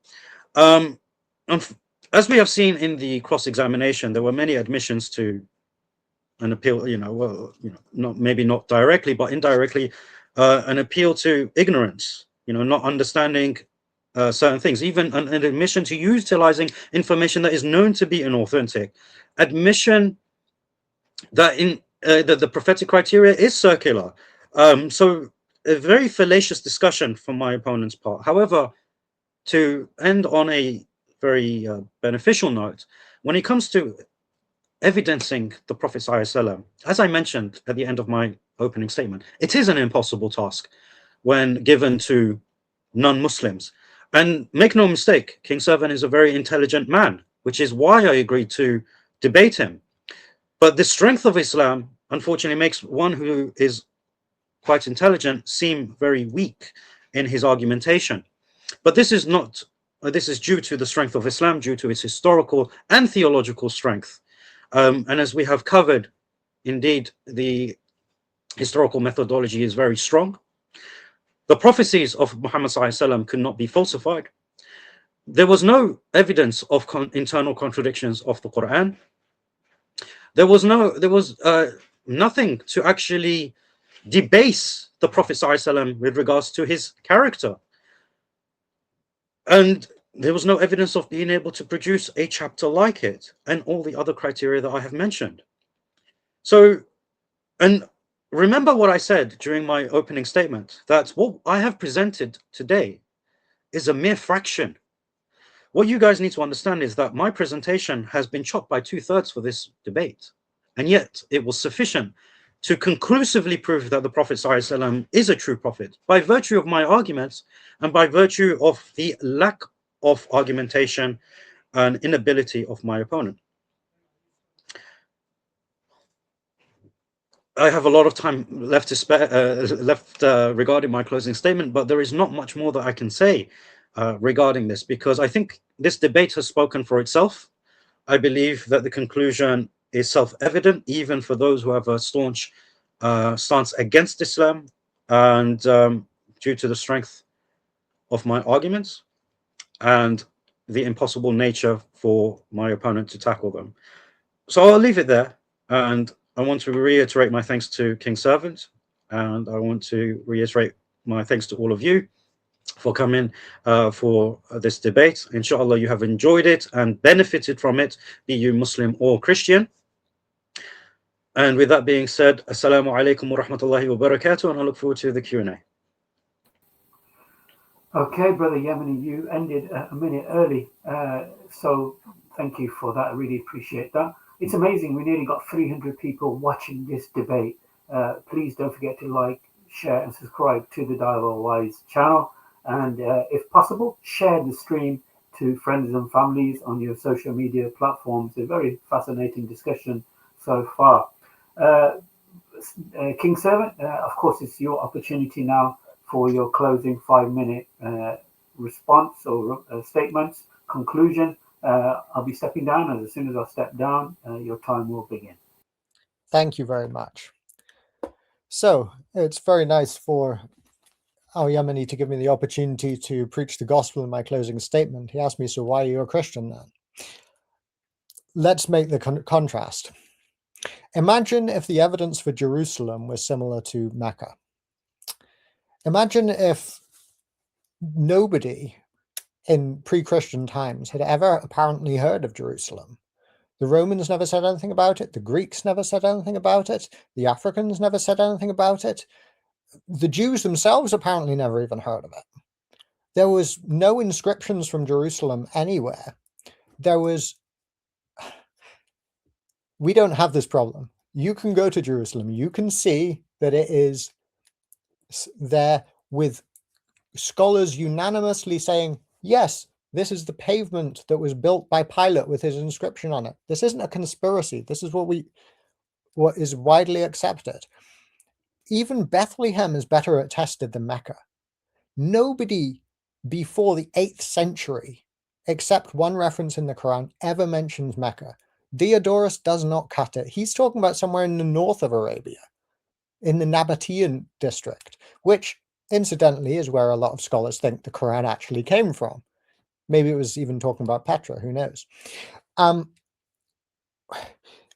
As we have seen in the cross-examination, there were many admissions to an appeal, maybe not directly, but indirectly, an appeal to ignorance, not understanding certain things, even an admission to utilizing information that is known to be inauthentic, admission that the prophetic criteria is circular. So a very fallacious discussion from my opponent's part. However, to end on a very beneficial note, when it comes to evidencing the Prophet ﷺ, as I mentioned at the end of my opening statement, it is an impossible task when given to non-Muslims. And make no mistake, King Servant is a very intelligent man, which is why I agreed to debate him. But the strength of Islam, unfortunately, makes one who is quite intelligent seem very weak in his argumentation. But this is not, this is due to the strength of Islam, due to its historical and theological strength. And as we have covered Indeed, the historical methodology is very strong. The prophecies of Muhammad ﷺ could not be falsified. There was no evidence of internal contradictions of the Quran. There was nothing to actually debase the Prophet ﷺ with regards to his character. And there was no evidence of being able to produce a chapter like it, and all the other criteria that I have mentioned. So, and remember what I said during my opening statement, that what I have presented today is a mere fraction. What you guys need to understand is that my presentation has been chopped by 2/3 for this debate, and yet it was sufficient to conclusively prove that the Prophet ﷺ is a true prophet by virtue of my arguments and by virtue of the lack of argumentation and inability of my opponent. I have a lot of time left to spare regarding my closing statement, but there is not much more that I can say regarding this, because I think this debate has spoken for itself. I believe that the conclusion is self-evident, even for those who have a staunch stance against Islam, and due to the strength of my arguments and the impossible nature for my opponent to tackle them. So I'll leave it there, and I want to reiterate my thanks to King Servant, and I want to reiterate my thanks to all of you for coming for this debate. Inshallah, you have enjoyed it and benefited from it, be you Muslim or Christian. And with that being said, Assalamu alaikum wa rahmatullahi wa barakatuh, and I look forward to the Q&A. Okay, Brother Yemeni, you ended a minute early, so thank you for that. I really appreciate that. It's amazing, we nearly got 300 people watching this debate. Please don't forget to like, share, and subscribe to the Dialogue Wise channel. And if possible, share the stream to friends and families on your social media platforms. A very fascinating discussion so far. King Servant, of course, it's your opportunity now for your closing 5-minute response or statements, conclusion. I'll be stepping down, and as soon as I step down, your time will begin. Thank you very much. So it's very nice for Al-Yemeni to give me the opportunity to preach the gospel in my closing statement. He asked me, so why are you a Christian then? Let's make the contrast. Imagine if the evidence for Jerusalem was similar to Mecca. Imagine if nobody in pre-Christian times had ever apparently heard of Jerusalem. The Romans never said anything about it. The Greeks never said anything about it. The Africans never said anything about it. The Jews themselves apparently never even heard of it. There was no inscriptions from Jerusalem anywhere. We don't have this problem. You can go to Jerusalem. You can see that it is there, with scholars unanimously saying, yes, this is the pavement that was built by Pilate with his inscription on it. This isn't a conspiracy. This is what is widely accepted. Even Bethlehem is better attested than Mecca. Nobody before the 8th century, except one reference in the Quran, ever mentions Mecca. Diodorus does not cut it. He's talking about somewhere in the north of Arabia, in the Nabatean district, which incidentally is where a lot of scholars think the Quran actually came from. Maybe it was even talking about Petra, who knows?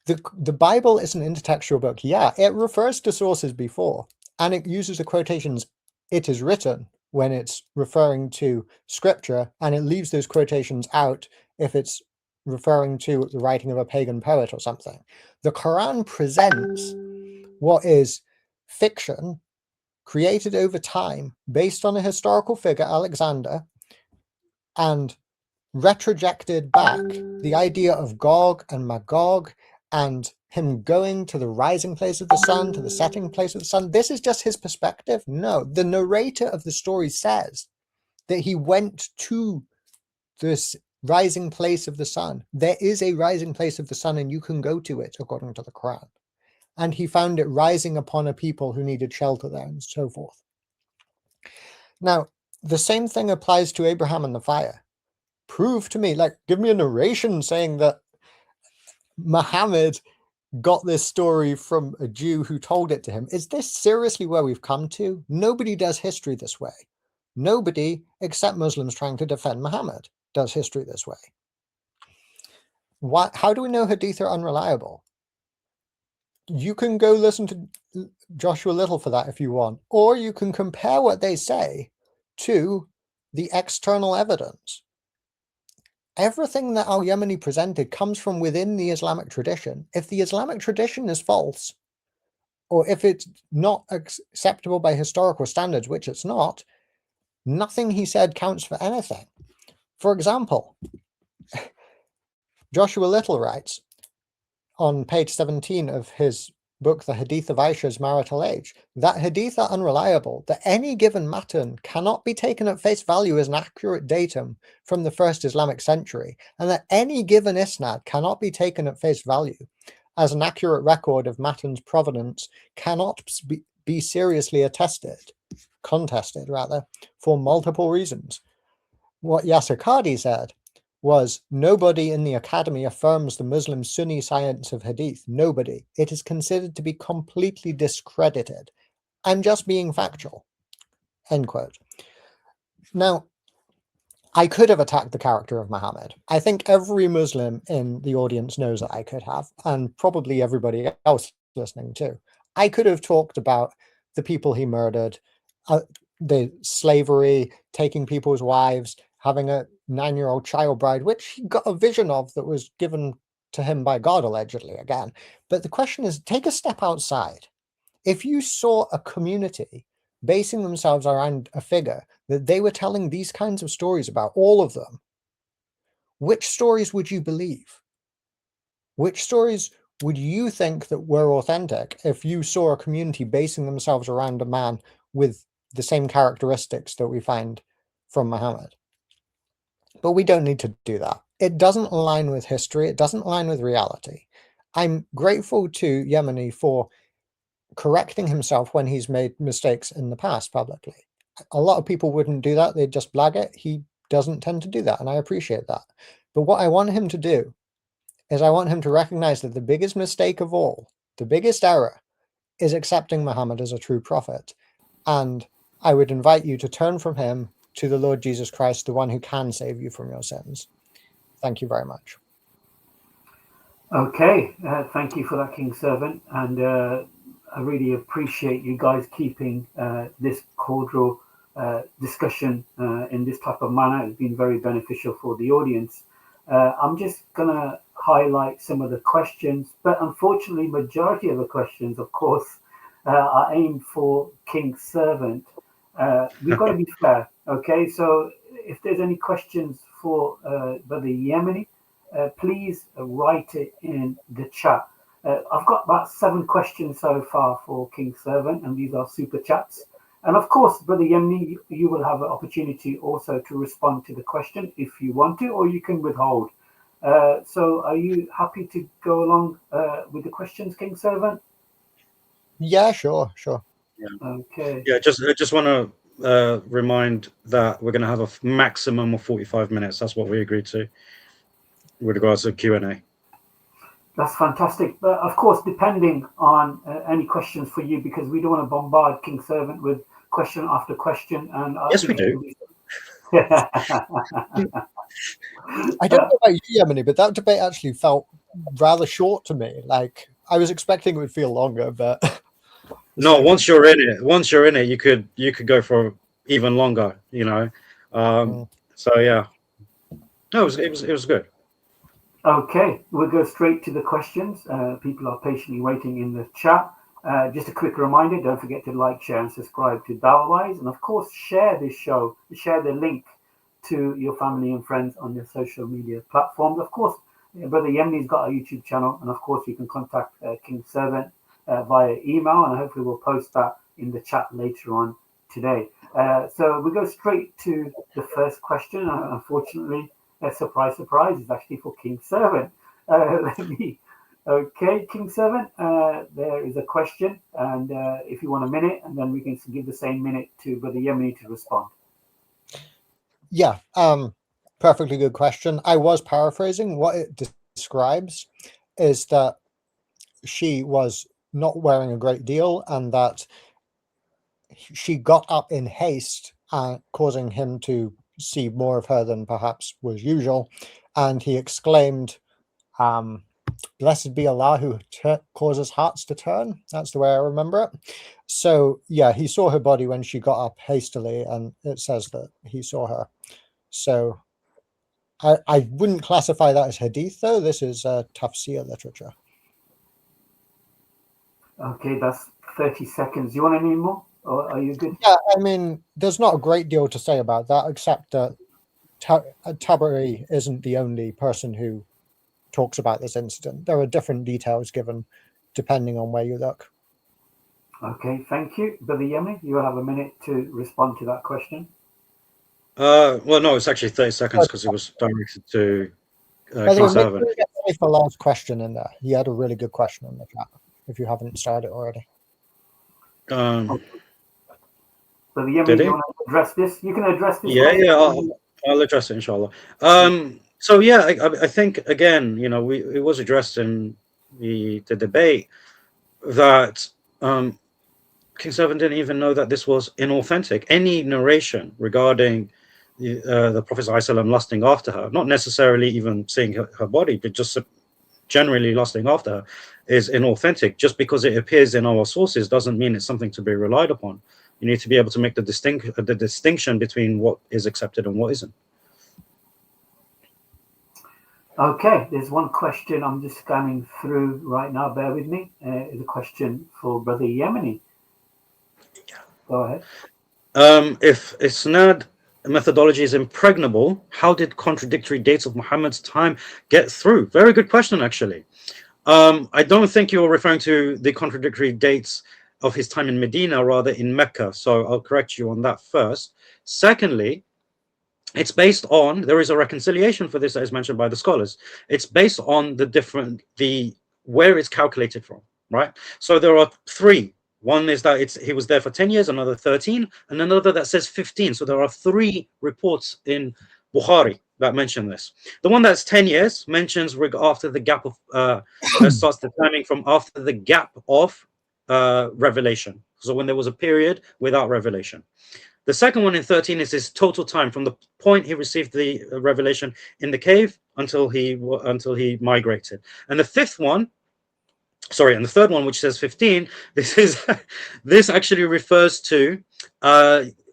The Bible is an intertextual book. Yeah, it refers to sources before, and it uses the quotations, it is written, when it's referring to scripture, and it leaves those quotations out if it's referring to the writing of a pagan poet or something. The Quran presents what is fiction created over time based on a historical figure, Alexander, and retrojected back the idea of Gog and Magog and him going to the rising place of the sun, to the setting place of the sun. This is just his perspective? No, the narrator of the story says that he went to this rising place of the sun. There is a rising place of the sun, and you can go to it according to the Quran. And he found it rising upon a people who needed shelter there, and so forth. Now, the same thing applies to Abraham and the fire. Prove to me, like, give me a narration saying that Muhammad got this story from a Jew who told it to him. Is this seriously where we've come to? Nobody does history this way. Nobody, except Muslims trying to defend Muhammad, does history this way. How do we know hadith are unreliable? You can go listen to Joshua Little for that if you want, or you can compare what they say to the external evidence. Everything that Al-Yemeni presented comes from within the Islamic tradition. If the Islamic tradition is false, or if it's not acceptable by historical standards, which it's not, nothing he said counts for anything. For example, Joshua Little writes on page 17 of his book, The Hadith of Aisha's Marital Age, that hadith are unreliable, that any given matan cannot be taken at face value as an accurate datum from the first Islamic century, and that any given isnad cannot be taken at face value as an accurate record of matan's provenance, cannot be seriously contested, for multiple reasons. What Yasir Qadi said was, nobody in the academy affirms the Muslim Sunni science of hadith. Nobody. It is considered to be completely discredited. I'm just being factual. End quote. Now, I could have attacked the character of Muhammad. I think every Muslim in the audience knows that I could have, and probably everybody else listening too. I could have talked about the people he murdered, the slavery, taking people's wives, having a 9-year-old child bride, which he got a vision of that was given to him by God, allegedly, again. But the question is, take a step outside. If you saw a community basing themselves around a figure that they were telling these kinds of stories about, all of them, which stories would you believe? Which stories would you think that were authentic if you saw a community basing themselves around a man with the same characteristics that we find from Muhammad? But we don't need to do that. It doesn't align with history. It doesn't align with reality. I'm grateful to Yemeni for correcting himself when he's made mistakes in the past publicly. A lot of people wouldn't do that. They'd just blag it. He doesn't tend to do that, and I appreciate that. But what I want him to do is I want him to recognize that the biggest mistake of all, the biggest error, is accepting Muhammad as a true prophet. And I would invite you to turn from him to the Lord Jesus Christ, the one who can save you from your sins. Thank you very much. Okay, thank you for that, King Servant, and I really appreciate you guys keeping this cordial discussion in this type of manner. It's been very beneficial for the audience. I'm just going to highlight some of the questions, but unfortunately, majority of the questions, of course, are aimed for King Servant. We've got to be fair, okay? So if there's any questions for Brother Yemeni, please write it in the chat. I've got about 7 questions so far for King Servant, and these are super chats. And of course, Brother Yemeni, you will have an opportunity also to respond to the question if you want to, or you can withhold. So are you happy to go along with the questions, King Servant? Yeah, sure. Yeah. Okay. Yeah, I just want to remind that we're going to have a maximum of 45 minutes. That's what we agreed to with regards to Q&A. That's fantastic. But of course, depending on any questions for you, because we don't want to bombard King Servant with question after question. And yes, we do. I don't know about you, Yemeni, but that debate actually felt rather short to me. Like, I was expecting it would feel longer, but no. Once you're in it, you could go for even longer. You know. So yeah, no, it was good. Okay, we'll go straight to the questions. People are patiently waiting in the chat. Just a quick reminder, don't forget to like, share, and subscribe to Dawahwise. And of course, share this show, share the link to your family and friends on your social media platforms. Of course, Brother Yemeni's got a YouTube channel, and of course, you can contact King Servant via email, and hopefully we'll post that in the chat later on today. So we go straight to the first question. Unfortunately, surprise, surprise, is actually for King Servant. Okay, King Servant, there is a question, and if you want a minute, and then we can give the same minute to Brother Yemeni to respond. Yeah, perfectly good question. I was paraphrasing. What it describes is that she was not wearing a great deal and that she got up in haste, causing him to see more of her than perhaps was usual. And he exclaimed, blessed be Allah who causes hearts to turn. That's the way I remember it. So yeah, he saw her body when she got up hastily, and it says that he saw her. So I wouldn't classify that as hadith, though. This is tafsir literature. Okay, that's 30 seconds. You want any more? Or are you good? Yeah, I mean, there's not a great deal to say about that, except that Tabari isn't the only person who talks about this incident. There are different details given depending on where you look. Okay, thank you. Brother Yemi, you will have a minute to respond to that question. Well, no, it's actually 30 seconds because it was directed to King Servant. For last question in there. He had a really good question in the chat, if you haven't started already. Brother Yemi, you want to address this? You can address this. Yeah, I'll address it, inshallah. So yeah, I think again, you know, it was addressed in the debate that King Servant didn't even know that this was inauthentic. Any narration regarding the Prophet ﷺ lusting after her, not necessarily even seeing her body, but just generally lusting after her, is inauthentic. Just because it appears in our sources doesn't mean it's something to be relied upon. You need to be able to make the distinction between what is accepted and what isn't. Okay, there's one question I'm just scanning through right now. Bear with me. It's a question for Brother Yemeni. Go ahead. If Isnad methodology is impregnable, how did contradictory dates of Muhammad's time get through? Very good question, actually. I don't think you're referring to the contradictory dates of his time in Medina, rather in Mecca. So I'll correct you on that first. Secondly, it's based on, there is a reconciliation for this that is mentioned by the scholars. It's based on where it's calculated from, right? So there are three. One is that he was there for 10 years, another 13, and another that says 15. So there are three reports in Bukhari that mention this. The one that's 10 years mentions after the gap of, starts determining from after the gap of revelation. So when there was a period without revelation. The second one in 13 is his total time from the point he received the revelation in the cave until he migrated. And the third one, which says 15, this actually refers to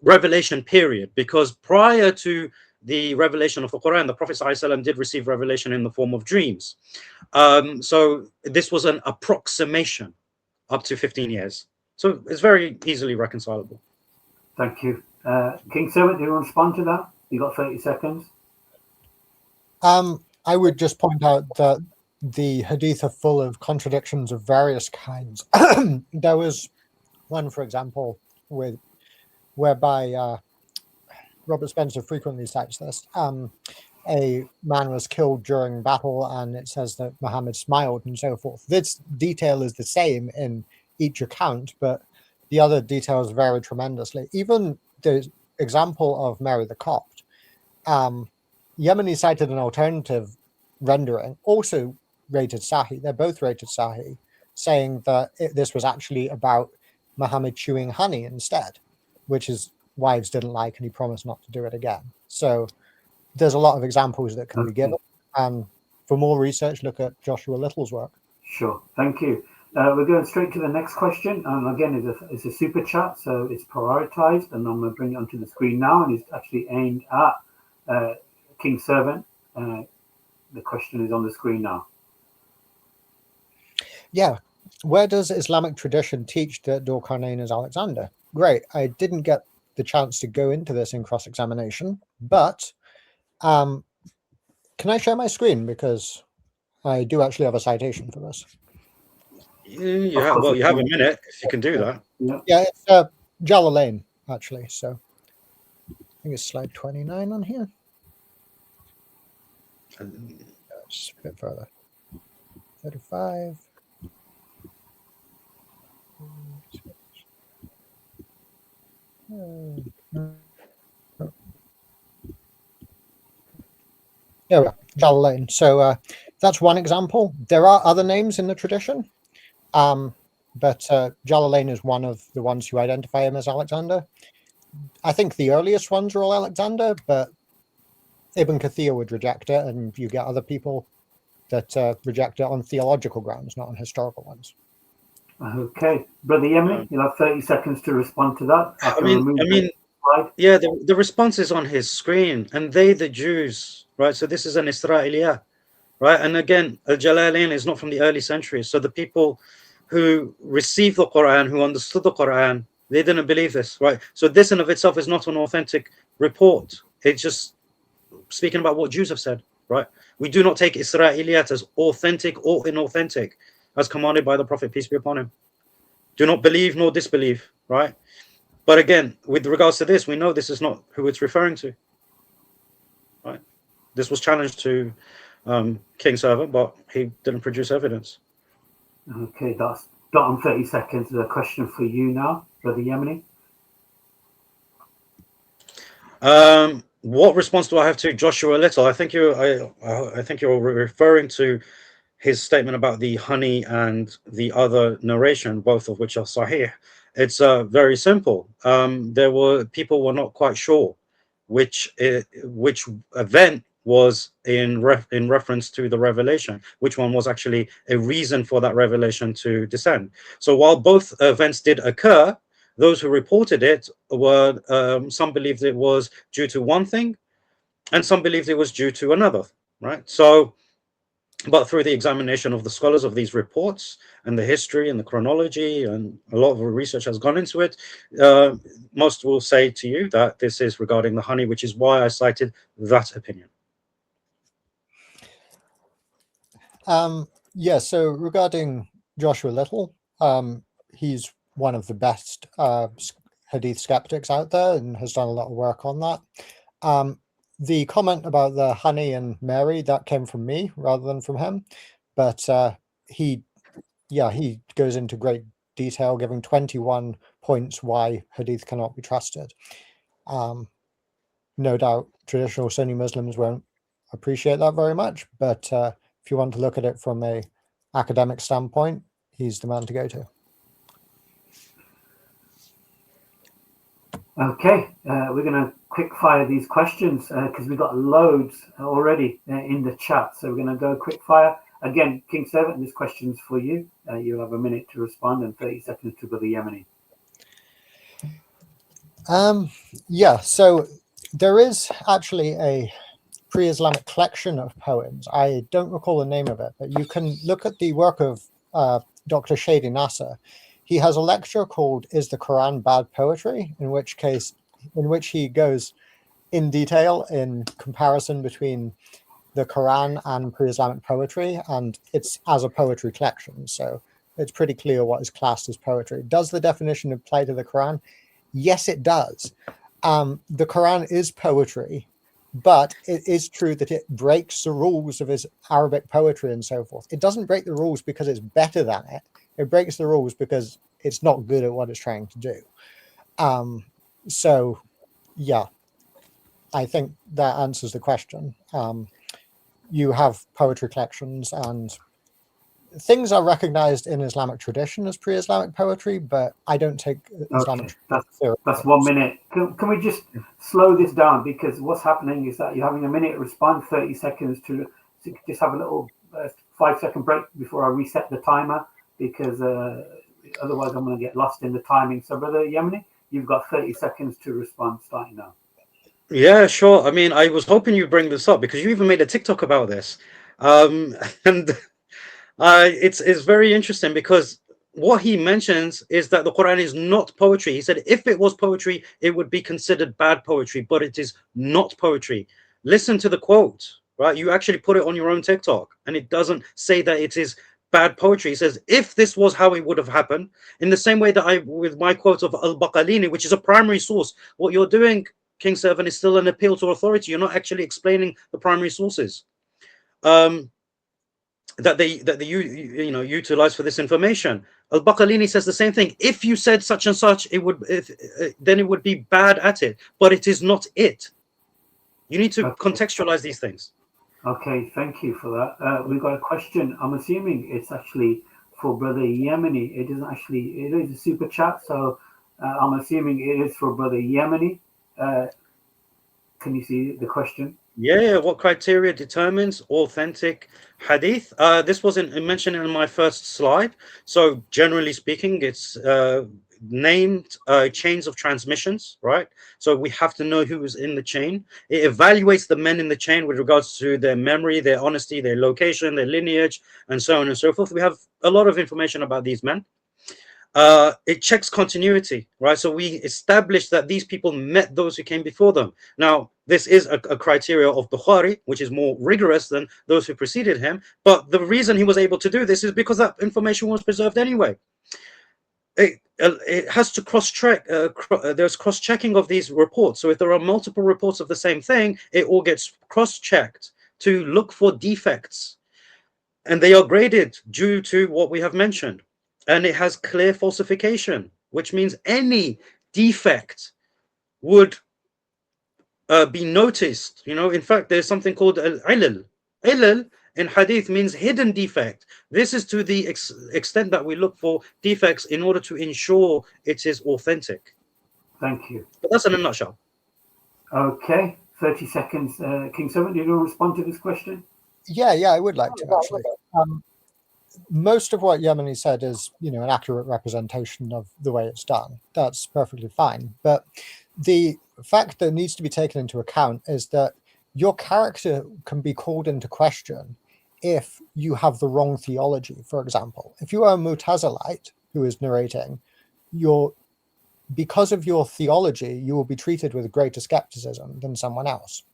revelation period, because prior to the revelation of the Quran, the Prophet ﷺ did receive revelation in the form of dreams. So this was an approximation up to 15 years. So it's very easily reconcilable. Thank you. King Servant, do you want to respond to that? You got 30 seconds. I would just point out that the hadith are full of contradictions of various kinds. There was one, for example, whereby Robert Spencer frequently cites this. A man was killed during battle, and it says that Muhammad smiled and so forth. This detail is the same in each account, but the other details vary tremendously. Even the example of Mary the Copt, Yemeni cited an alternative rendering, also rated Sahih. They're both rated Sahih, saying that this was actually about Muhammad chewing honey instead, which his wives didn't like, and he promised not to do it again. So there's a lot of examples that can be given. And for more research, look at Joshua Little's work. Sure, thank you. We're going straight to the next question. Again, it's a super chat, so it's prioritized, and I'm going to bring it onto the screen now, and it's actually aimed at King Servant. The question is on the screen now. Yeah. Where does Islamic tradition teach that Dhul-Qarnayn is Alexander? Great. I didn't get the chance to go into this in cross-examination, but can I share my screen? Because I do actually have a citation for this. You have a minute if you can do that. Yeah, it's Jalalain, actually. So I think it's slide 29 on here. Just a bit further. 35. Yeah, Jalalain. So that's one example. There are other names in the tradition. But Jalalain is one of the ones who identify him as Alexander. I think the earliest ones are all Alexander, but Ibn Kathir would reject it, and you get other people that reject it on theological grounds, not on historical ones. Okay, Brother Yemeni, you'll have 30 seconds to respond to that. I mean, yeah, the response is on his screen, and they, the Jews, right? So this is an Israeliyah, right? And again, Al-Jalalain is not from the early centuries. So the people who received the Quran, who understood the Quran, they didn't believe this, right? So this in of itself is not an authentic report. It's just speaking about what Jews have said, right? We do not take Israeliyat as authentic or inauthentic, as commanded by the Prophet, peace be upon him. Do not believe nor disbelieve, right? But again, with regards to this, we know this is not who it's referring to, right? This was challenged to King Servant, but he didn't produce evidence. Okay, that's dot on 30 seconds. A question for you now, Brother Yemeni. What response do I have to Joshua Little? I think you're referring to his statement about the honey and the other narration, both of which are sahih. It's very simple. People were not quite sure which event was in reference to the revelation, which one was actually a reason for that revelation to descend. So while both events did occur, those who reported it were some believed it was due to one thing, and some believed it was due to another. Right. So, but through the examination of the scholars of these reports and the history and the chronology, and a lot of research has gone into it, most will say to you that this is regarding the honey, which is why I cited that opinion. Yeah, so regarding Joshua Little, he's one of the best hadith skeptics out there and has done a lot of work on that. The comment about the honey and Mary, that came from me rather than from him, but he goes into great detail, giving 21 points why hadith cannot be trusted. No doubt traditional Sunni Muslims won't appreciate that very much, but if you want to look at it from a academic standpoint, he's the man to go to. Okay, we're going to quick fire these questions because we've got loads already in the chat. So we're going to go quick fire. Again, King Servant, this question's for you. You'll have a minute to respond and 30 seconds to Brother Yemeni. Yeah, so there is actually a pre-Islamic collection of poems. I don't recall the name of it, but you can look at the work of Dr. Shady Nasser. He has a lecture called "Is the Quran Bad Poetry?" in which he goes in detail in comparison between the Quran and pre-Islamic poetry, and it's as a poetry collection, so it's pretty clear what is classed as poetry. Does the definition apply to the Quran? Yes, it does. The Quran is poetry, but it is true that it breaks the rules of his Arabic poetry and so forth. It doesn't break the rules because it's better than it. It breaks the rules because it's not good at what it's trying to do. So, yeah, I think that answers the question. You have poetry collections, and things are recognized in Islamic tradition as pre-Islamic poetry, but I don't take Islamic. Okay, that's 1 minute. Can we just slow this down? Because what's happening is that you're having a minute to respond, 30 seconds to just have a little 5-second break before I reset the timer, because otherwise I'm going to get lost in the timing. So, Brother Yemeni, you've got 30 seconds to respond starting now. Yeah, sure. I mean, I was hoping you'd bring this up because you even made a TikTok about this. And it's very interesting because what he mentions is that the Quran is not poetry. He said if it was poetry, it would be considered bad poetry, but it is not poetry. Listen to the quote, right? You actually put it on your own TikTok, and it doesn't say that it is bad poetry. He says if this was how it would have happened, in the same way that with my quote of Al-Baqalini, which is a primary source, what you're doing, King Servant, is still an appeal to authority. You're not actually explaining the primary sources that they utilize for this information. Al-Baqalini says the same thing. If you said such and such, then it would be bad at it, but it is not it. You need to contextualize these things. Okay, thank you for that. We've got a question. I'm assuming it's actually for Brother Yemeni. It isn't actually, it is a super chat, so I'm assuming it is for Brother Yemeni. Can you see the question? Yeah, what criteria determines authentic hadith? This wasn't mentioned in my first slide. So generally speaking, it's named chains of transmissions, right? So we have to know who is in the chain. It evaluates the men in the chain with regards to their memory, their honesty, their location, their lineage, and so on and so forth. We have a lot of information about these men. It checks continuity, right? So we establish that these people met those who came before them. Now, this is a criteria of Bukhari, which is more rigorous than those who preceded him. But the reason he was able to do this is because that information was preserved anyway. It has to cross-check. There's cross-checking of these reports. So if there are multiple reports of the same thing, it all gets cross-checked to look for defects. And they are graded due to what we have mentioned. And it has clear falsification, which means any defect would be noticed. You know, in fact, there's something called al-ilal. Ilal in hadith means hidden defect. This is to the extent that we look for defects in order to ensure it is authentic. Thank you. But that's in a nutshell. Okay, 30 seconds. King Servant, do you want to respond to this question? Yeah, I would like to actually. Most of what Yemeni said is, an accurate representation of the way it's done. That's perfectly fine. But the fact that needs to be taken into account is that your character can be called into question if you have the wrong theology. For example, if you are a Mutazilite who is narrating, because of your theology, you will be treated with greater skepticism than someone else.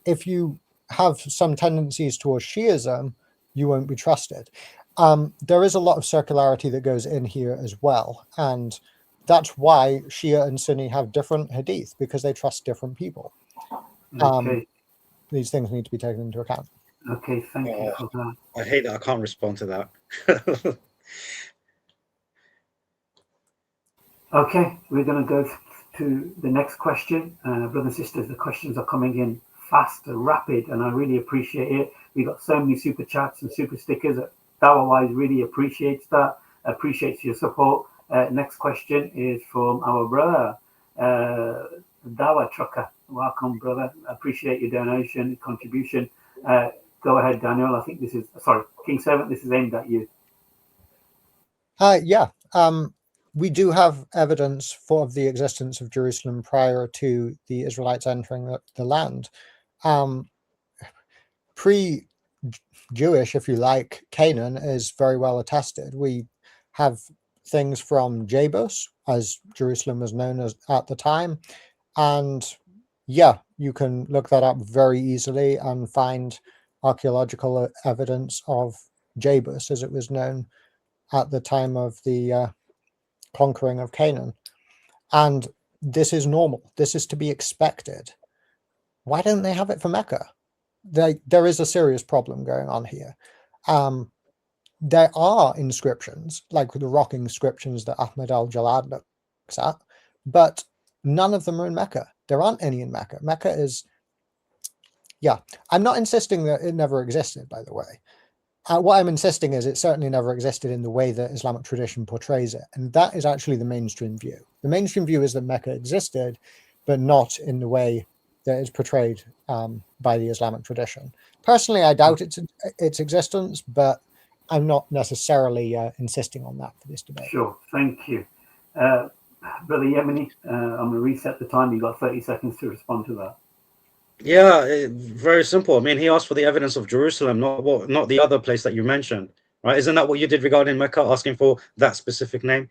If you have some tendencies towards Shiism, you won't be trusted. There is a lot of circularity that goes in here as well. And that's why Shia and Sunni have different hadith, because they trust different people. Okay. These things need to be taken into account. Okay, thank you for that. I hate that I can't respond to that. Okay, we're going to go to the next question. Brothers and sisters, the questions are coming in fast and rapid, and I really appreciate it. We got so many super chats and super stickers. Dawah-wise really appreciates that, appreciates your support. Next question is from our brother, Dawah Trucker. Welcome, brother. Appreciate your donation, contribution. Go ahead, Daniel. I think this is, sorry, King Servant, this is aimed at you. We do have evidence for the existence of Jerusalem prior to the Israelites entering the land. Pre-Jewish, if you like, Canaan is very well attested. We have things from Jebus, as Jerusalem was known as at the time. And yeah, you can look that up very easily and find archaeological evidence of Jebus, as it was known at the time of the conquering of Canaan. And this is normal. This is to be expected. Why don't they have it for Mecca? There is a serious problem going on here. There are inscriptions, like the rock inscriptions that Ahmed al-Jalad looks at, but none of them are in Mecca. There aren't any in Mecca. Mecca is, I'm not insisting that it never existed, by the way. What I'm insisting is it certainly never existed in the way that Islamic tradition portrays it. And that is actually the mainstream view. The mainstream view is that Mecca existed, but not in the way that is portrayed by the Islamic tradition. Personally, I doubt its existence, but I'm not necessarily insisting on that for this debate. Sure, thank you. Brother Yemeni, I'm going to reset the time. You've got 30 seconds to respond to that. Yeah, very simple. I mean, he asked for the evidence of Jerusalem, not the other place that you mentioned, right? Isn't that what you did regarding Mecca, asking for that specific name?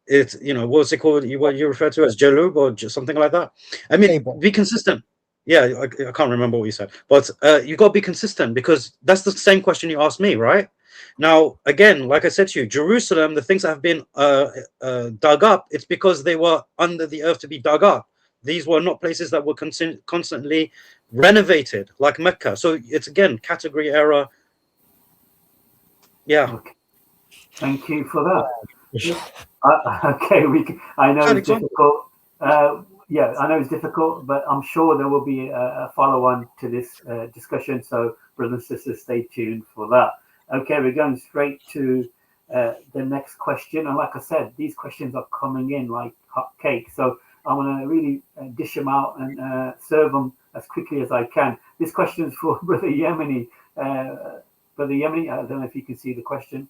It's, what's it called? What you refer to as Jalub or something like that? I mean, be consistent. Yeah, I can't remember what you said, but you got to be consistent, because that's the same question you asked me, right? Now, again, like I said to you, Jerusalem, the things that have been dug up, it's because they were under the earth to be dug up. These were not places that were constantly renovated like Mecca. So it's, again, category error. Yeah. Okay. Thank you for that. Okay, I know it's difficult. Yeah, I know it's difficult, but I'm sure there will be a follow-on to this discussion. So, brothers and sisters, stay tuned for that. Okay, we're going straight to the next question. And like I said, these questions are coming in like hot cake. So I want to really dish them out and serve them as quickly as I can. This question is for Brother Yemeni. Brother Yemeni, I don't know if you can see the question.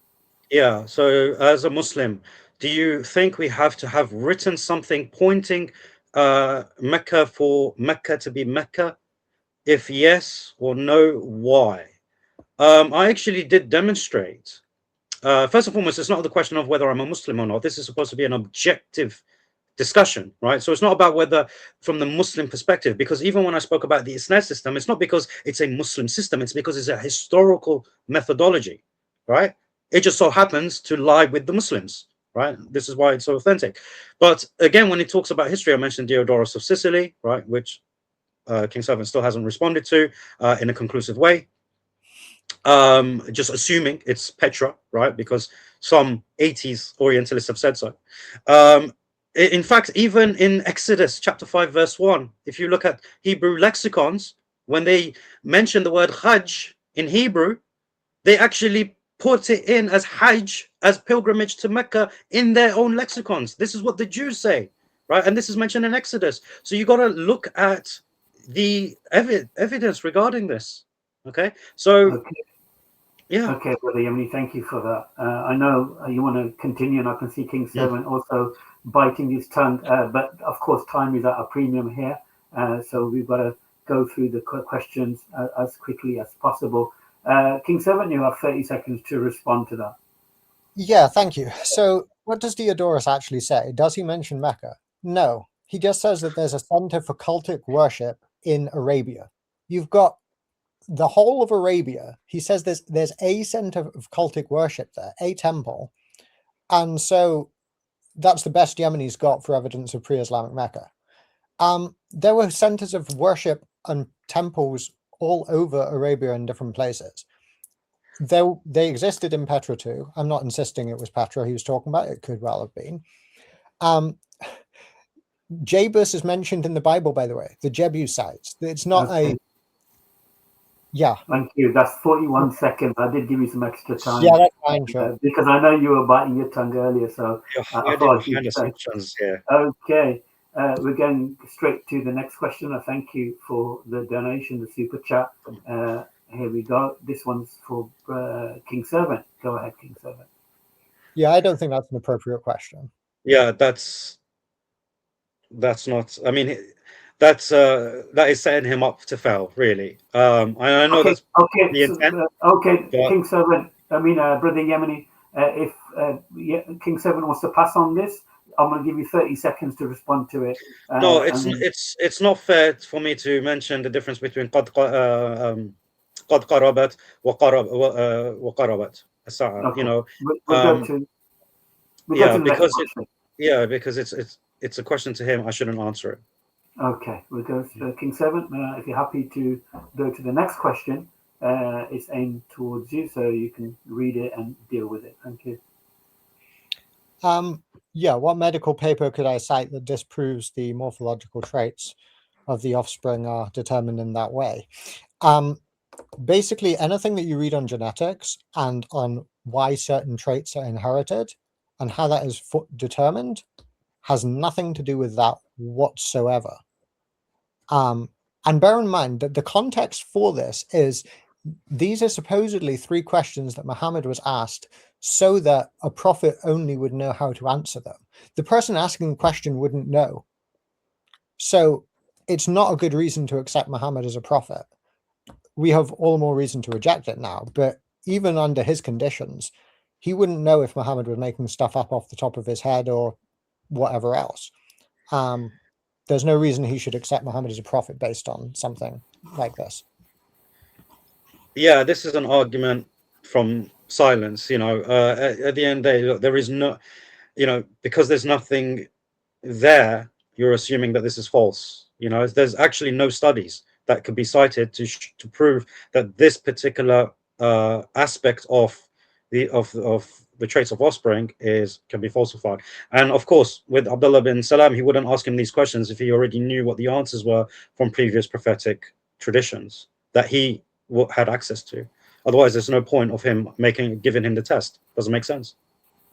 Yeah. So as a Muslim, do you think we have to have written something pointing Mecca for Mecca to be Mecca? If yes or no, why? I actually did demonstrate. First and foremost, it's not the question of whether I'm a Muslim or not. This is supposed to be an objective discussion, right? So it's not about whether from the Muslim perspective, because even when I spoke about the Isnad system, it's not because it's a Muslim system, it's because it's a historical methodology, right? It just so happens to lie with the Muslims, right? This is why it's so authentic. But again, when it talks about history, I mentioned Diodorus of Sicily, right, which King Servant still hasn't responded to in a conclusive way. Just assuming it's Petra, right? Because some 80s Orientalists have said so. In fact, even in Exodus chapter 5, verse 1, if you look at Hebrew lexicons, when they mention the word Hajj in Hebrew, they actually put it in as Hajj, as pilgrimage to Mecca in their own lexicons. This is what the Jews say, right? And this is mentioned in Exodus. So you got to look at the evidence regarding this. Okay, so Okay. yeah. Okay, Brother Yemeni, thank you for that. I know you want to continue, and I can see King Servant also biting his tongue. But of course, time is at a premium here, so we've got to go through the questions as quickly as possible. King Servant, you have 30 seconds to respond to that. Yeah, thank you. So what does Diodorus actually say? Does he mention Mecca? No. He just says that there's a center for cultic worship in Arabia. You've got the whole of Arabia. He says there's a center of cultic worship there, a temple. And so that's the best Yemeni's got for evidence of pre-Islamic Mecca. There were centers of worship and temples all over Arabia in different places. Though they existed in Petra too. I'm not insisting it was Petra he was talking about. It could well have been. Jebus is mentioned in the Bible, by the way, the Jebusites. It's not Okay. Yeah. Thank you. That's 41 seconds. I did give you some extra time. Yeah, that's fine, sure. Because I know you were biting your tongue earlier, so I thought I'd give you here. Okay. We're going straight to the next question. I thank you for the donation, the super chat. Here we go. This one's for King Servant. Go ahead, King Servant. Yeah, I don't think that's an appropriate question. Yeah, that's not. I mean, that is setting him up to fail, really. I know Okay, that's the intent. okay, King Servant. I mean, Brother Yemeni. If King Servant wants to pass on this, I'm going to give you 30 seconds to respond to it. No, it's not fair for me to mention the difference between قد قربت وقربت. Okay. You know, we'll go to the next question. Because it's a question to him. I shouldn't answer it. Okay, we'll go to King Servant. If you're happy to go to the next question, it's aimed towards you, so you can read it and deal with it. Thank you. Yeah, what medical paper could I cite that disproves the morphological traits of the offspring are determined in that way? Basically, anything that you read on genetics and on why certain traits are inherited and how that is determined has nothing to do with that whatsoever. And bear in mind that the context for this is these are supposedly 3 questions that Muhammad was asked so that a prophet only would know how to answer them. The person asking the question wouldn't know. So it's not a good reason to accept Muhammad as a prophet. We have all the more reason to reject it now, but even under his conditions, he wouldn't know if Muhammad was making stuff up off the top of his head or whatever else. There's no reason he should accept Muhammad as a prophet based on something like this. Yeah, this is an argument from silence. You know, at the end of the day, look, there is no, because there's nothing there, you're assuming that this is false. You know, there's actually no studies that could be cited to prove that this particular aspect of the traits of offspring can be falsified. And of course, with Abdullah bin Salam, he wouldn't ask him these questions if he already knew what the answers were from previous prophetic traditions that he had access to. Otherwise, there's no point of him giving him the test. Doesn't make sense.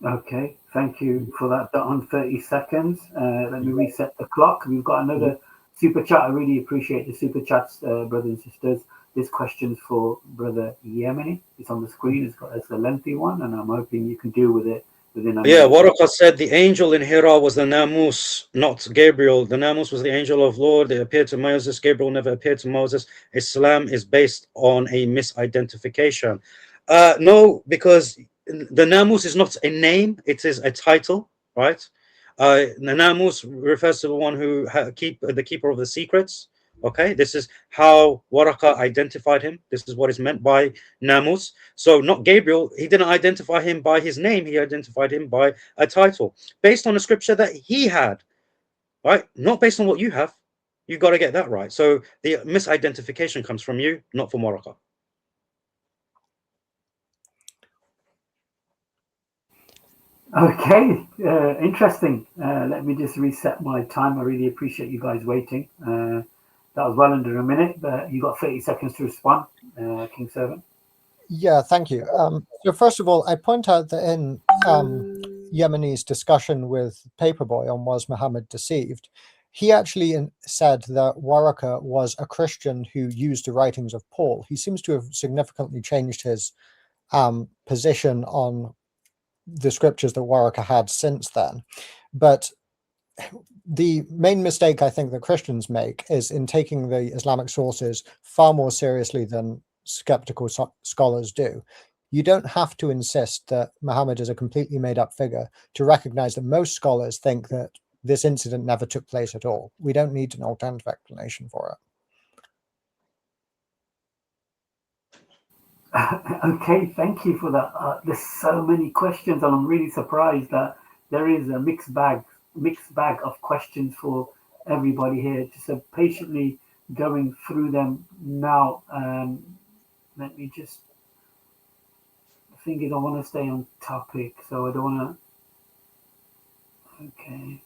Okay, thank you for that. On 30 seconds. Let me reset the clock. We've got another super chat. I really appreciate the super chats, brothers and sisters. This question's for Brother Yemeni. It's on the screen. It's a lengthy one, and I'm hoping you can deal with it within a minute. Waraka said the angel in Hira was the Namus, not Gabriel. The Namus was the angel of Lord. It appeared to Moses. Gabriel never appeared to Moses. Islam is based on a misidentification. No, because the Namus is not a name, it is a title, right? The Namus refers to the one who the keeper of the secrets. Okay, this is how Waraka identified him. This is what is meant by Namus. So not Gabriel, he didn't identify him by his name, he identified him by a title based on a scripture that he had, right? Not based on what you have. You got to get that right. So the misidentification comes from you, not from Waraka. Okay, interesting. Let me just reset my time. I really appreciate you guys waiting. That was well under a minute, but you got 30 seconds to respond, King Servant. Yeah, thank you. So first of all, I point out that in Yemeni's discussion with Paperboy on Was Muhammad Deceived, he actually said that Waraka was a Christian who used the writings of Paul. He seems to have significantly changed his position on the scriptures that Waraka had since then. But the main mistake I think that Christians make is in taking the Islamic sources far more seriously than skeptical scholars do. You don't have to insist that Muhammad is a completely made-up figure to recognize that most scholars think that this incident never took place at all. We don't need an alternative explanation for it. Okay, thank you for that. There's so many questions, and I'm really surprised that there is a mixed bag of questions for everybody here. Just patiently going through them now. Let me just. The thing is, I want to stay on topic, so I don't want to. Okay.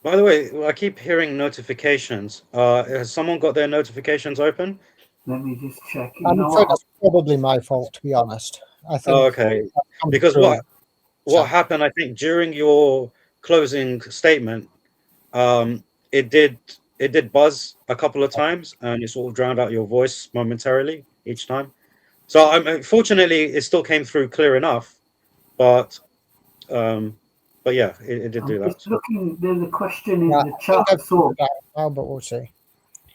By the way, I keep hearing notifications. Has someone got their notifications open? Let me just check. I'm afraid that's probably my fault, to be honest. I think. Okay. Because what happened, I think, during your closing statement, it did buzz a couple of times, and it sort of drowned out your voice momentarily each time. So fortunately, it still came through clear enough, but yeah, it did do that. Just looking, there's a question in the chat. But we'll see.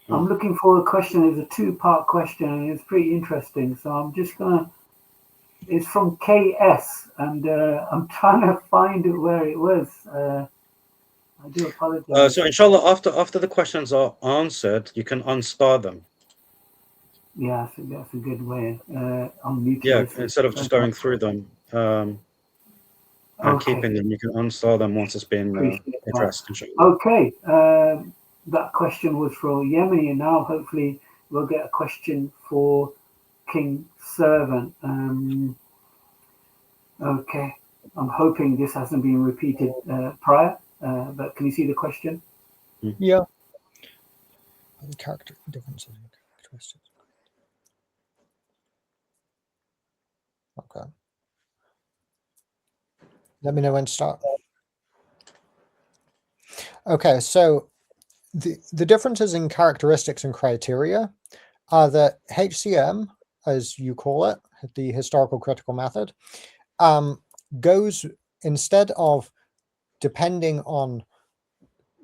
I'm looking for a question. There's a two-part question, and it's pretty interesting. So I'm just gonna. It's from KS, and I'm trying to find it where it was. I do apologize. So inshallah, after the questions are answered, you can unstar them. Yeah, I think that's a good way. Unmute. Yeah, instead of just going through them and keeping them, you can unstar them once it's been addressed. Okay, that question was for Yemeni, and now hopefully we'll get a question for King Servant. Okay, I'm hoping this hasn't been repeated prior, but can you see the question? Yeah. The character differences and characteristics. Okay. Let me know when to start. Okay, so the differences in characteristics and criteria are that HCM, as you call it, the historical critical method, goes, instead of depending on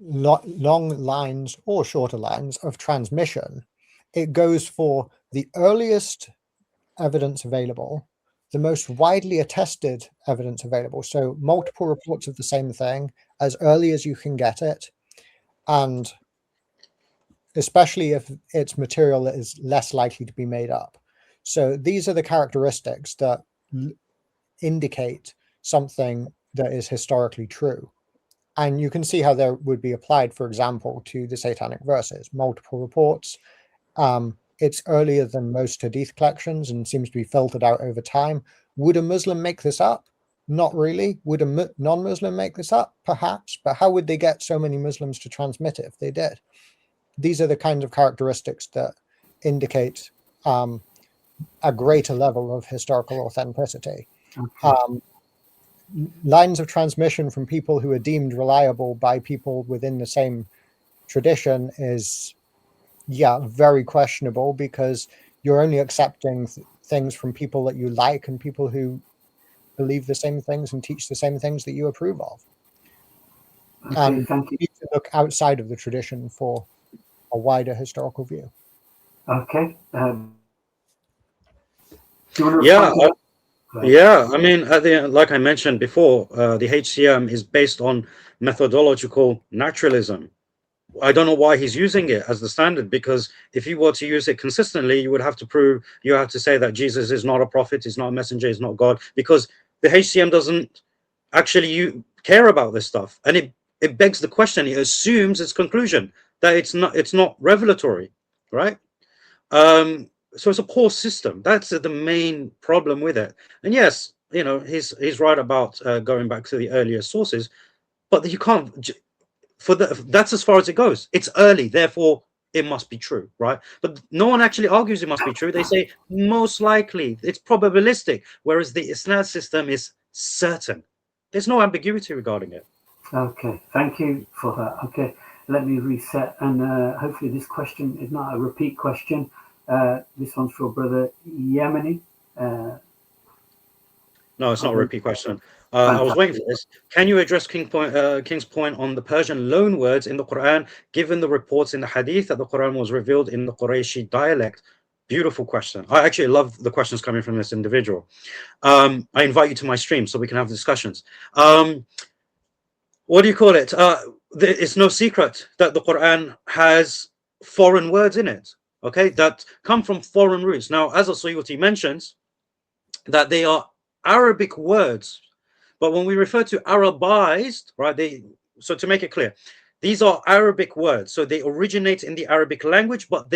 long lines or shorter lines of transmission, it goes for the earliest evidence available, the most widely attested evidence available. So multiple reports of the same thing as early as you can get it, and especially if it's material that is less likely to be made up. So these are the characteristics that indicate something that is historically true. And you can see how there would be applied, for example, to the Satanic Verses. Multiple reports. It's earlier than most Hadith collections and seems to be filtered out over time. Would a Muslim make this up? Not really. Would a non-Muslim make this up? Perhaps. But how would they get so many Muslims to transmit it if they did? These are the kinds of characteristics that indicate a greater level of historical authenticity. Okay. Lines of transmission from people who are deemed reliable by people within the same tradition is, very questionable, because you're only accepting things from people that you like and people who believe the same things and teach the same things that you approve of. Okay, thank you. You need to look outside of the tradition for a wider historical view. Okay. Do you want to Yeah, respond to that? Right. yeah. I mean, at the end, like I mentioned before, the HCM is based on methodological naturalism. I don't know why he's using it as the standard, because if you were to use it consistently, you would have to prove, you have to say that Jesus is not a prophet, he's not a messenger, he's not God, because the HCM doesn't actually care about this stuff, and it begs the question. It assumes its conclusion that it's not revelatory, right? So it's a poor system. That's the main problem with it. And yes, he's right about going back to the earlier sources, but you can't. That's as far as it goes. It's early, therefore it must be true, right? But no one actually argues it must be true. They say most likely, it's probabilistic, whereas the Isnad system is certain. There's no ambiguity regarding it. Okay, thank you for that. Okay, let me reset, and hopefully this question is not a repeat question. This one's for Brother Yemeni. No, it's not a Okay, repeat question. I was waiting for this. Can you address King's point on the Persian loan words in the Quran, given the reports in the Hadith that the Quran was revealed in the Qurayshi dialect? Beautiful question. I actually love the questions coming from this individual. I invite you to my stream so we can have discussions. What do you call it? It's no secret that the Quran has foreign words in it, okay, that come from foreign roots. Now, as Al-Suyuti mentions, that they are Arabic words, but when we refer to Arabized, right, so to make it clear, these are Arabic words, so they originate in the Arabic language, but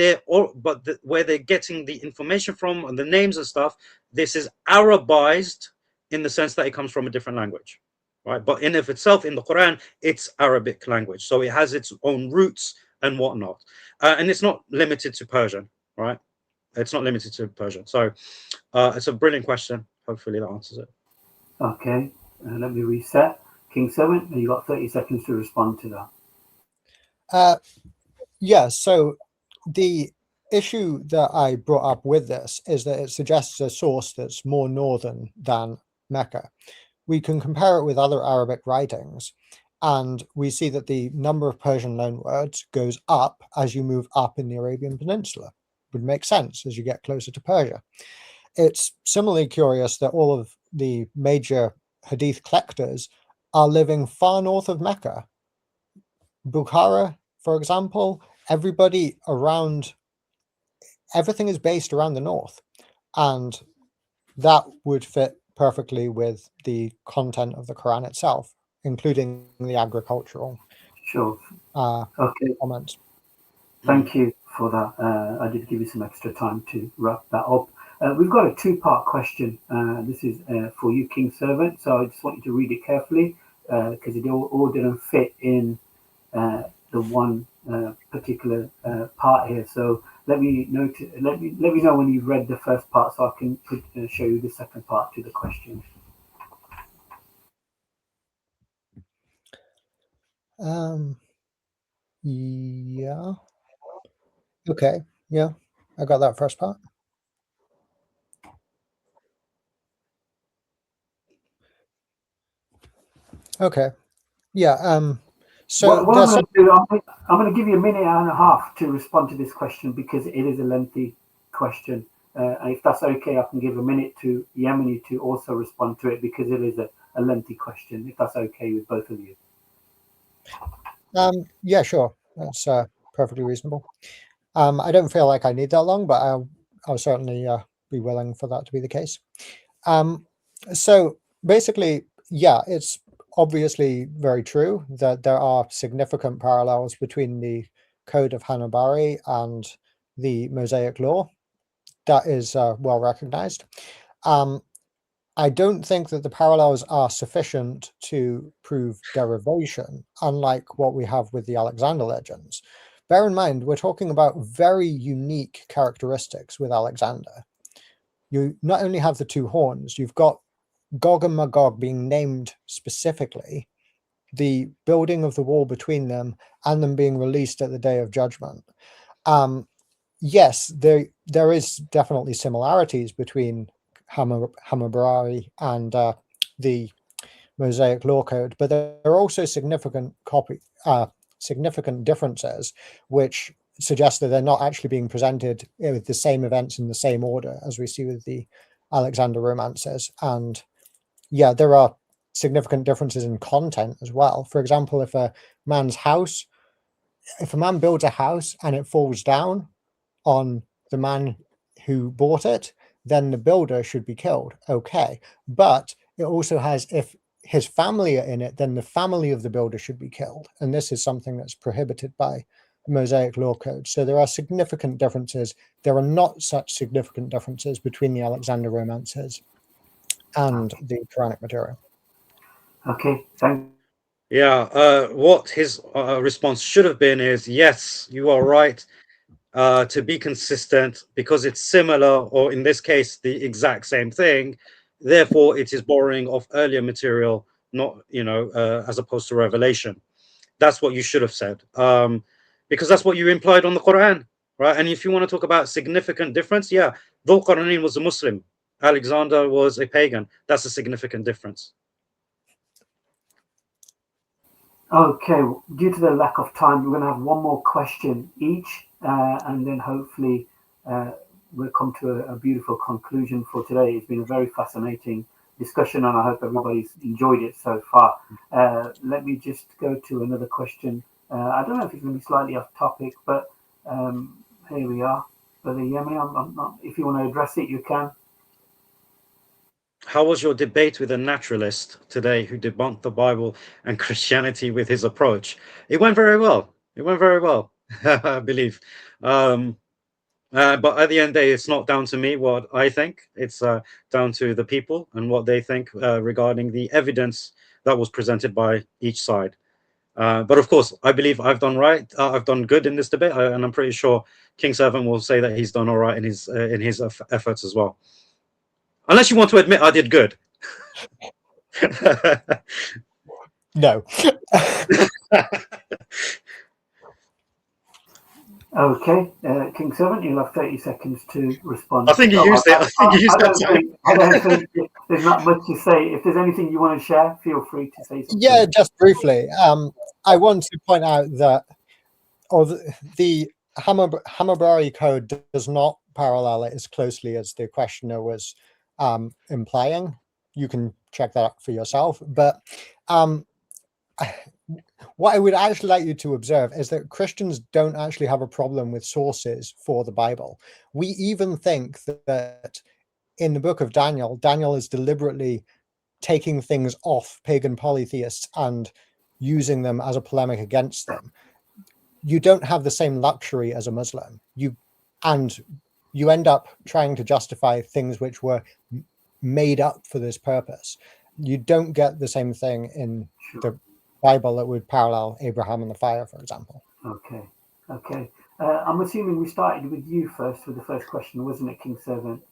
where they're getting the information from and the names and stuff, this is Arabized in the sense that it comes from a different language, right? But in of itself, in the Quran, it's Arabic language, so it has its own roots and whatnot, and it's not limited to Persian, right? It's not limited to Persian. So it's a brilliant question. Hopefully that answers it. okay. Let me reset. King Servant, you got 30 seconds to respond to that. So the issue that I brought up with this is that it suggests a source that's more northern than Mecca. We can compare it with other Arabic writings, and we see that the number of Persian loanwords goes up as you move up in the Arabian Peninsula. Would make sense as you get closer to Persia. It's similarly curious that all of the major hadith collectors are living far north of Mecca. Bukhara, for example, everything is based around the north, and that would fit perfectly with the content of the Quran itself, including the agricultural Sure. Okay. comments. Thank you for that. I did give you some extra time to wrap that up. We've got a two-part question. This is for you, King Servant. So I just want you to read it carefully because it all didn't fit in the one particular part here. So let me know when you've read the first part, so I can show you the second part to the question. Yeah. Okay. Yeah, I got that first part. Okay. Yeah. So What I'm going to do, I'm going to give you a minute and a half to respond to this question because it is a lengthy question. And if that's okay, I can give a minute to Yemeni to also respond to it because it is a lengthy question. If that's okay with both of you. Yeah, sure. That's perfectly reasonable. I don't feel like I need that long, but I'll certainly be willing for that to be the case. So basically, yeah, it's obviously very true that there are significant parallels between the Code of Hanabari and the Mosaic Law. That is well recognized. I don't think that the parallels are sufficient to prove derivation, unlike what we have with the Alexander legends. bear in mind, we're talking about very unique characteristics with Alexander. You not only have the two horns, you've got Gog and Magog being named specifically, the building of the wall between them, and them being released at the Day of Judgment. Yes, there is definitely similarities between Hammurabi and the Mosaic Law Code, but there are also significant differences, which suggest that they're not actually being presented with the same events in the same order as we see with the Alexander romances. And yeah, there are significant differences in content as well. For example, if a man builds a house and it falls down on the man who bought it, then the builder should be killed. Okay. But it also has, if his family are in it, then the family of the builder should be killed. And this is something that's prohibited by the Mosaic Law Code. So there are significant differences. There are not such significant differences between the Alexander romances and the Quranic material. Okay, thank you. Yeah, what his response should have been is, yes, you are right, to be consistent, because it's similar, or in this case, the exact same thing. Therefore, it is borrowing of earlier material, not, as opposed to revelation. That's what you should have said, because that's what you implied on the Quran, right? And if you want to talk about significant difference, yeah, Dhul Qarnayn was a Muslim, Alexander was a pagan. That's a significant difference. Okay, due to the lack of time, we're going to have one more question each, and then hopefully we'll come to a beautiful conclusion for today. It's been a very fascinating discussion, and I hope everybody's enjoyed it so far. Let me just go to another question. I don't know if it's going to be slightly off topic, but here we are. Brother Yemeni, if you want to address it, you can. How was your debate with a naturalist today who debunked the Bible and Christianity with his approach? It went very well. It went very well, I believe. But at the end of the day, it's not down to me what I think. It's down to the people and what they think regarding the evidence that was presented by each side. But of course, I believe I've done right. I've done good in this debate, and I'm pretty sure King Servant will say that he's done all right in his efforts as well. Unless you want to admit I did good. No. Okay, King Servant, you'll have 30 seconds to respond. I think you used it. I don't think there's not much to say. If there's anything you want to share, feel free to say something. Yeah, just briefly. I want to point out that the Hammurabi Code does not parallel it as closely as the questioner was implying. You can check that out for yourself. But what I would actually like you to observe is that Christians don't actually have a problem with sources for the Bible. We even think that in the book of Daniel, Daniel is deliberately taking things off pagan polytheists and using them as a polemic against them. You don't have the same luxury as a Muslim. You end up trying to justify things which were made up for this purpose. You don't get the same thing in the Bible that would parallel Abraham and the fire, for example. Okay. I'm assuming we started with you first with the first question, wasn't it, King Servant?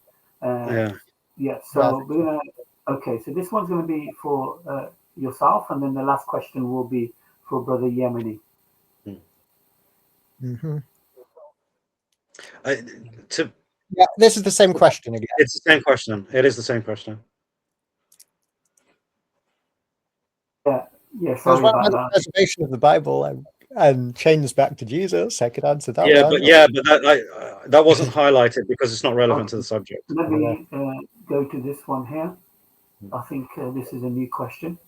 Yeah. So we're gonna. Okay. So this one's going to be for yourself, and then the last question will be for Brother Yemeni. Mm-hmm. Yeah, this is the same question again. It's the same question. It is the same question. Yeah. Sorry about that. Preservation of the Bible and chains back to Jesus. I could answer that. But that wasn't highlighted because it's not relevant to the subject. Let me go to this one here. I think this is a new question.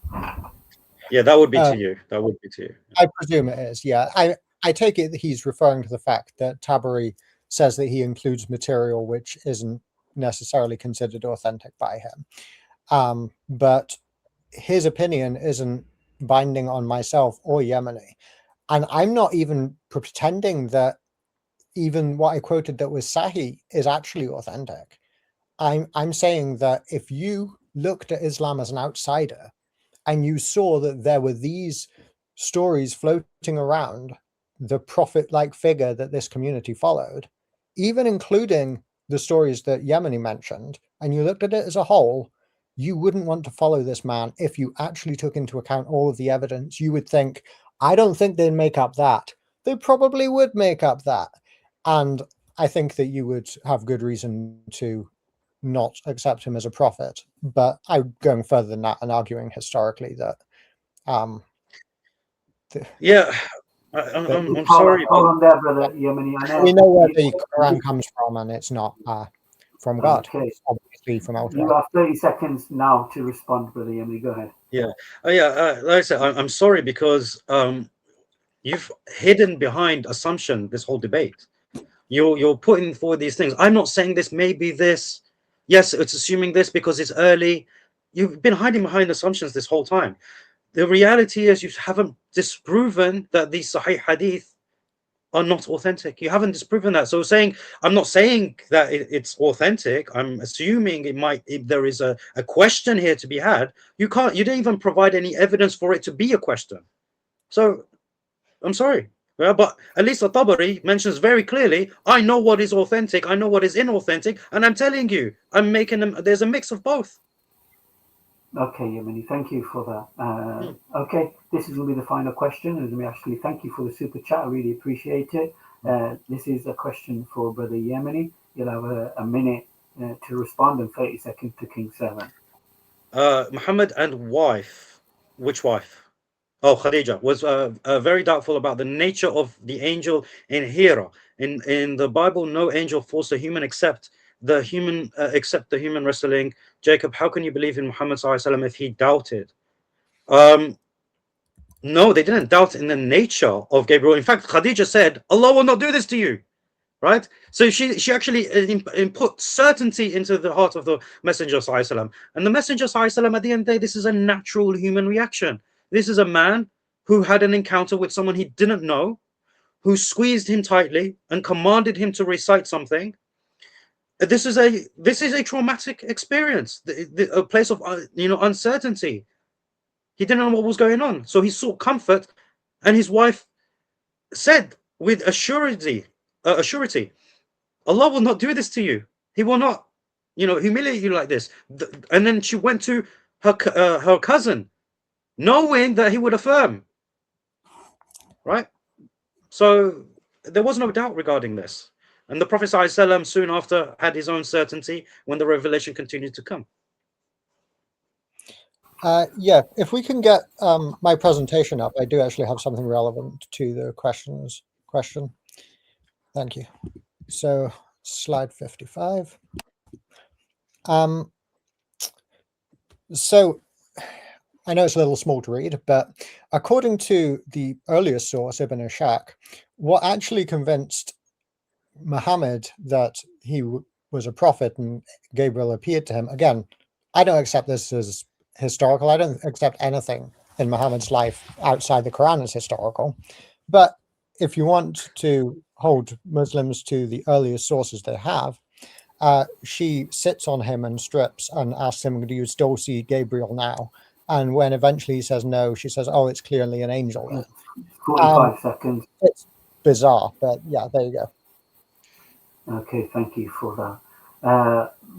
Yeah, that would be to you. That would be to you. I presume it is. Yeah, I take it that he's referring to the fact that Tabari says that he includes material which isn't necessarily considered authentic by him. But his opinion isn't binding on myself or Yemeni. And I'm not even pretending that even what I quoted that was Sahih is actually authentic. I'm saying that if you looked at Islam as an outsider and you saw that there were these stories floating around the prophet-like figure that this community followed, even including the stories that Yemeni mentioned, and you looked at it as a whole, you wouldn't want to follow this man if you actually took into account all of the evidence. You would think, I don't think they'd make up that. They probably would make up that. And I think that you would have good reason to not accept him as a prophet. But I'm going further than that and arguing historically that Yeah, I'm sorry. Hold on there, brother Yemeni. I know we know where the Quran comes from, and it's not from God. Okay. It's obviously from You elsewhere. have 30 seconds now to respond, brother Yemeni. Go ahead. Yeah, like I said, I'm sorry because you've hidden behind assumption this whole debate. You're putting forward these things. I'm not saying this may be this. Yes, it's assuming this because it's early. You've been hiding behind assumptions this whole time. The reality is you haven't disproven that these Sahih Hadith are not authentic. You haven't disproven that. So saying, I'm not saying that it's authentic. I'm assuming it might, if there is a question here to be had, you don't even provide any evidence for it to be a question. So I'm sorry. Yeah, but at least At-Tabari mentions very clearly, I know what is authentic, I know what is inauthentic, and I'm telling you, I'm making them, there's a mix of both. Okay, Yemeni, thank you for that. Okay, this is going to be the final question. And let me actually thank you for the super chat. I really appreciate it. This is a question for Brother Yemeni. You'll have a minute to respond and 30 seconds to King Servant. Muhammad and wife, which wife? Oh, Khadija was very doubtful about the nature of the angel in Hira. In the Bible, no angel forced a human except the human wrestling. Jacob, how can you believe in Muhammad ﷺ if he doubted? No, they didn't doubt in the nature of Gabriel. In fact, Khadija said, Allah will not do this to you. Right? So she actually put certainty into the heart of the Messenger ﷺ. And the Messenger ﷺ, at the end of the day, this is a natural human reaction. This is a man who had an encounter with someone he didn't know, who squeezed him tightly and commanded him to recite something. This is a traumatic experience, a place of uncertainty. He didn't know what was going on, so he sought comfort, and his wife said with assurity, Allah will not do this to you. He will not, humiliate you like this. And then she went to her cousin, knowing that he would affirm. Right? So there was no doubt regarding this. And the Prophet ﷺ soon after had his own certainty when the revelation continued to come. Yeah, if we can get my presentation up, I do actually have something relevant to the question. Thank you. So slide 55. So I know it's a little small to read, but according to the earliest source, Ibn Ishaq, what actually convinced Muhammad that he was a prophet and Gabriel appeared to him, again, I don't accept this as historical. I don't accept anything in Muhammad's life outside the Quran as historical. But if you want to hold Muslims to the earliest sources they have, she sits on him and strips and asks him, do you still see Gabriel now? And when eventually he says no, she says, oh, it's clearly an angel then. 45 seconds. It's bizarre, but yeah, there you go. Okay, thank you for that.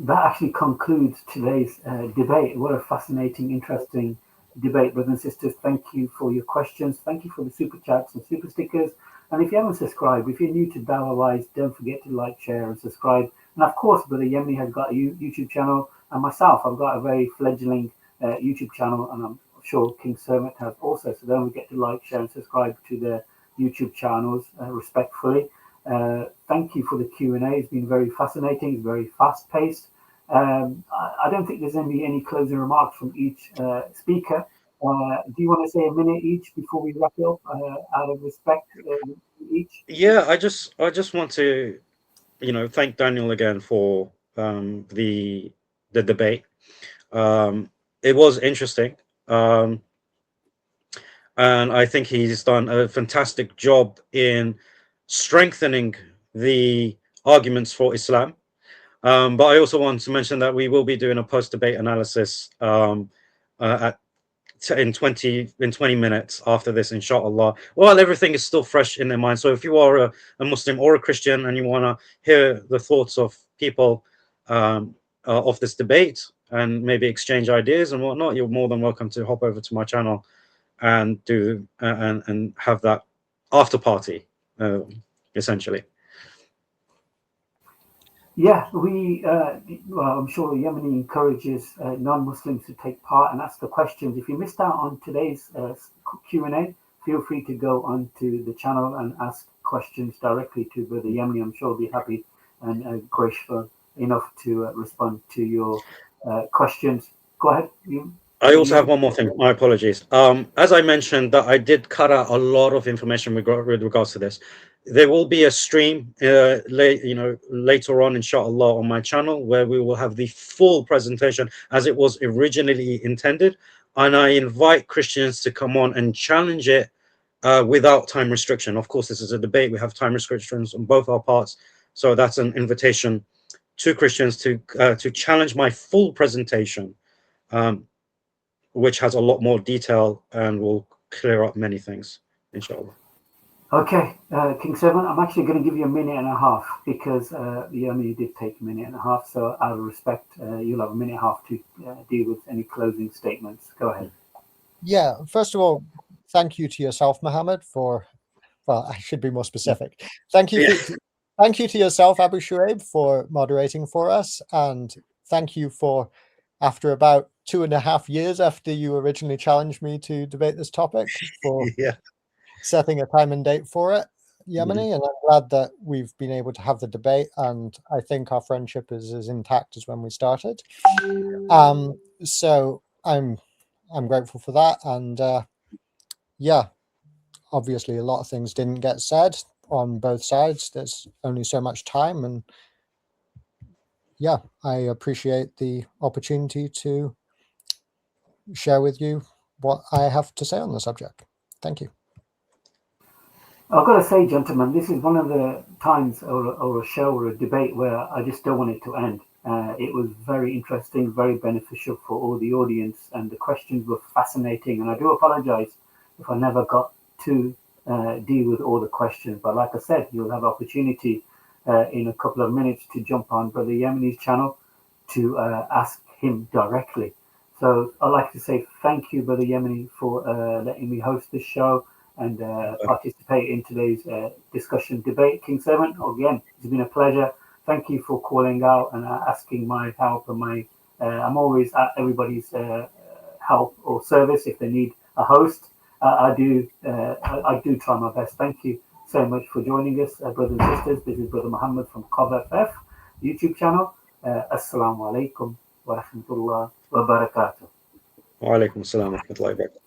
That actually concludes today's debate. What a fascinating, interesting debate, brothers and sisters. Thank you for your questions. Thank you for the super chats and super stickers. And if you haven't subscribed, if you're new to Dawah Wise, don't forget to like, share, and subscribe. And of course, Brother Yemeni has got a YouTube channel, and myself, I've got a very fledgling YouTube channel, and I'm sure King Servant has also. So don't forget to like, share, and subscribe to their YouTube channels respectfully. Thank you for the Q&A. It's been very fascinating. It's very fast-paced. I don't think there's going to be any closing remarks from each speaker. Do you want to say a minute each before we wrap it up, out of respect each? Yeah, I just want to, thank Daniel again for the debate. It was interesting, and I think he's done a fantastic job in strengthening the arguments for Islam. But I also want to mention that we will be doing a post-debate analysis at in 20 minutes after this, inshallah, while everything is still fresh in their mind. So if you are a Muslim or a Christian and you want to hear the thoughts of people of this debate and maybe exchange ideas and whatnot, you're more than welcome to hop over to my channel and do and have that after party, essentially. Yeah, well, I'm sure Yemeni encourages non-Muslims to take part and ask the questions. If you missed out on today's Q&A, feel free to go onto the channel and ask questions directly to Brother Yemeni. I'm sure he'll be happy and graceful enough to respond to your questions. Go ahead. I also have one more thing. My apologies. As I mentioned, that I did cut out a lot of information with regards to this. There will be a stream, later on, inshallah, on my channel where we will have the full presentation as it was originally intended, and I invite Christians to come on and challenge it without time restriction. Of course, this is a debate. We have time restrictions on both our parts, so that's an invitation to Christians to challenge my full presentation. Which has a lot more detail and will clear up many things, inshallah. Okay, King Servant, I'm actually going to give you a minute and a half because the Yemeni did take a minute and a half. So out of respect, you'll have a minute and a half to deal with any closing statements. Go ahead. Yeah, first of all, thank you to yourself, Mohammed, for, well, I should be more specific. Thank you to yourself, Abu Shuaib, for moderating for us. And thank you for, after about 2.5 years after you originally challenged me to debate this topic, for setting a time and date for it, Yemeni. And I'm glad that we've been able to have the debate, and I think our friendship is as intact as when we started. So I'm grateful for that. And yeah, obviously a lot of things didn't get said on both sides. There's only so much time, and yeah, I appreciate the opportunity to share with you what I have to say on the subject. Thank you. I've got to say, gentlemen, this is one of the times or a show or a debate where I just don't want it to end. It was very interesting, very beneficial for all the audience, and the questions were fascinating. And I do apologize if I never got to deal with all the questions. But like I said, you'll have opportunity in a couple of minutes to jump on Brother Yemeni's channel to ask him directly. So I'd like to say thank you, Brother Yemeni, for letting me host this show and participate in today's discussion debate. King Servant, again, it's been a pleasure. Thank you for calling out and asking my help, and I'm always at everybody's help or service if they need a host. I do try my best. Thank you so much for joining us, brothers and sisters. This is Brother Muhammad from CovFF YouTube channel. Assalamu alaikum wa rahmatullah wa barakatuh. Wa alaikum assalam wa rahmatullahi wa barakatuh.